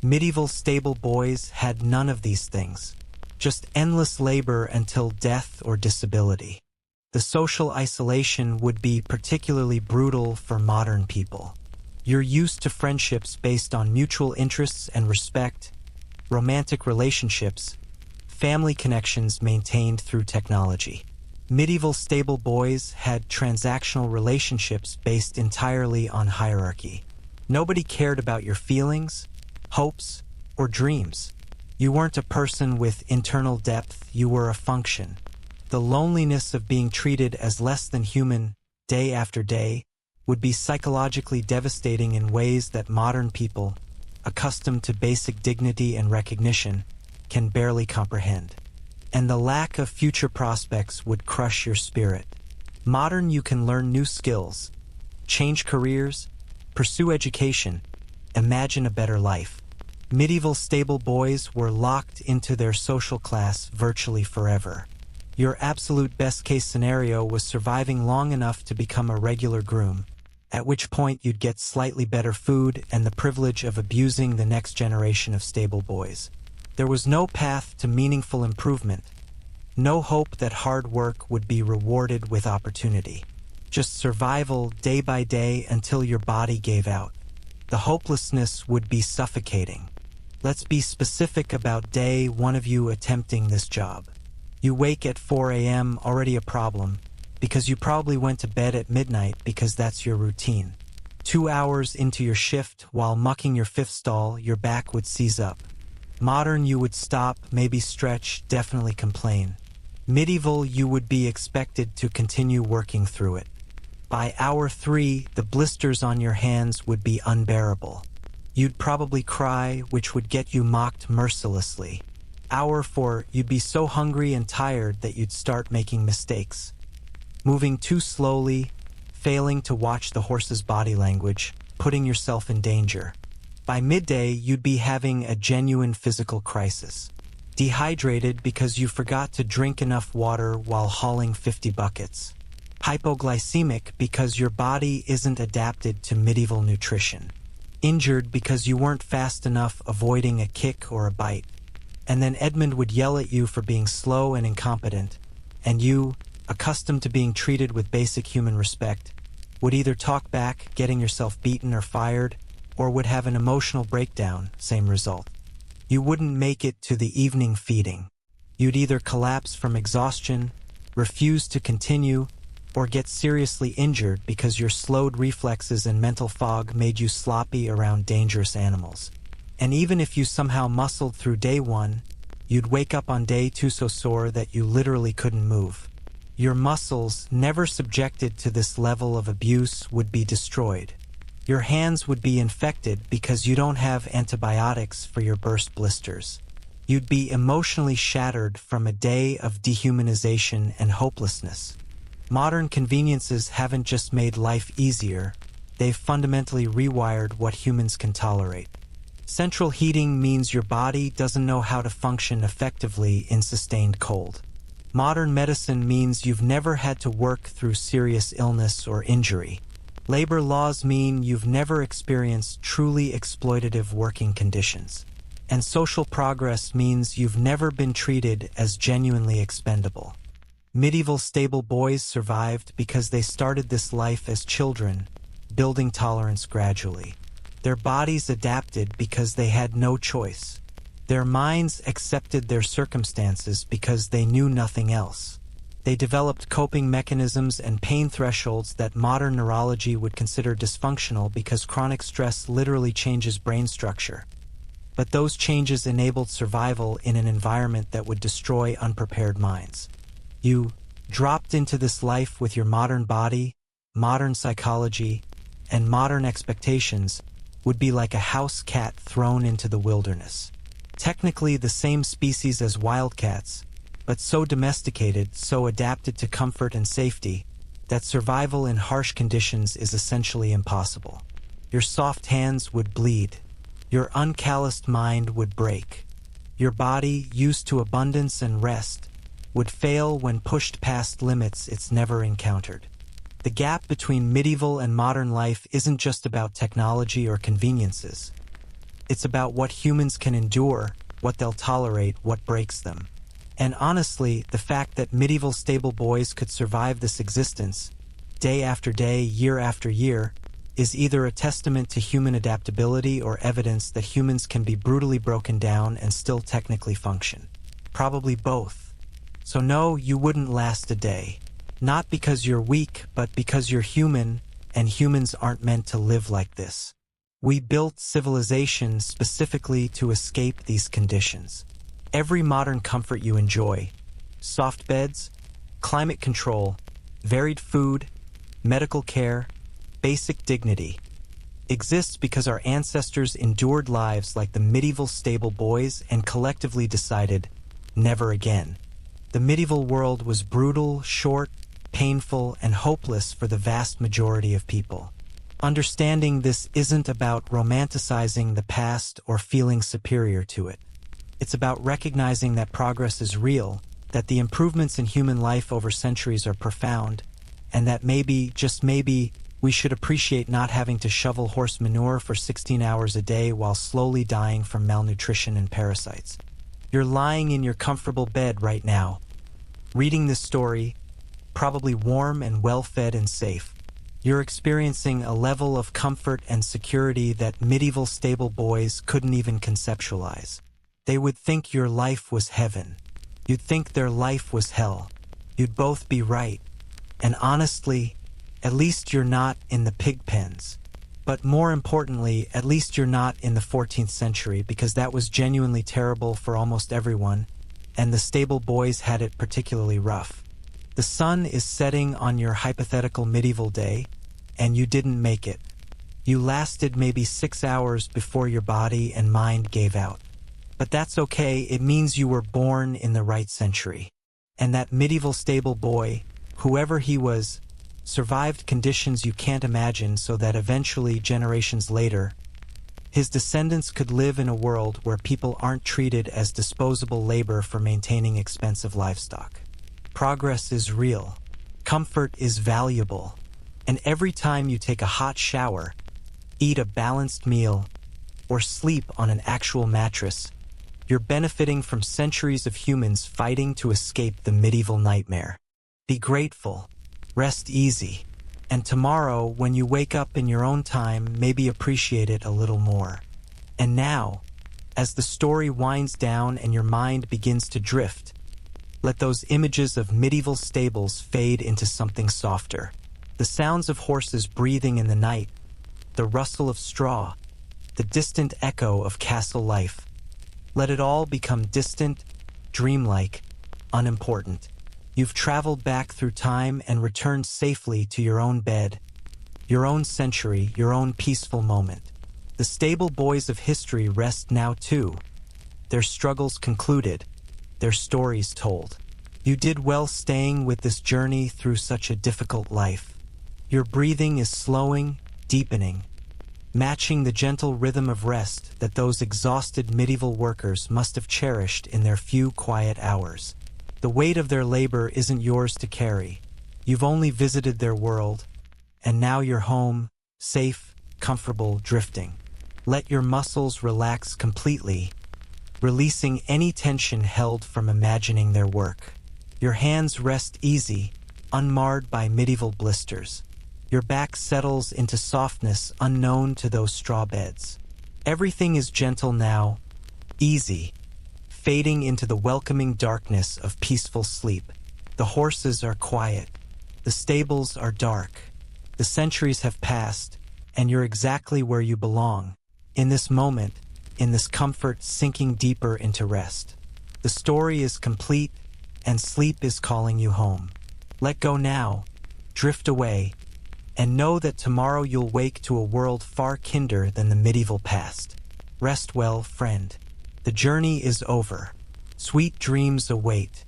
Medieval stable boys had none of these things. Just endless labor until death or disability. The social isolation would be particularly brutal for modern people. You're used to friendships based on mutual interests and respect, romantic relationships, family connections maintained through technology. Medieval stable boys had transactional relationships based entirely on hierarchy. Nobody cared about your feelings, hopes, or dreams. You weren't a person with internal depth, you were a function. The loneliness of being treated as less than human, day after day, would be psychologically devastating in ways that modern people, accustomed to basic dignity and recognition, can barely comprehend. And the lack of future prospects would crush your spirit. Modern, you can learn new skills, change careers, pursue education, imagine a better life. Medieval stable boys were locked into their social class virtually forever. Your absolute best-case scenario was surviving long enough to become a regular groom, at which point you'd get slightly better food and the privilege of abusing the next generation of stable boys. There was no path to meaningful improvement, no hope that hard work would be rewarded with opportunity. Just survival day by day until your body gave out. The hopelessness would be suffocating. Let's be specific about day one of you attempting this job. You wake at 4 a.m., already a problem, because you probably went to bed at midnight because that's your routine. 2 hours into your shift, while mucking your fifth stall, your back would seize up. Modern, you would stop, maybe stretch, definitely complain. Medieval, you would be expected to continue working through it. By hour 3, the blisters on your hands would be unbearable. You'd probably cry, which would get you mocked mercilessly. Hour 4, you'd be so hungry and tired that you'd start making mistakes. Moving too slowly, failing to watch the horse's body language, putting yourself in danger. By midday, you'd be having a genuine physical crisis. Dehydrated because you forgot to drink enough water while hauling 50 buckets. Hypoglycemic because your body isn't adapted to medieval nutrition. Injured because you weren't fast enough avoiding a kick or a bite. And then Edmund would yell at you for being slow and incompetent, and you, accustomed to being treated with basic human respect, would either talk back, getting yourself beaten or fired, or would have an emotional breakdown, same result. You wouldn't make it to the evening feeding. You'd either collapse from exhaustion, refuse to continue, or get seriously injured because your slowed reflexes and mental fog made you sloppy around dangerous animals. And even if you somehow muscled through day 1, you'd wake up on day 2 so sore that you literally couldn't move. Your muscles, never subjected to this level of abuse, would be destroyed. Your hands would be infected because you don't have antibiotics for your burst blisters. You'd be emotionally shattered from a day of dehumanization and hopelessness. Modern conveniences haven't just made life easier, they've fundamentally rewired what humans can tolerate. Central heating means your body doesn't know how to function effectively in sustained cold. Modern medicine means you've never had to work through serious illness or injury. Labor laws mean you've never experienced truly exploitative working conditions. And social progress means you've never been treated as genuinely expendable. Medieval stable boys survived because they started this life as children, building tolerance gradually. Their bodies adapted because they had no choice. Their minds accepted their circumstances because they knew nothing else. They developed coping mechanisms and pain thresholds that modern neurology would consider dysfunctional because chronic stress literally changes brain structure. But those changes enabled survival in an environment that would destroy unprepared minds. You dropped into this life with your modern body, modern psychology, and modern expectations would be like a house cat thrown into the wilderness. Technically the same species as wildcats, but so domesticated, so adapted to comfort and safety, that survival in harsh conditions is essentially impossible. Your soft hands would bleed. Your uncalloused mind would break. Your body, used to abundance and rest, would fail when pushed past limits it's never encountered. The gap between medieval and modern life isn't just about technology or conveniences. It's about what humans can endure, what they'll tolerate, what breaks them. And honestly, the fact that medieval stable boys could survive this existence, day after day, year after year, is either a testament to human adaptability or evidence that humans can be brutally broken down and still technically function. Probably both. So no, you wouldn't last a day. Not because you're weak, but because you're human, and humans aren't meant to live like this. We built civilization specifically to escape these conditions. Every modern comfort you enjoy, soft beds, climate control, varied food, medical care, basic dignity, exists because our ancestors endured lives like the medieval stable boys and collectively decided, never again. The medieval world was brutal, short, painful, and hopeless for the vast majority of people. Understanding this isn't about romanticizing the past or feeling superior to it. It's about recognizing that progress is real, that the improvements in human life over centuries are profound, and that maybe, just maybe, we should appreciate not having to shovel horse manure for 16 hours a day while slowly dying from malnutrition and parasites. You're lying in your comfortable bed right now, reading this story, probably warm and well-fed and safe. You're experiencing a level of comfort and security that medieval stable boys couldn't even conceptualize. They would think your life was heaven. You'd think their life was hell. You'd both be right. And honestly, at least you're not in the pig pens. But more importantly, at least you're not in the 14th century, because that was genuinely terrible for almost everyone, and the stable boys had it particularly rough. The sun is setting on your hypothetical medieval day, and you didn't make it. You lasted maybe 6 hours before your body and mind gave out. But that's okay, it means you were born in the right century. And that medieval stable boy, whoever he was, survived conditions you can't imagine so that eventually, generations later, his descendants could live in a world where people aren't treated as disposable labor for maintaining expensive livestock. Progress is real. Comfort is valuable. And every time you take a hot shower, eat a balanced meal, or sleep on an actual mattress, you're benefiting from centuries of humans fighting to escape the medieval nightmare. Be grateful, rest easy, and tomorrow, when you wake up in your own time, maybe appreciate it a little more. And now, as the story winds down and your mind begins to drift, let those images of medieval stables fade into something softer. The sounds of horses breathing in the night, the rustle of straw, the distant echo of castle life. Let it all become distant, dreamlike, unimportant. You've traveled back through time and returned safely to your own bed, your own century, your own peaceful moment. The stable boys of history rest now too, their struggles concluded, their stories told. You did well staying with this journey through such a difficult life. Your breathing is slowing, deepening, matching the gentle rhythm of rest that those exhausted medieval workers must have cherished in their few quiet hours. The weight of their labor isn't yours to carry. You've only visited their world, and now you're home, safe, comfortable, drifting. Let your muscles relax completely, releasing any tension held from imagining their work. Your hands rest easy, unmarred by medieval blisters. Your back settles into softness unknown to those straw beds. Everything is gentle now, easy, fading into the welcoming darkness of peaceful sleep. The horses are quiet. The stables are dark. The centuries have passed, and you're exactly where you belong. In this moment, in this comfort sinking deeper into rest. The story is complete, and sleep is calling you home. Let go now, drift away, and know that tomorrow you'll wake to a world far kinder than the medieval past. Rest well, friend. The journey is over. Sweet dreams await.